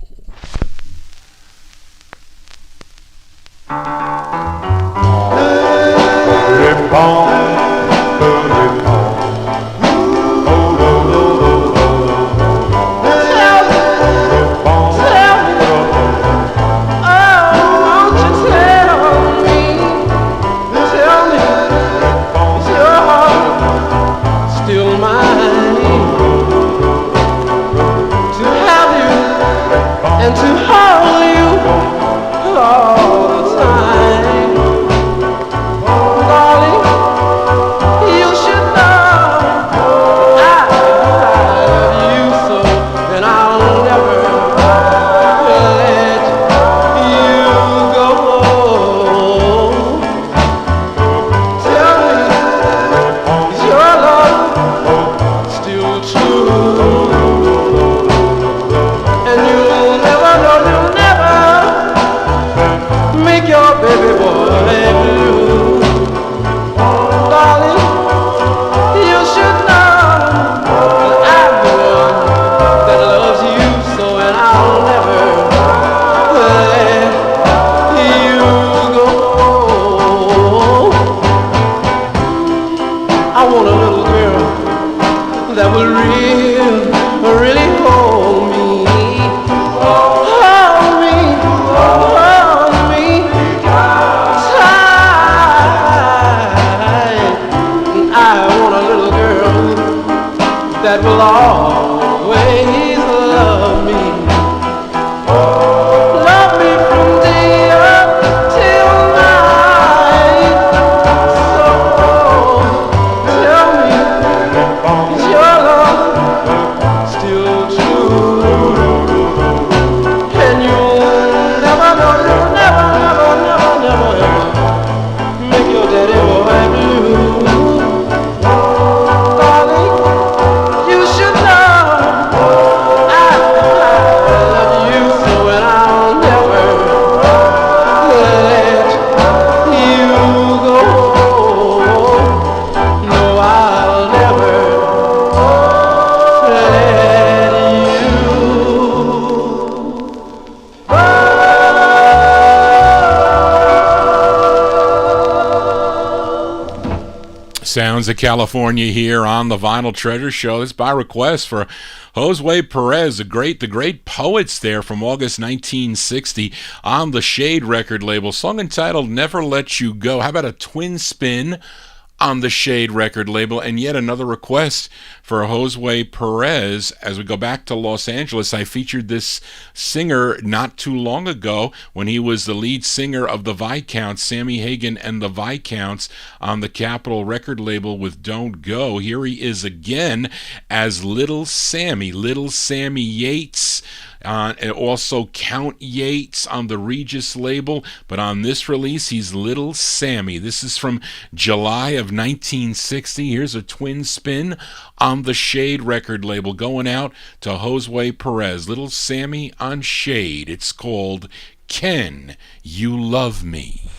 And to hold you all the time, darling, you should know I love you so, and I'll never let you go. Tell me, is your love still true? And you'll never make your baby boy blue. Darling, you should know that I'm the one that loves you so, and I'll never let you go. I want a little girl that will really hold me. That will always love me. Love me from day up till night. So tell me, is your love still true? And you'll never make your daddy boy blue. Sounds of California here on the Vinyl Treasure Show. It's by request for Josue Perez, the great poets there from August 1960 on the Shade record label. Song entitled Never Let You Go. How about a twin spin on the Shade record label? And yet another request for Josue Perez. As we go back to Los Angeles, I featured this singer not too long ago when he was the lead singer of the Viscounts, Sammy Hagan and the Viscounts, on the Capitol record label with Don't Go. Here he is again as Little Sammy Yates. And also Count Yates on the Regis label, but on this release he's Little Sammy. This is from July of 1960. Here's a twin spin on the Shade record label going out to Josue Perez. Little Sammy on Shade. It's called Can You Love Me?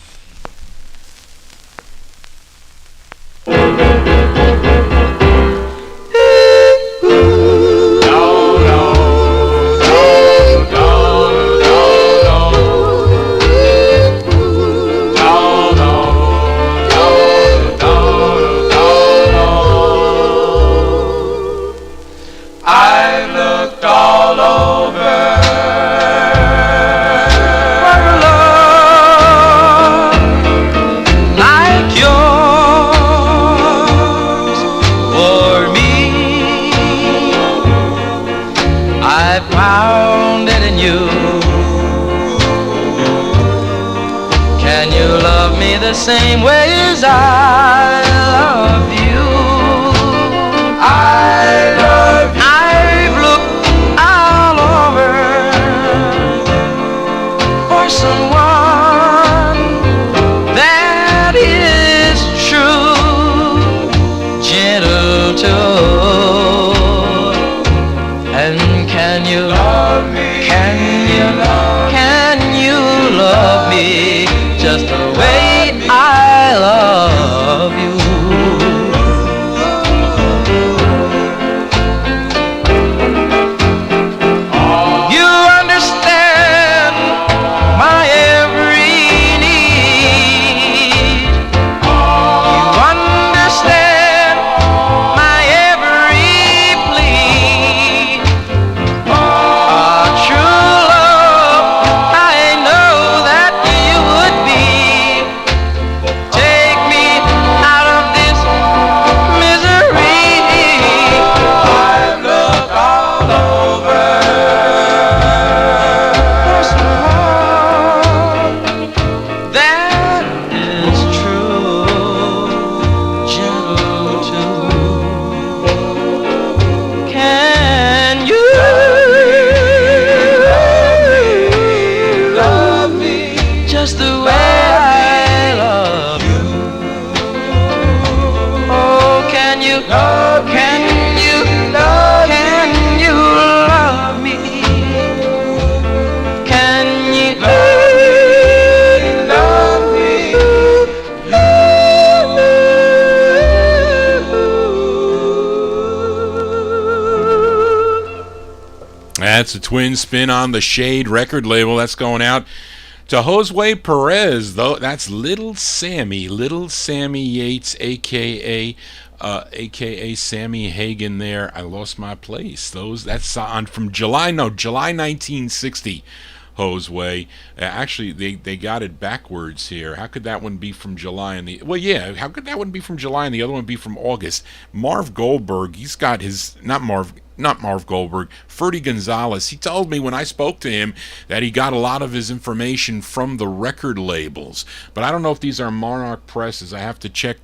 Same way as I love you. I love you. I've looked all over for someone that is true, gentle too. And can you love me? Can you love me just the way I love you? You understand my every need. You understand my every plea. True love, I know that you would be. Take me out of this misery. I've looked all over for someone that is true, gentle too. Can you love me just the way I love you? Oh, can you love me? Can you love me? That's a twin spin on the Shade record label. That's going out to Josue Perez, though. That's Little Sammy Yates, aka Sammy Hagan. There, I lost my place. That's on from July 1960. Josue. Actually, they got it backwards here. How could that one be from July and how could that one be from July and the other one be from August? Marv Goldberg, he's got his not Marv Goldberg, Ferdy Gonzalez. He told me when I spoke to him that he got a lot of his information from the record labels. But I don't know if these are Monarch presses. I have to check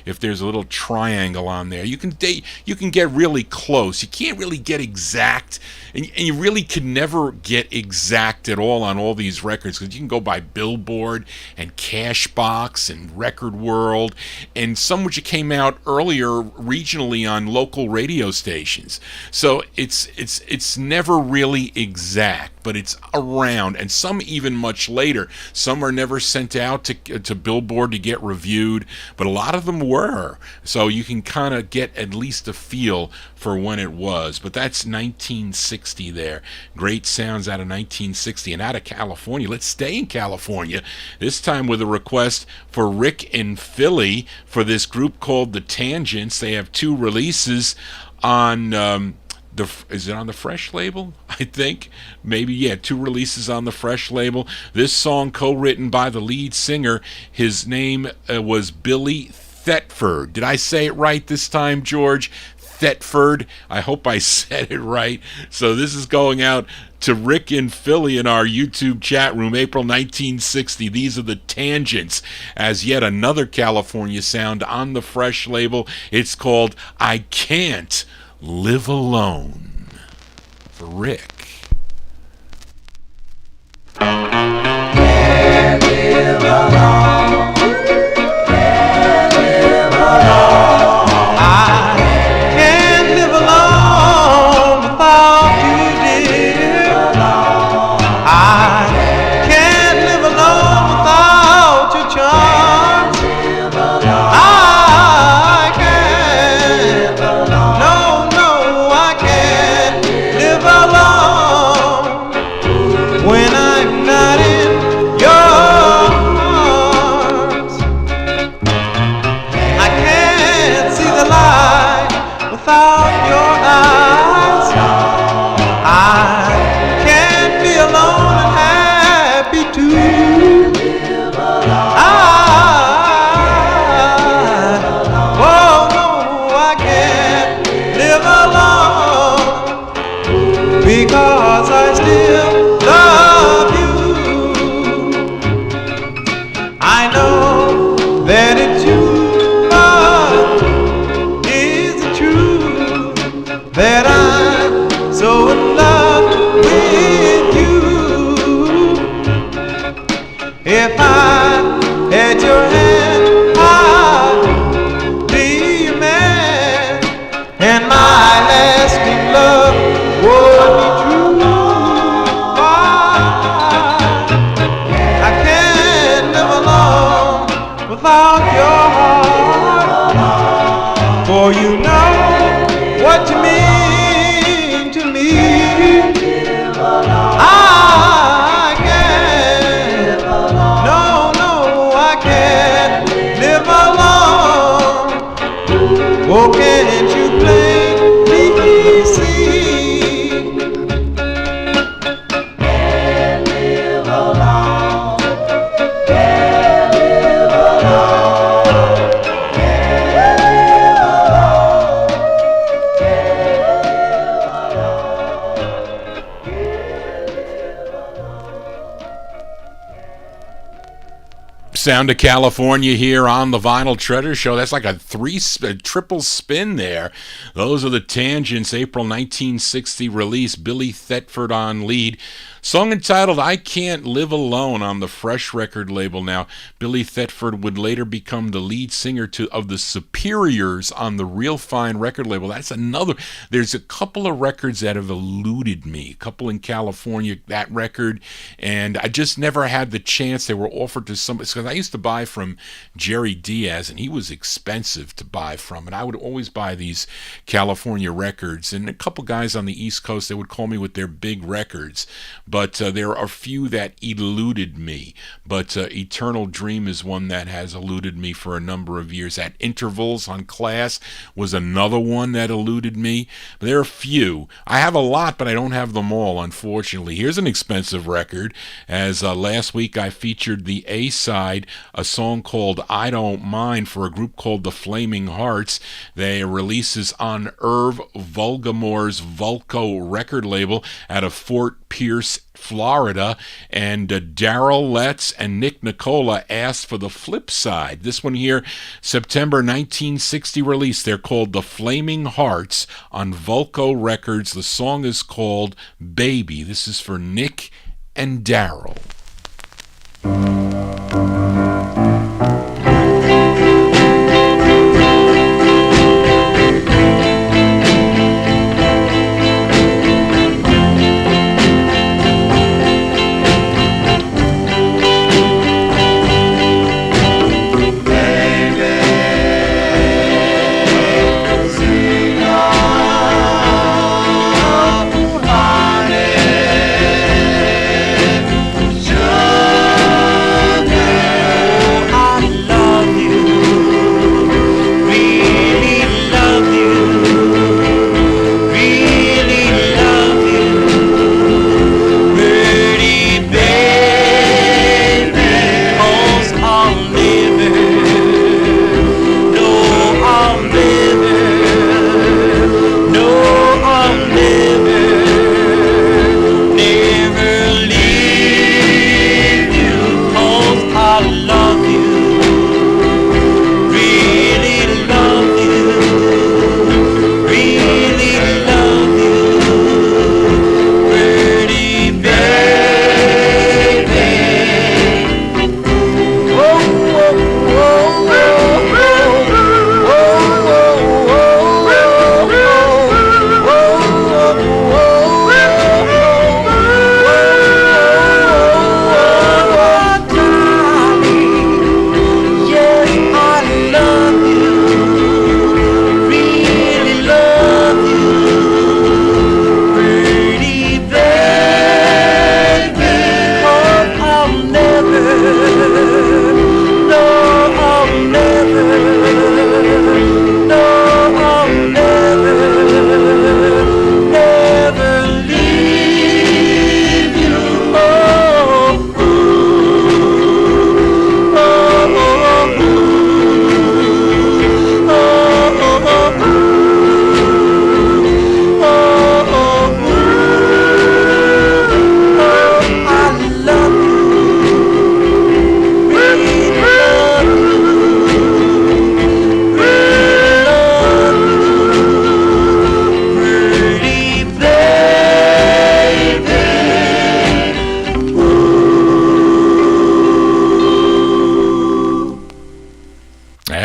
if there's a little triangle on there. You can get really close. You can't really get exact, and you really can never get exact at all on all these records, because you can go by Billboard and Cashbox and Record World, and some which came out earlier regionally on local radio stations. So it's never really exact, but it's around, and some even much later. Some are never sent out to Billboard to get reviewed, but a lot of them were. So you can kind of get at least a feel for when it was. But that's 1960 there. Great sounds out of 1960 and out of California. Let's stay in California, this time with a request for Rick in Philly for this group called The Tangents. They have 2 releases on is it on the Fresh label? I think maybe, yeah, 2 releases on the Fresh label. This song co-written by the lead singer. His name was Billy Thetford. Did I say it right this time, George? Thetford. I hope I said it right. So this is going out to Rick in Philly in our YouTube chat room, April 1960. These are The Tangents, as yet another California sound on the Fresh label. It's called I Can't Live Alone. For Rick. Can't live alone. Can't live alone. I can't live alone without you, dear. I can't live alone without your charms. I can't. No, no, I can't live alone when I'm not in your arms. I can't see the light without your eyes. I can't be alone and happy too. Oh no, I can't live alone because I still love you. I know that it's you, but is it true that I'm so in love with you? If I had your hand, I'd be your man, and my lasting love would be true. I can't live alone without your heart, for you know what you mean to me. I can't, no, no, I can't live alone. Oh, can't you plainly see? Can't live alone. Can't live alone. Can't live alone. Sound of California here on the Vinyl Treasure Show. That's like a triple spin there. Those are The Tangents, April 1960 release. Billy Thetford on lead. Song entitled I Can't Live Alone on the Fresh record label. Now, Billy Thetford would later become the lead singer of the Superiors on the Real Fine record label. That's another. There's a couple of records that have eluded me. A couple in California, that record, and I just never had the chance. They were offered to somebody, because I used to buy from Jerry Diaz, and he was expensive to buy from, and I would always buy these California records. And a couple guys on the East Coast, they would call me with their big records. But there are a few that eluded me. But Eternal Dream is one that has eluded me for a number of years. At Intervals on Class was another one that eluded me. But there are a few. I have a lot, but I don't have them all, unfortunately. Here's an expensive record. As last week I featured the A-side, a song called I Don't Mind for a group called The Flaming Hearts. They releases on Irv Vulgamore's Vulco record label out of Fort Pierce, Florida, and Daryl Letts and Nick Nicola asked for the flip side. This one here, September 1960 release. They're called The Flaming Hearts on Vulco Records. The song is called Baby. This is for Nick and Daryl.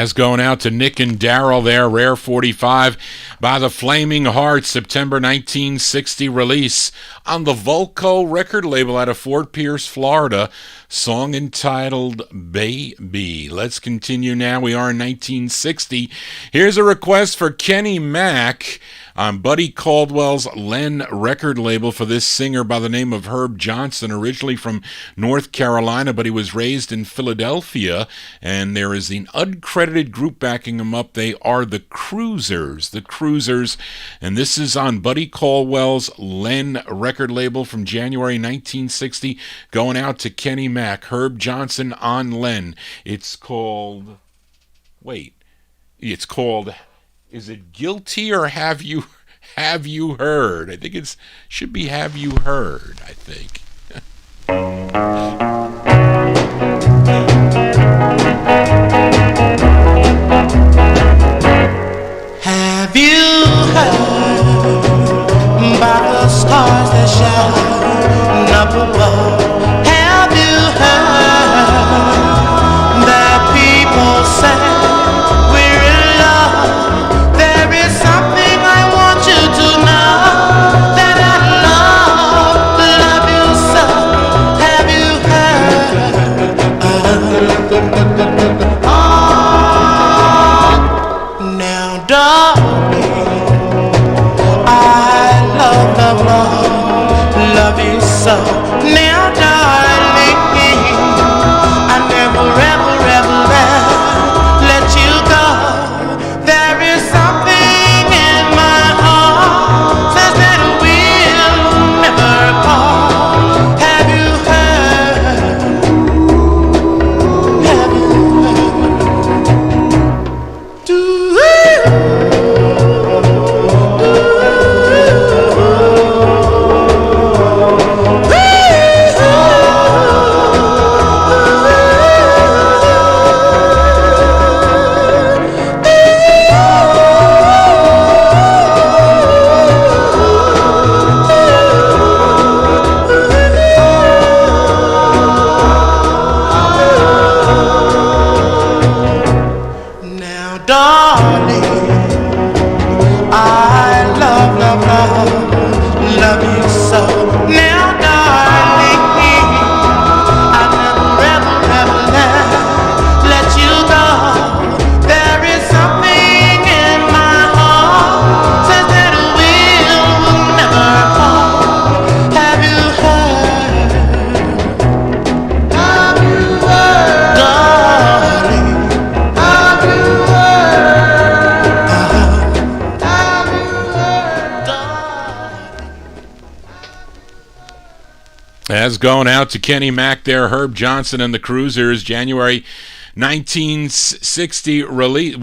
As going out to Nick and Daryl there, Rare 45 by the Flaming Hearts, September 1960 release on the Volco record label out of Fort Pierce, Florida. Song entitled Baby. Let's continue now. We are in 1960. Here's a request for Kenny Mack on Buddy Caldwell's Len record label for this singer by the name of Herb Johnson, originally from North Carolina, but he was raised in Philadelphia, and there is an uncredited group backing him up. They are the Cruisers, and this is on Buddy Caldwell's Len record label from January 1960, going out to Kenny Mack, Herb Johnson on Len. It's called, is it Guilty or Have You Heard? I think it should be Have You Heard, I think. Have you heard about the stars that shine up above? Have you heard that people say we're in love? There is something I want you to know, that I love you so. Have you heard? Now, darling, I love you so. Now, darling, I never, ever let you go. There is something in my heart says that we'll never part. Have you heard? Have you heard? Do now, darling, I love you so. Now, darling, I never, ever let you go. There is something in my heart says that we'll never part. Have you heard? Have you heard? Darling, have you heard? Have you heard? Darling. As going out to Kenny Mack there, Herb Johnson and the Cruisers, January 1960 release.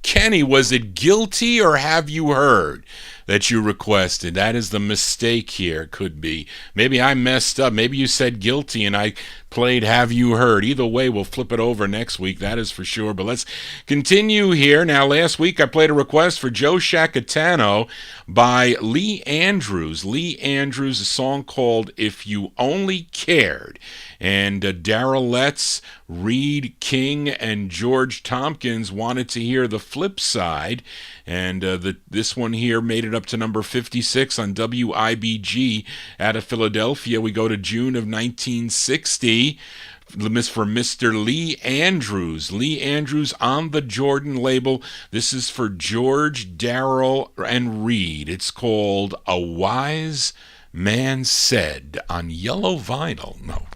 Kenny, was it Guilty or Have You Heard that you requested? That is the mistake here. Could be. Maybe I messed up. Maybe you said Guilty and I played Have You Heard. Either way, we'll flip it over next week, that is for sure. But let's continue here. Now, last week I played a request for Joe Shacatano by Lee Andrews. Lee Andrews, a song called If You Only Cared. And Darrell Letts, Reed King, and George Tompkins wanted to hear the flip side. And this one here made it up to number 56 on WIBG out of Philadelphia. We go to June of 1960. For Mr. Lee Andrews. Lee Andrews on the Jordan label. This is for George, Darrell, and Reed. It's called A Wise Man Said on yellow vinyl. No.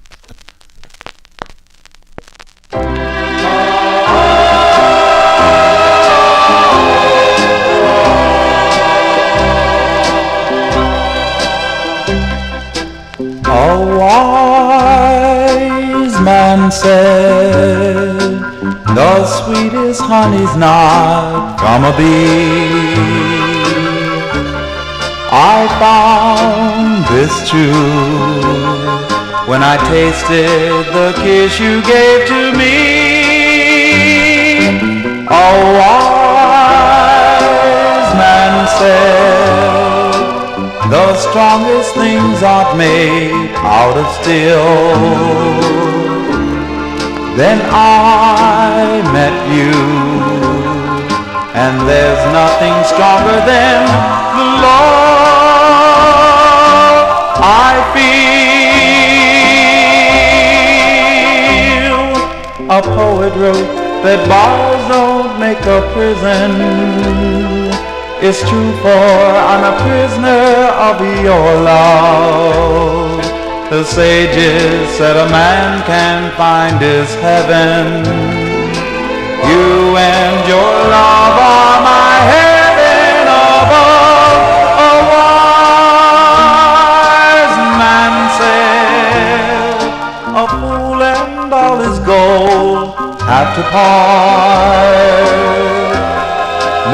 A wise man said, the sweetest honey's not from a bee. I found this true when I tasted the kiss you gave to me. A wise man said, the strongest things aren't made out of steel, Then I met you, and there's nothing stronger than the love I feel. A poet wrote that bars don't make a prison. It's true, for I'm a prisoner of your love. The sages said a man can find his heaven. You and your love are my heaven above. A wise man said, a fool and all his gold have to part.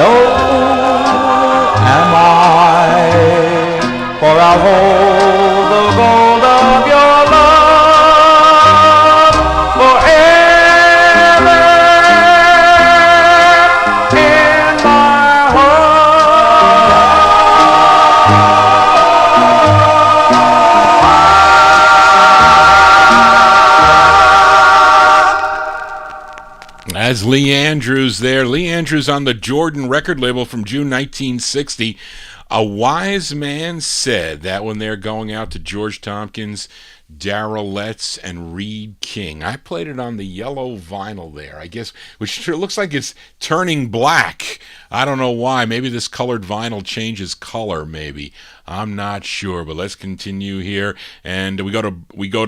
No fool am I, for I'll hold the gold of your love forever in my As Lee Andrews there. Lee Andrews on the Jordan record label from June 1960. A wise man said, that one there going out to George Tompkins, Darrell Letts, and Reed King. I played it on the yellow vinyl there, I guess, which looks like it's turning black. I don't know why. Maybe this colored vinyl changes color, maybe. I'm not sure, but let's continue here. And we go to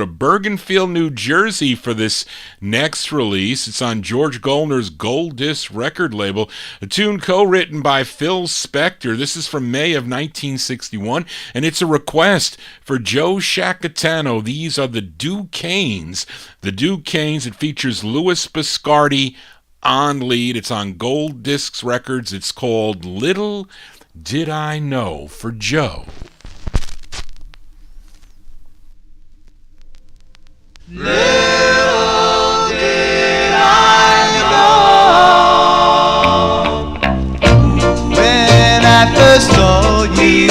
Bergenfield, New Jersey for this next release. It's on George Goldner's Gold Disc record label. A tune co-written by Phil Spector. This is from May of 1961, and it's a request for Joe Shacatano. These are the Duquesnes. The Duquesnes, it features Louis Biscardi on lead. It's on Gold Discs Records. It's called Little Did I Know for Joe. Little did I know when I first saw you,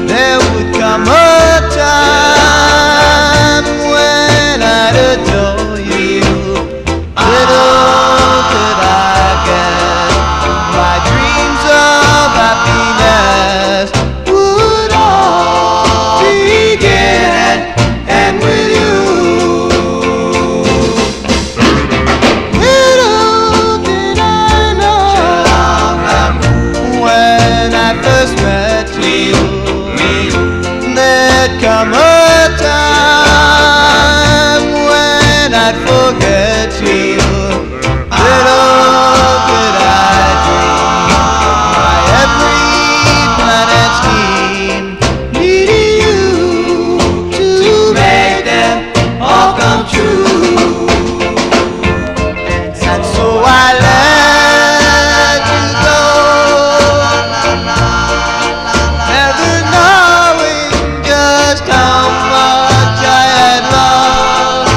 there would come a time when I'd adore you. Little did I guess my dreams of happiness would all begin and with you. Little did I know when I first met you, there'd come a time when I'd forget you. Little did I dream my every plan and scheme needed you to make them all come true. And so I let you go, never knowing just how much I had loved.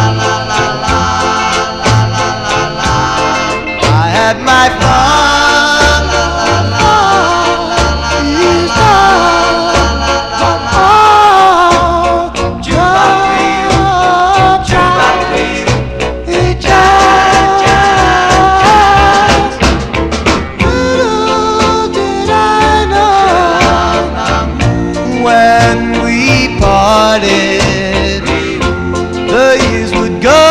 I had my fun, these little did I know when we parted, the years would go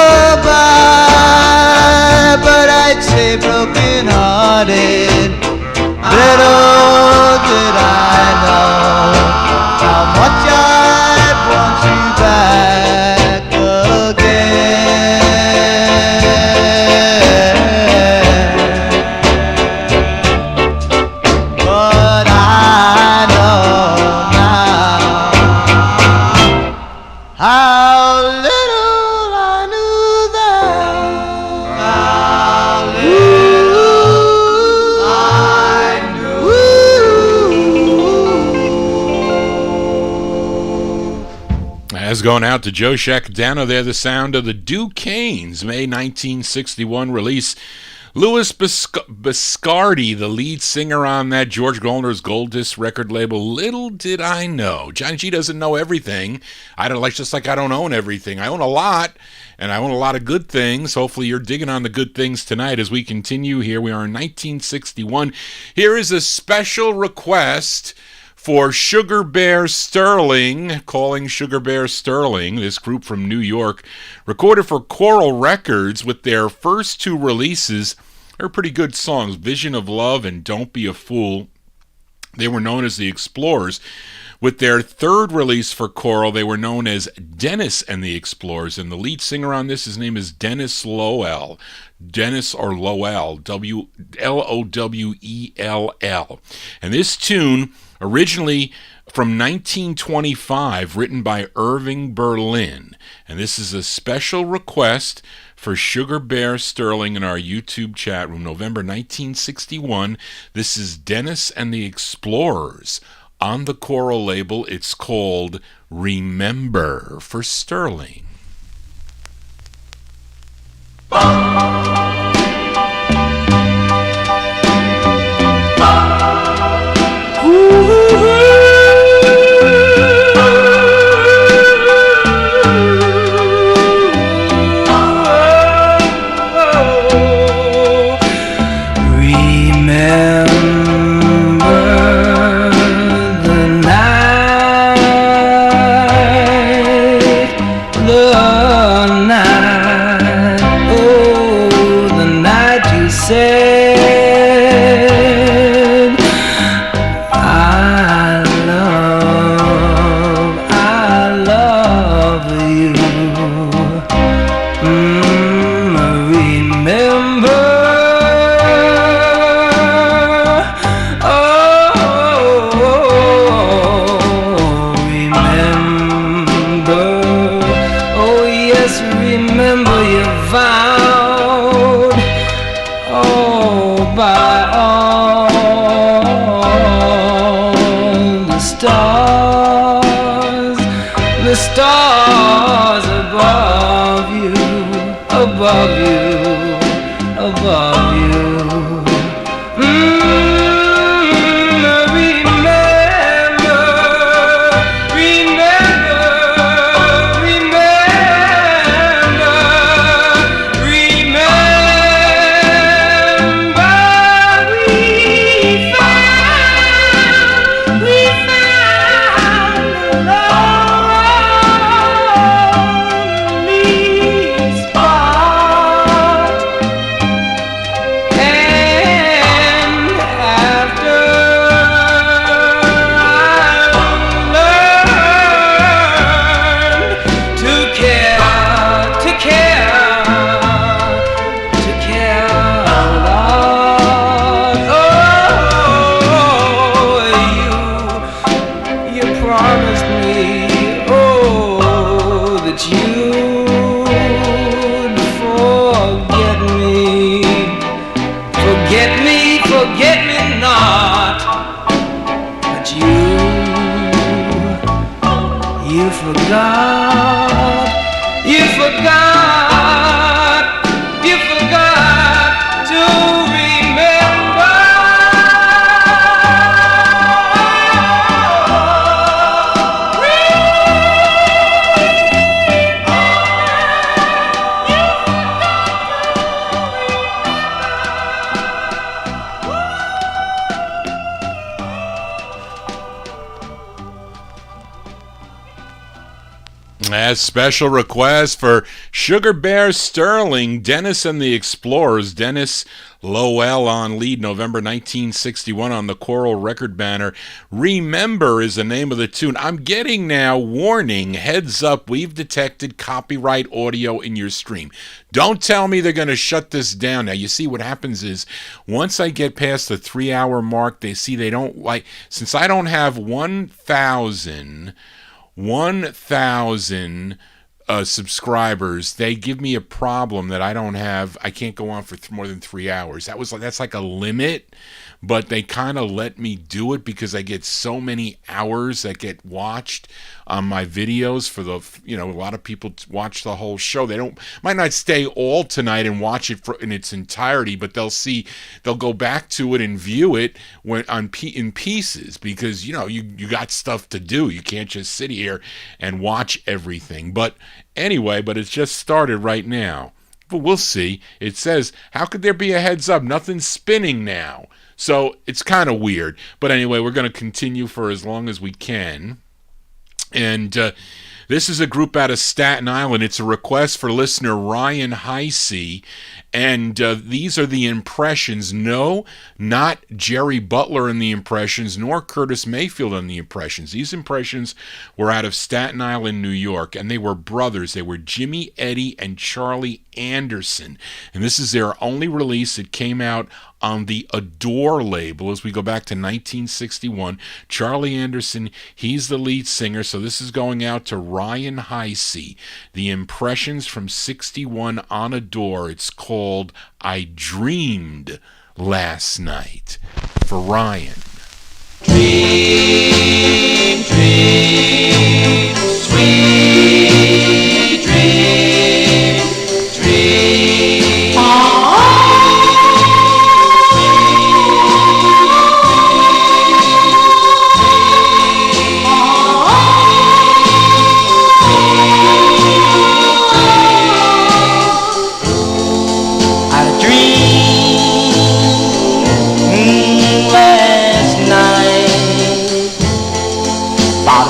by, but I'd stay broken hearted. Little did I know how much I'd want you back again. But I know now how little I knew then. How little I knew. As going out to Joe Shacatano there, the sound of the Duquesnes, May 1961 release. Louis Biscardi, the lead singer on that George Golner's Gold Disc record label. Little did I know. Johnny G doesn't know everything. Just like I don't own everything. I own a lot, and I own a lot of good things. Hopefully you're digging on the good things tonight as we continue here. We are in 1961. Here is a special request for Sugar Bear Sterling, calling Sugar Bear Sterling, this group from New York, recorded for Coral Records with their first two releases. They're pretty good songs, Vision of Love and Don't Be a Fool. They were known as the Explorers. With their third release for Coral, they were known as Dennis and the Explorers, and the lead singer on this, his name is Dennis Lowell. Dennis or Lowell, Lowell. And this tune, originally from 1925, written by Irving Berlin. And this is a special request for Sugar Bear Sterling in our YouTube chat room, November 1961. This is Dennis and the Explorers. On the Coral label, it's called Remember for Sterling. Special request for Sugar Bear Sterling, Dennis and the Explorers. Dennis Lowell on lead, November 1961 on the Coral record banner. Remember is the name of the tune. I'm getting now warning, heads up, we've detected copyright audio in your stream. Don't tell me they're going to shut this down. Now, you see what happens is once I get past the 3-hour mark, they see they don't like, since I don't have 1,000 subscribers, they give me a problem that I don't have. I can't go on for more than 3 hours. That's like a limit. but they kind of let me do it because I get so many hours that get watched on my videos for the, a lot of people watch the whole show. They might not stay all tonight and watch it in its entirety, but they'll go back to it and view it in pieces because, you got stuff to do. You can't just sit here and watch everything. But anyway, it's just started right now. But we'll see. It says, how could there be a heads up? Nothing's spinning now. So it's kind of weird. But anyway, we're going to continue for as long as we can. And this is a group out of Staten Island. It's a request for listener Ryan Heisey. And these are the Impressions. No, not Jerry Butler and the Impressions, nor Curtis Mayfield and the Impressions. These Impressions were out of Staten Island, New York, and they were brothers. They were Jimmy, Eddie, and Charlie Anderson. And this is their only release. It came out on the Adore label as we go back to 1961. Charlie Anderson, he's the lead singer, so this is going out to Ryan Heisey. The Impressions from 61 on Adore. It's called I Dreamed Last Night for Ryan. Dream, dream, sweet dream, dream.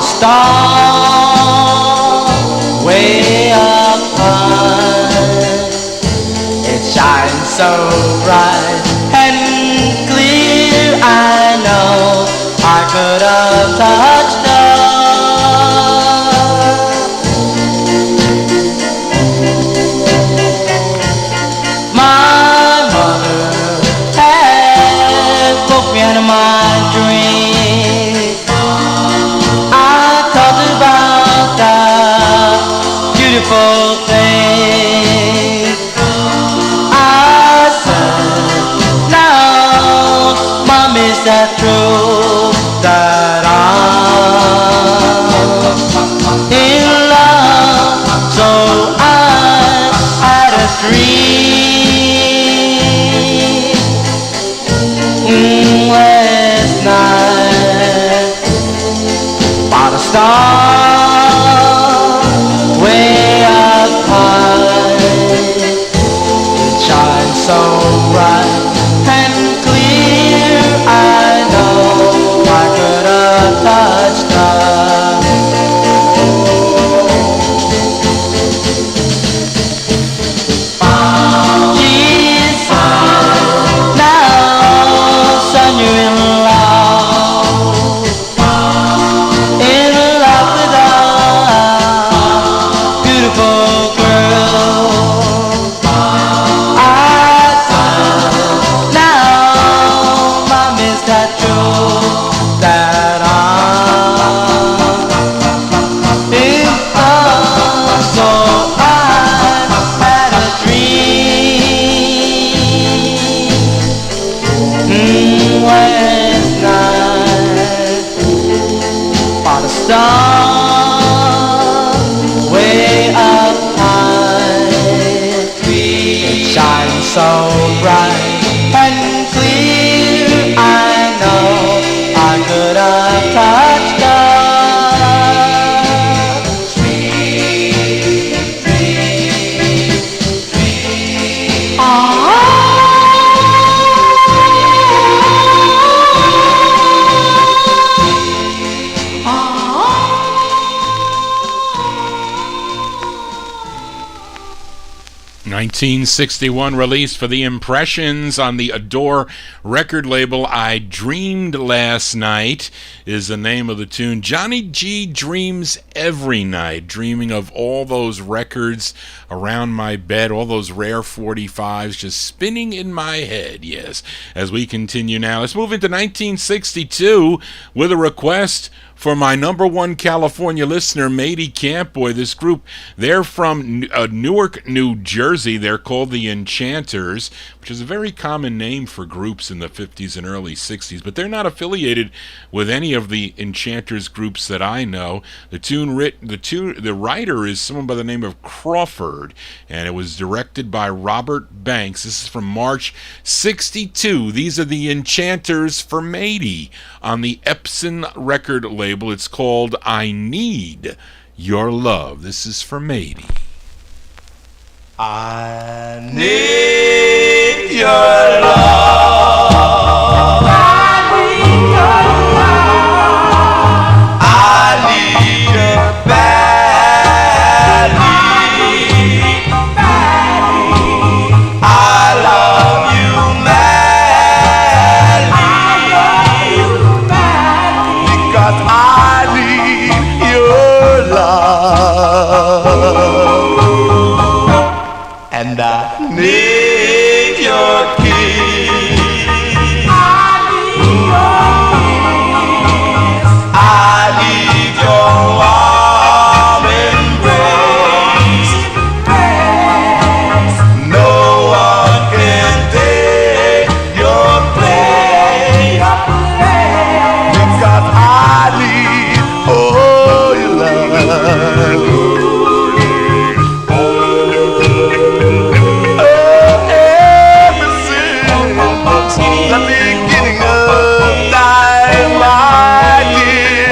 Star way up high, it shines so bright and clear. I know I could have touched her. My mother had put me out of my dream. Beautiful thing. I said, now, Mom, is that true that I'm in love? So I had a dream last night about a star. So bright and clear, I know I could have touched her. She said, now, son, you're in love with a beautiful girl. Star way up high, it shines so bright and clear. I know I could have touched her. Sweet dream, dream. Oh. 1961 release for the Impressions on the Adore record label. I Dreamed Last Night is the name of the tune. Johnny G dreams every night, dreaming of all those records around my bed, all those rare 45's just spinning in my head. Yes, as we continue now, let's move into 1962 with a request for my number one California listener, Matey Campboy. This group, they're from Newark, New Jersey. They're called the Enchanters, which is a very common name for groups in the 50s and early 60s, but they're not affiliated with any of the Enchanters groups that I know. The writer is someone by the name of Crawford, and it was directed by Robert Banks. This is from March 62. These are the Enchanters for Matey on the Epson record label. It's called I Need Your Love. This is for Matey. I need your love. I need your love. I need your badly. I love you madly. Because I need your love. And I need your kiss. I need your kiss. I need your warm embrace. No one can take your place. Because I need all your love. The beginning of time, my dear.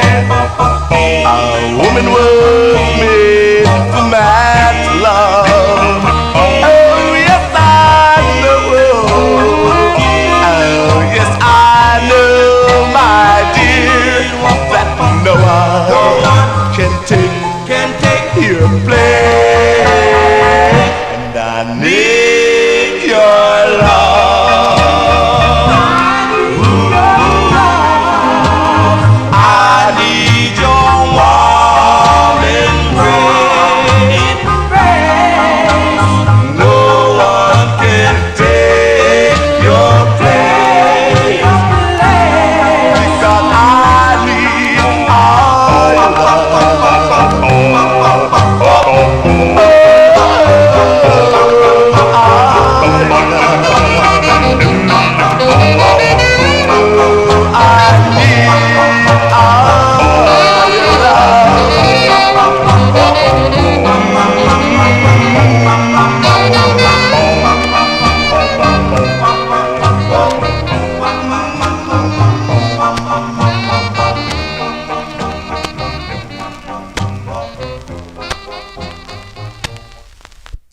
A woman was made for man's love. Oh, yes, I know. Oh, yes, I know, my dear, that no one can take your place. And I need your love.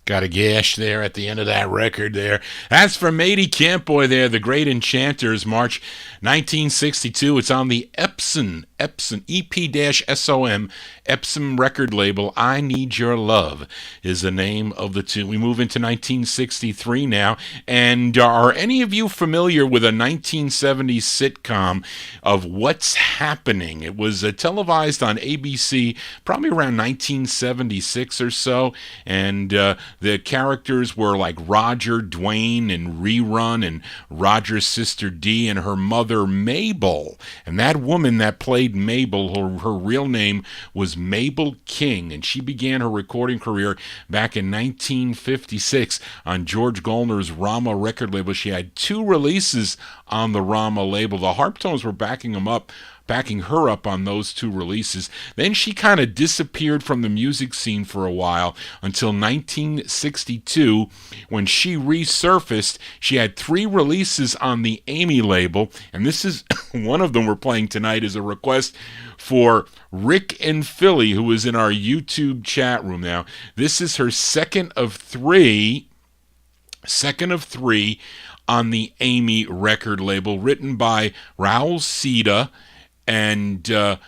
Got a gash there at the end of that record there. That's from Matey Campboy there, the Great Enchanters, March 1962. It's on the Epson, EP-SOM, Epson record label. I Need Your Love is the name of the tune. We move into 1963 now. And are any of you familiar with a 1970s sitcom of What's Happening? It was televised on ABC probably around 1976 or so. And the characters were like Roger, Dwayne, and Rerun, and Roger's sister Dee, and her mother Mabel. And that woman that played Mabel, her real name was Mabel King, and she began her recording career back in 1956 on George Gollner's Rama record label. She had 2 releases on the Rama label. The Harptones were backing her up on those 2 releases. Then she kind of disappeared from the music scene for a while until 1962 when she resurfaced. She had 3 releases on the Amy label, and this is one of them we're playing tonight is a request for Rick in Philly, who is in our YouTube chat room now. This is her second of three on the Amy record label, written by Raul Sida and the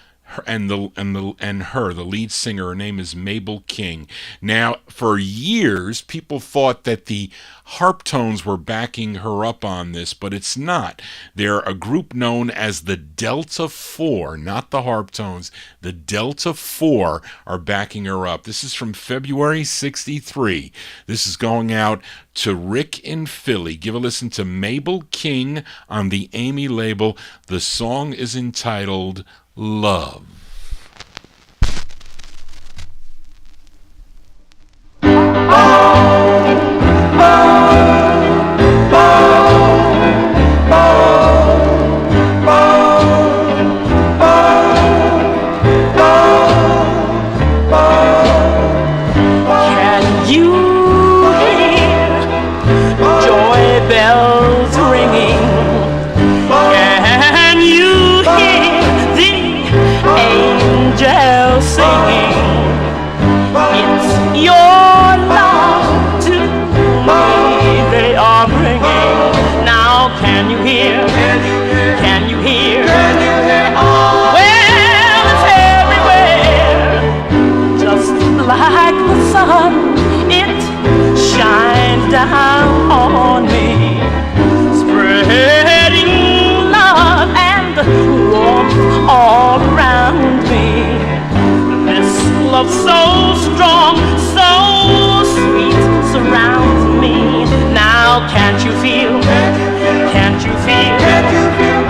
lead singer. Her name is Mabel King. Now, for years, people thought that the Harptones were backing her up on this, but it's not. They're a group known as the Delta 4, not the Harptones. The Delta 4 are backing her up. This is from February 63. This is going out to Rick in Philly. Give a listen to Mabel King on the Amy label. The song is entitled Love. Down on me, spreading love and warmth all around me. This love so strong, so sweet surrounds me. Now can't you feel? Can't you feel? Can't you feel?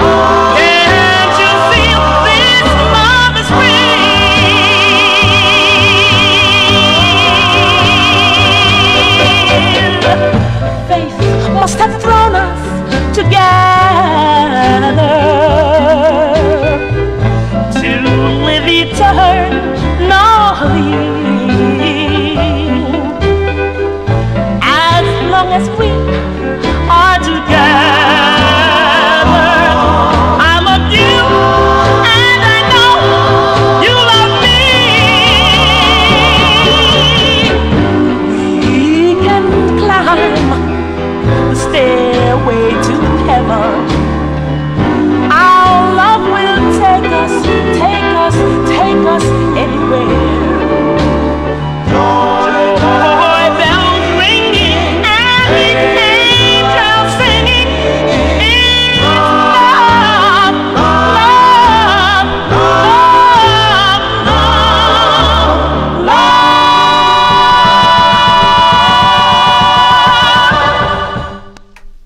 Can't you feel this love is real? Must have thrown us together to live eternally. As long as we are together, I love you and I know you love me. We can climb the stairway to heaven. Our love will take us, take us, take us anywhere. Joy bells ringing and the angels singing. It's love, love, love, love, love.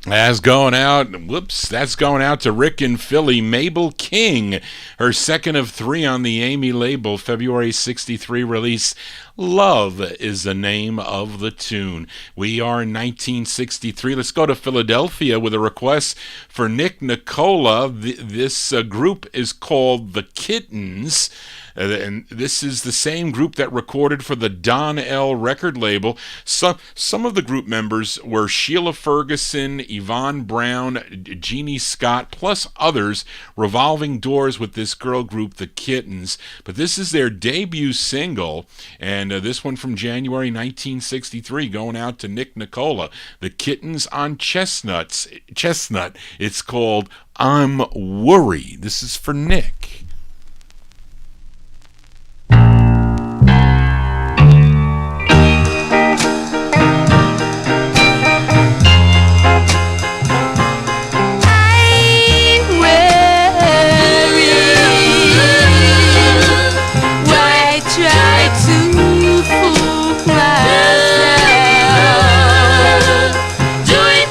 That's going out. Whoops, that's going out to Rick and Philly. Mabel King, her second of 3 on the Amy label, February 63 release. Love is the name of the tune. We are in 1963. Let's go to Philadelphia with a request for Nick Nicola. This group is called The Kittens. And this is the same group that recorded for the Don L record label. Some of the group members were Sheila Ferguson, Yvonne Brown, Jeannie Scott, plus others, revolving doors with this girl group, The Kittens. But this is their debut single, and this one from January 1963, going out to Nick Nicola. The Kittens on Chestnut. It's called I'm Worried. This is for Nick. Do it,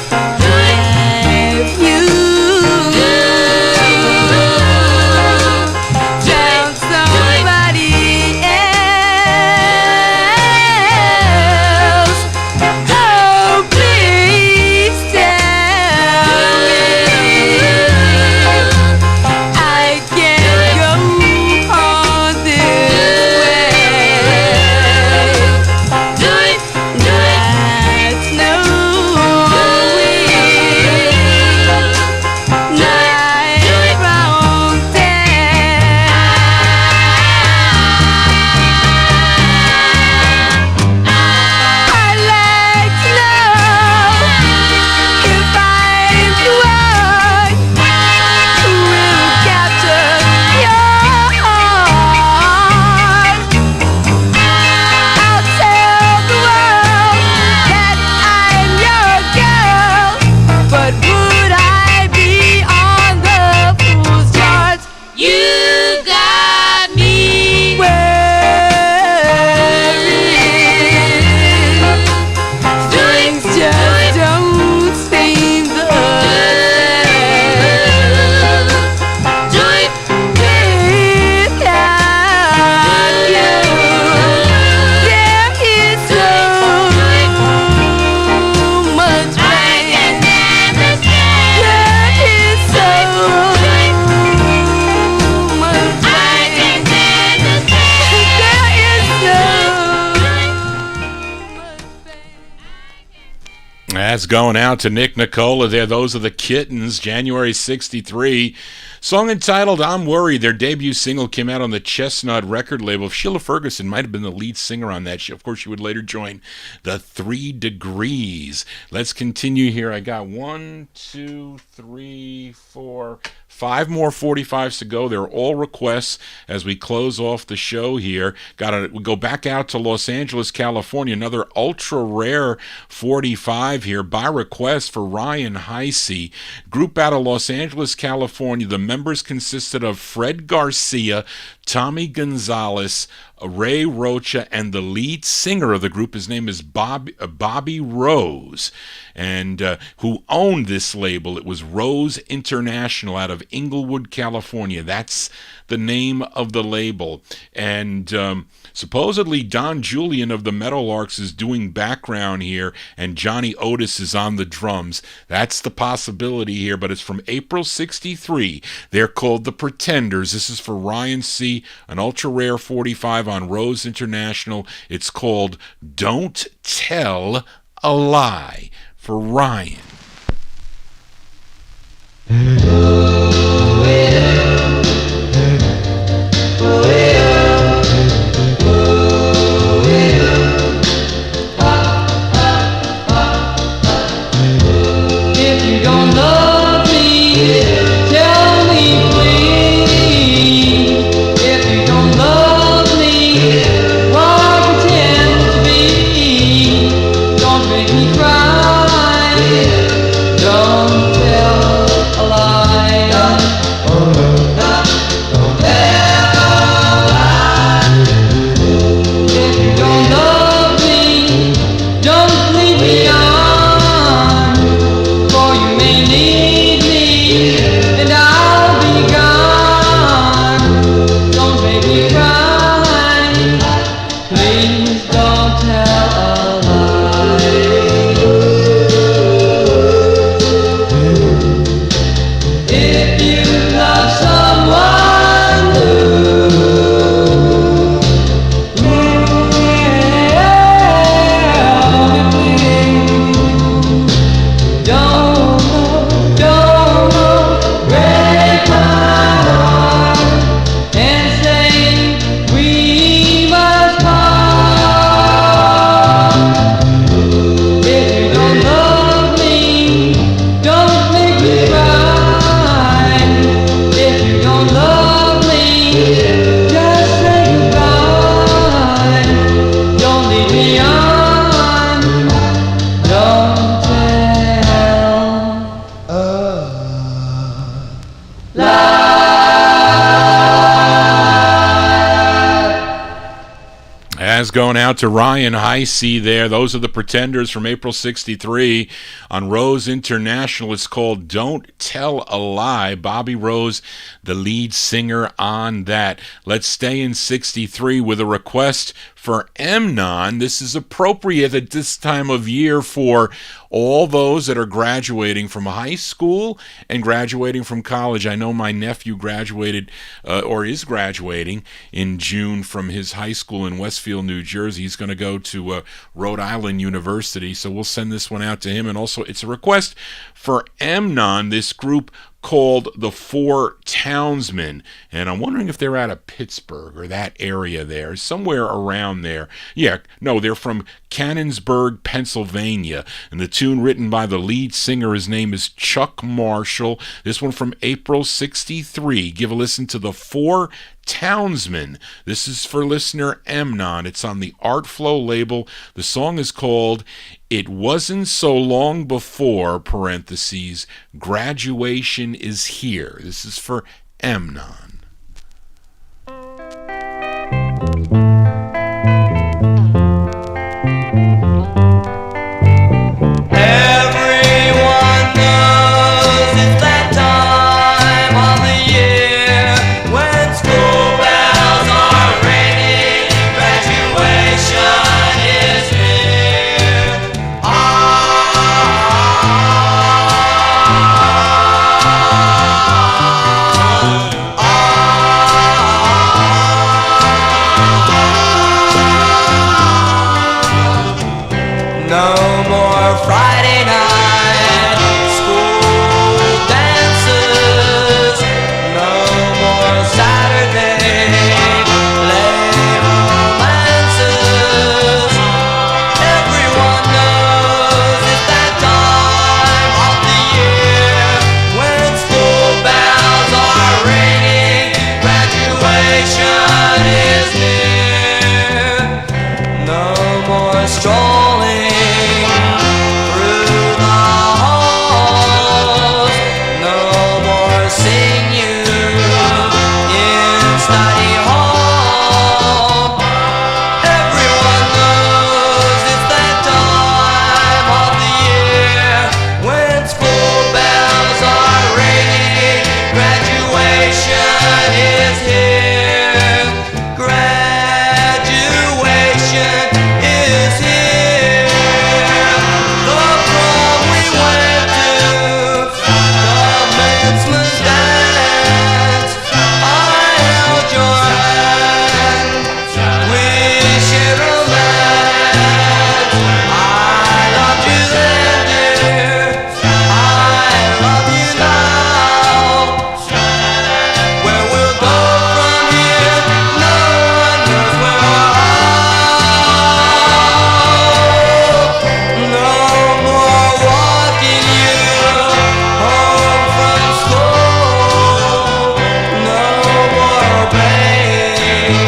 That's going out to Nick Nicola there. Those are the Kittens, January 63. Song entitled I'm Worried. Their debut single came out on the Chestnut record label. Sheila Ferguson might have been the lead singer on that. Of course, she would later join the 3 Degrees. Let's continue here. I got 1, 2, 3, 4, 5 more 45s to go. They're all requests as we close off the show here. We go back out to Los Angeles, California. Another ultra rare 45 here by request for Ryan Heisey. Group out of Los Angeles, California. The members consisted of Fred Garcia, Tommy Gonzalez, Ray Rocha, and the lead singer of the group, his name is Bobby Rose, and who owned this label. It was Rose International out of Inglewood, California. That's the name of the label. And supposedly Don Julian of the Meadowlarks is doing background here, and Johnny Otis is on the drums. That's the possibility here, but it's from April 63. They're called The Pretenders. This is for Ryan C., an ultra rare 45 on Rose International. It's called Don't Tell a Lie for Ryan. If you don't love me, tell me please. If you don't love me, why pretend to be? Don't make me cry. Don't tell a lie. Don't tell a lie. If you don't love me, don't leave me on. For you may need me, and I'll be gone. Don't make me cry. Please don't tell a lie. If you love someone don't break my heart and say we must part. If you don't love me, don't make me cry. If you don't love me, just say goodbye. Don't lead me on. Don't tell As going out to Ryan Heisey there. Those are the Pretenders from April 63 on Rose International. It's called Don't Tell a Lie. Bobby Rose, the lead singer on that. Let's stay in 63 with a request for Emnon. This is appropriate at this time of year for all those that are graduating from high school and graduating from college. I know my nephew graduated or is graduating in June from his high school in Westfield, New Jersey. He's going to go to Rhode Island University, so we'll send this one out to him. And also, it's a request for Emnon, this group called the Four Townsmen, and I'm wondering if they're out of Pittsburgh or that area there, somewhere around there. Yeah, no, they're from Canonsburg, Pennsylvania, and the tune written by the lead singer, his name is Chuck Marshall. This one from April 63. Give a listen to the Four Townsmen. This is for listener Emnon. It's on the Art Flow label. The song is called It Wasn't So Long Before, parentheses, Graduation Is Here. This is for Emnon. Everyone knows it's that time of the year when school bells are ringing, graduation is here. study hall. Everyone knows it's that time of the year when school bells are ringing. Graduation is here. Graduation is here. The prom we went to, commencement dance. I held your hand. We shared romance. I loved you then, dear. I love you now. Where we'll go from here, no one knows where no more walking you home from school. No more pain.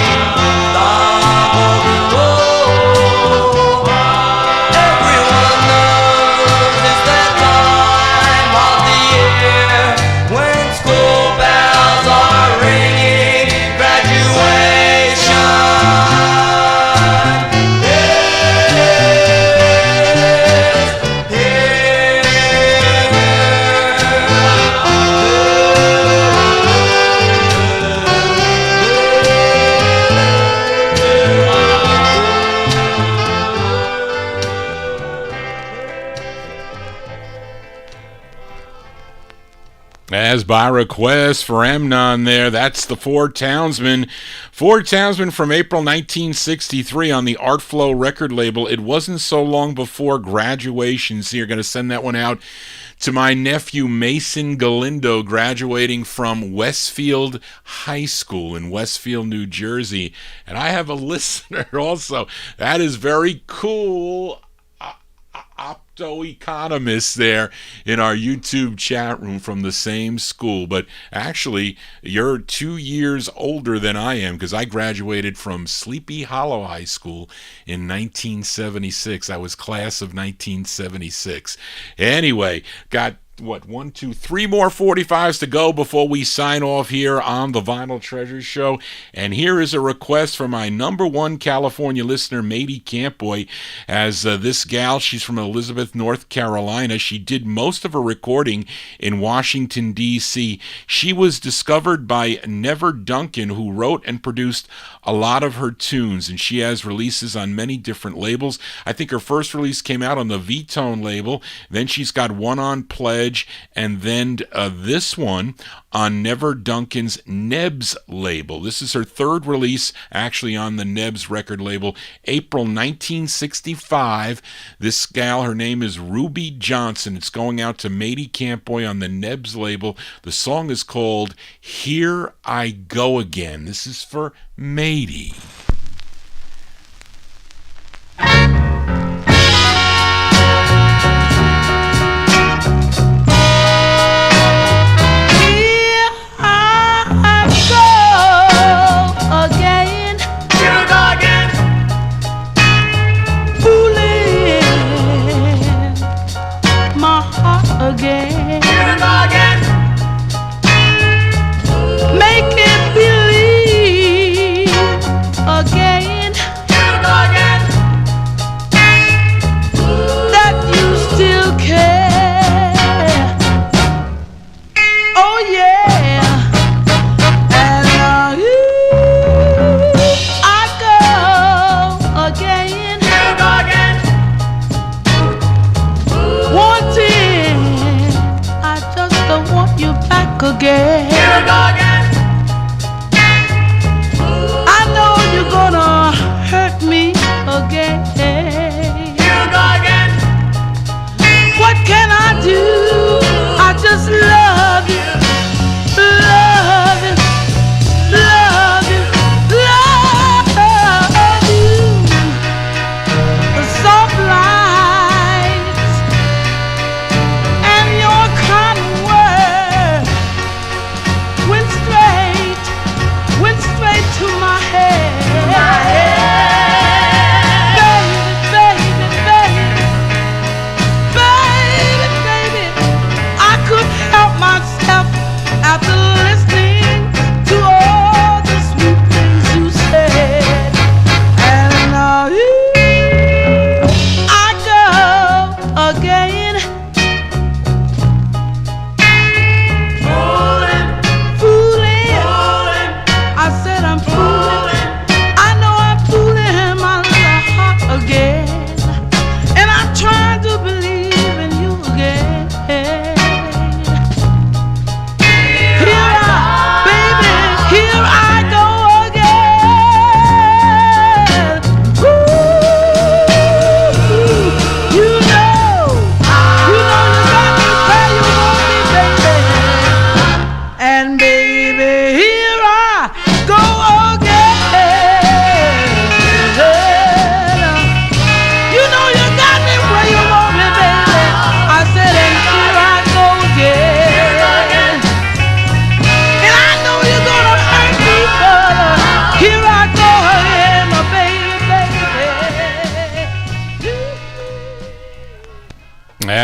Everyone knows it's that time of the year when school bells are ringing. Graduation As by request for Amnon there, that's the Four Townsmen. Four Townsmen from April 1963 on the Art Flow record label. It wasn't so long before graduation, so you're going to send that one out to my nephew Mason Galindo, graduating from Westfield High School in Westfield, New Jersey. And I have a listener also. That is very cool. Economist there in our YouTube chat room from the same school. But actually, you're 2 years older than I am, because I graduated from Sleepy Hollow High School in 1976. I was class of 1976. Anyway, got what, 1, 2, 3 more 45s to go before we sign off here on the Vinyl Treasures Show. And here is a request from my number one California listener, Mady Campboy, as this gal, she's from Elizabeth, North Carolina. She did most of her recording in Washington, D.C. She was discovered by Never Duncan, who wrote and produced a lot of her tunes, and she has releases on many different labels. I think her first release came out on the V-Tone label. Then she's got one on Pledge, and then this one on Never Duncan's Nebs label. This is her third release actually on the Nebs record label, April 1965. This gal, her name is Ruby Johnson. It's going out to Mady Campboy on the Nebs label. The song is called Here I Go Again. This is for Mady. Again. Make it believe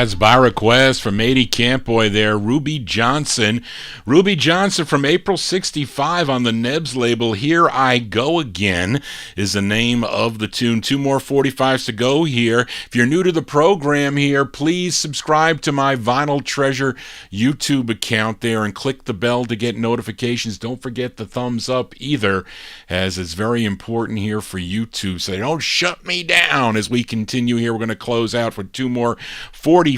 That's by request from Matey Campboy there, Ruby Johnson. Ruby Johnson from April 65 on the Nebs label. Here I Go Again is the name of the tune. 2 more 45s to go here. If you're new to the program here, please subscribe to my Vinyl Treasure YouTube account there and click the bell to get notifications. Don't forget the thumbs up either, as it's very important here for YouTube, so they don't shut me down as we continue here. We're going to close out for 2 more 45s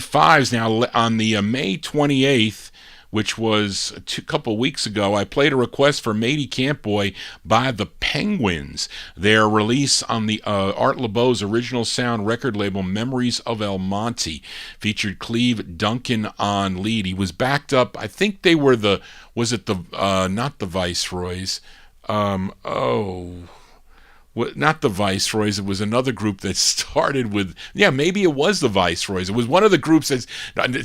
now. On the May 28th, which was a couple weeks ago, I played a request for Matey Campboy by the Penguins. Their release on the Art Laboe's original sound record label, Memories of El Monte, featured Cleve Duncan on lead. He was backed up, I think they were not the Viceroys, not the Viceroys. It was another group that started with, maybe it was the Viceroys. It was one of the groups it's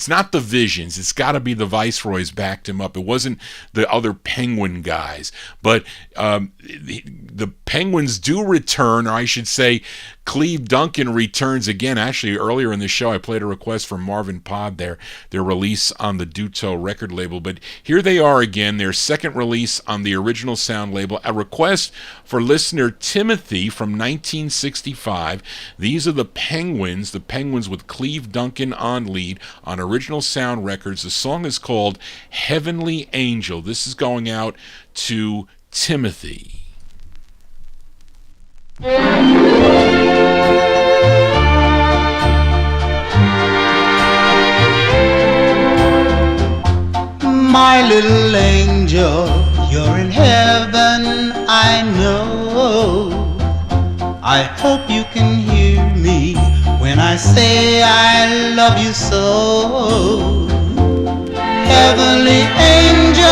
not the Visions. It's got to be the Viceroys backed him up. It wasn't the other Penguin guys. But the Penguins do return, or I should say, Cleve Duncan returns again. Actually, earlier in the show, I played a request from Marvin Pod their release on the Duto record label. But here they are again, their second release on the original sound label, a request for listener Timothy from 1965. These are the Penguins with Cleve Duncan on lead on original sound records. The song is called Heavenly Angel. This is going out to Timothy. My little angel, you're in heaven, I know. I hope you can hear me when I say I love you so. Heavenly angel,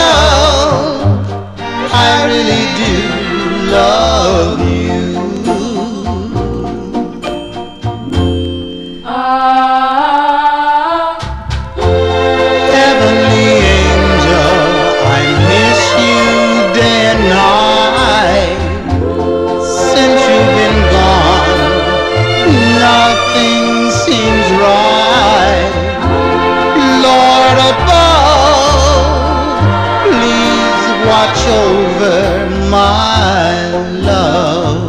I really do love you. Heavenly angel, I miss you day and night. Since you've been gone, nothing seems right. Lord above, please watch over my love.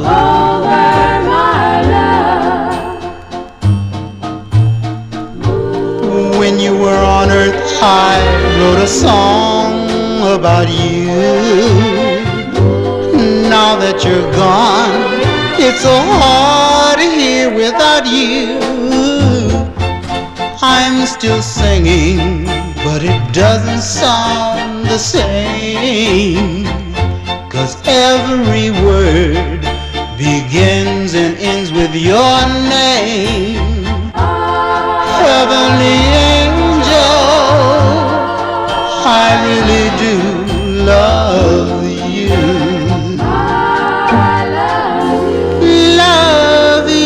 When you were on earth, I wrote a song about you. Now that you're gone, it's so hard here without you. I'm still singing, but it doesn't sound the same, 'cause every word begins and ends with your name. Heavenly angel, I really do love you. I love you.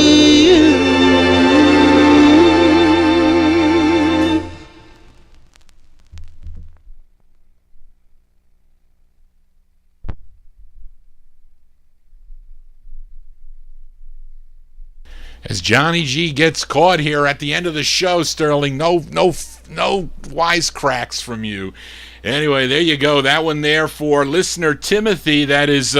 As Johnny G gets caught here at the end of the show, Sterling, no wisecracks from you. Anyway, there you go. That one there for listener Timothy. That is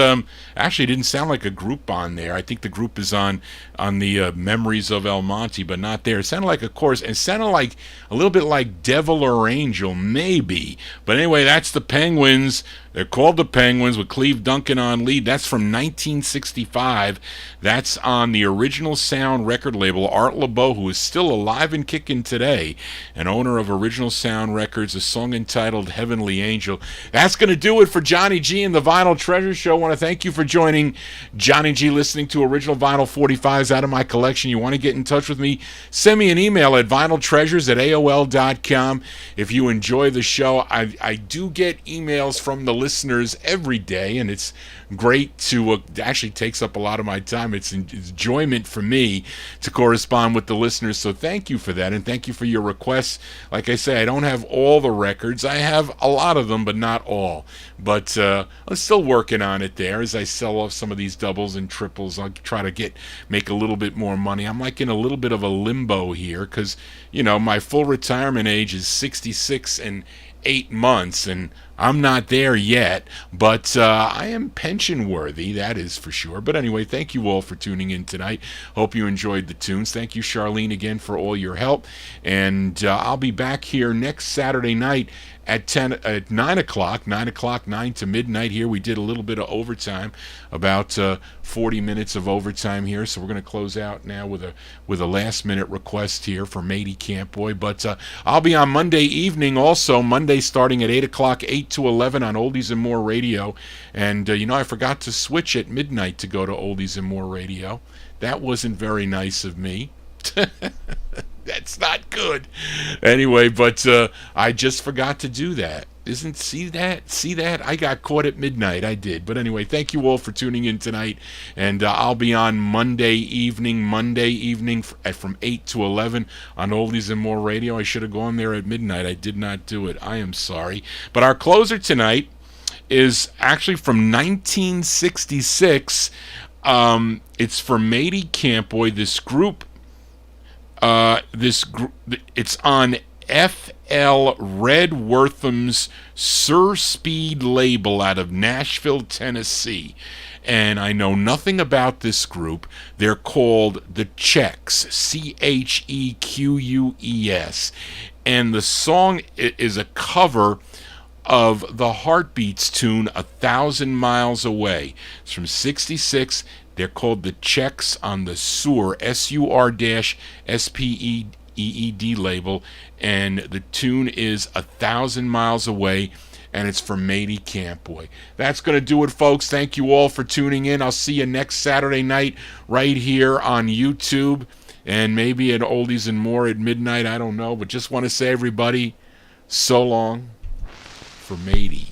actually didn't sound like a group on there. I think the group is on the Memories of El Monte, but not there. It sounded like a chorus. It sounded like a little bit like Devil or Angel, maybe. But anyway, that's the Penguins. They're called the Penguins with Cleve Duncan on lead. That's from 1965. That's on the original sound record label. Art Laboe, who is still alive and kicking today, and owner of Original Sound Records, a song entitled Heavenly Angel. That's going to do it for Johnny G and the Vinyl Treasure Show. I want to thank you for joining Johnny G, listening to Original Vinyl 45s out of my collection. You want to get in touch with me? Send me an email at vinyltreasures@aol.com. If you enjoy the show, I do get emails from the listeners every day, and it's great to actually takes up a lot of my time. It's enjoyment for me to correspond with the listeners, so thank you for that, and thank you for your requests. Like I say, I don't have all the records. I have a lot of them, but not all. But I'm still working on it there as I sell off some of these doubles and triples. I'll try to make a little bit more money. I'm like in a little bit of a limbo here because, my full retirement age is 66 and 8 months, and I'm not there yet, but I am pension worthy, that is for sure. But anyway, thank you all for tuning in tonight. Hope you enjoyed the tunes. Thank you, Charlene, again for all your help, and I'll be back here next Saturday night at 9 o'clock, 9 to midnight here. We did a little bit of overtime, about 40 minutes of overtime here, so we're going to close out now with a last minute request here for Matey Campboy. But I'll be on Monday evening also, Monday starting at 8 o'clock, 8 to 11 on Oldies and More Radio. And I forgot to switch at midnight to go to Oldies and More Radio. That wasn't very nice of me. That's not good. Anyway, but I just forgot to do that. See that? I got caught at midnight. I did. But anyway, thank you all for tuning in tonight. And I'll be on Monday evening from 8 to 11 on Oldies and More Radio. I should have gone there at midnight. I did not do it. I am sorry. But our closer tonight is actually from 1966. It's for Matey Campboy. This group, it's on F.L. Redwortham's Sir Speed label out of Nashville, Tennessee. And I know nothing about this group. They're called The Cheques, Chequues. And the song is a cover of the Heartbeats tune 1,000 Miles Away. It's from 66. They're called The Cheques on the SUR, SUR-SPEED label, and the tune is 1,000 Miles Away, and it's for Matey Campboy. That's going to do it, folks. Thank you all for tuning in. I'll see you next Saturday night right here on YouTube, and maybe at Oldies and More at midnight. I don't know, but just want to say, everybody, so long for Matey.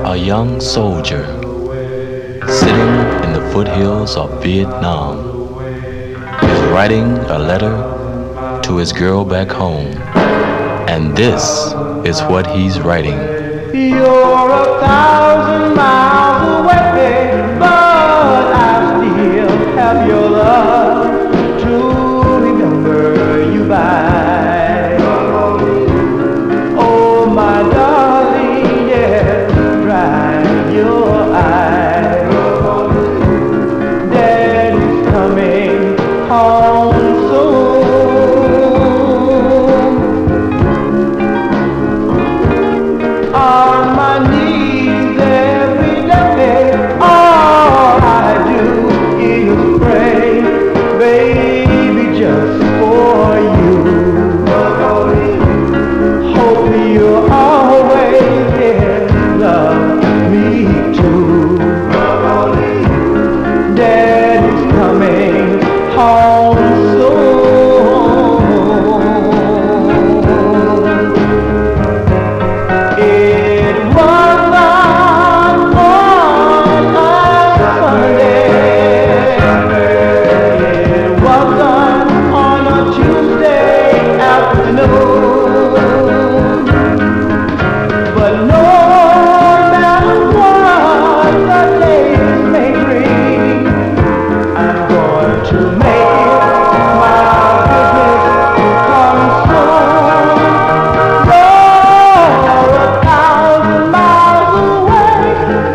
A young soldier sitting in the foothills of Vietnam is writing a letter to his girl back home, and this is what he's writing. You're 1,000 miles away, but I still have your love to remember you by. Oh, my darling, yes, dry your eyes. Daddy's coming home soon. On my knees every day, all I do is pray, baby, just for you. Hope you always love me too. Daddy's coming home soon. It was on a Sunday. It was on a Tuesday afternoon. But no matter what the days may bring, I'm going to make it my business to come soon. You're 1,000 miles away,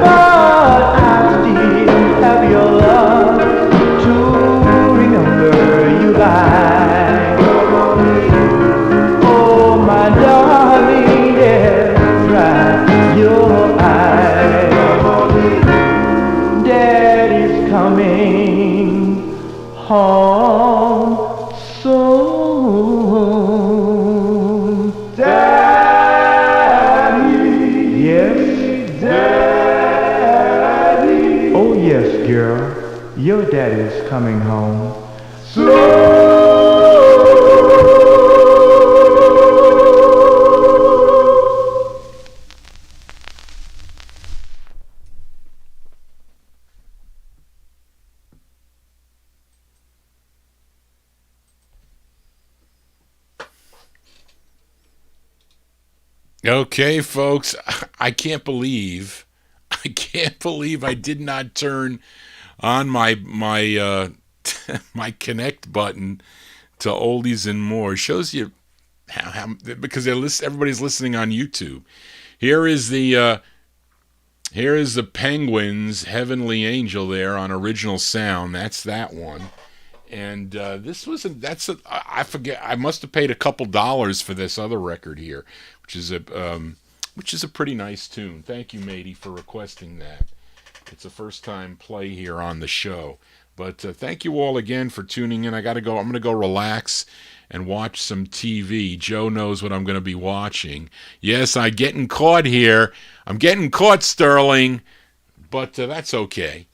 but I still have your love to remember you by. Oh, my darling, yes, dry your eyes. Daddy's coming home soon. Daddy, yes, Daddy. Oh yes, girl, your daddy's coming home soon. Okay, folks, I can't believe I did not turn on my my connect button to Oldies and More. Shows you how because everybody's listening on YouTube. Here is the Penguins' Heavenly Angel there on original sound. That's that one. And I forget. I must have paid a couple dollars for this other record here, which is a pretty nice tune. Thank you, matey, for requesting that. It's a first time play here on the show. But thank you all again for tuning in. I gotta go. I'm gonna go relax and watch some TV. Joe knows what I'm gonna be watching. Yes, I'm getting caught here. I'm getting caught, Sterling. But that's okay.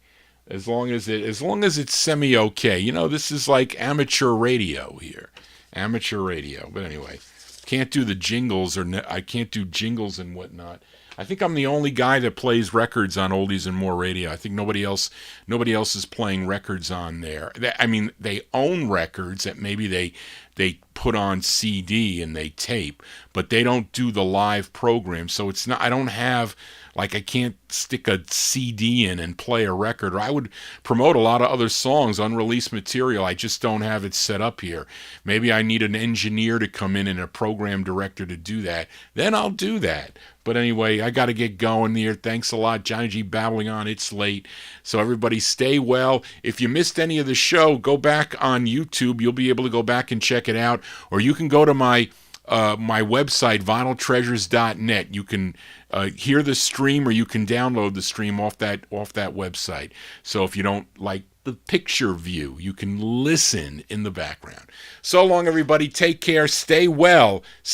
As long as it's semi-okay. You know, this is like amateur radio here. Amateur radio. But anyway, can't do the jingles I can't do jingles and whatnot. I think I'm the only guy that plays records on Oldies and More Radio. I think nobody else is playing records on there. I mean, they own records that maybe they put on CD and they tape, but they don't do the live program. So it's not. I don't have. Like, I can't stick a CD in and play a record. Or I would promote a lot of other songs, unreleased material. I just don't have it set up here. Maybe I need an engineer to come in and a program director to do that. Then I'll do that. But anyway, I got to get going here. Thanks a lot. Johnny G babbling on. It's late. So everybody stay well. If you missed any of the show, go back on YouTube. You'll be able to go back and check it out. Or you can go to my website, vinyltreasures.net. You can hear the stream, or you can download the stream off that website. So if you don't like the picture view, you can listen in the background. So long, everybody. Take care. Stay well. See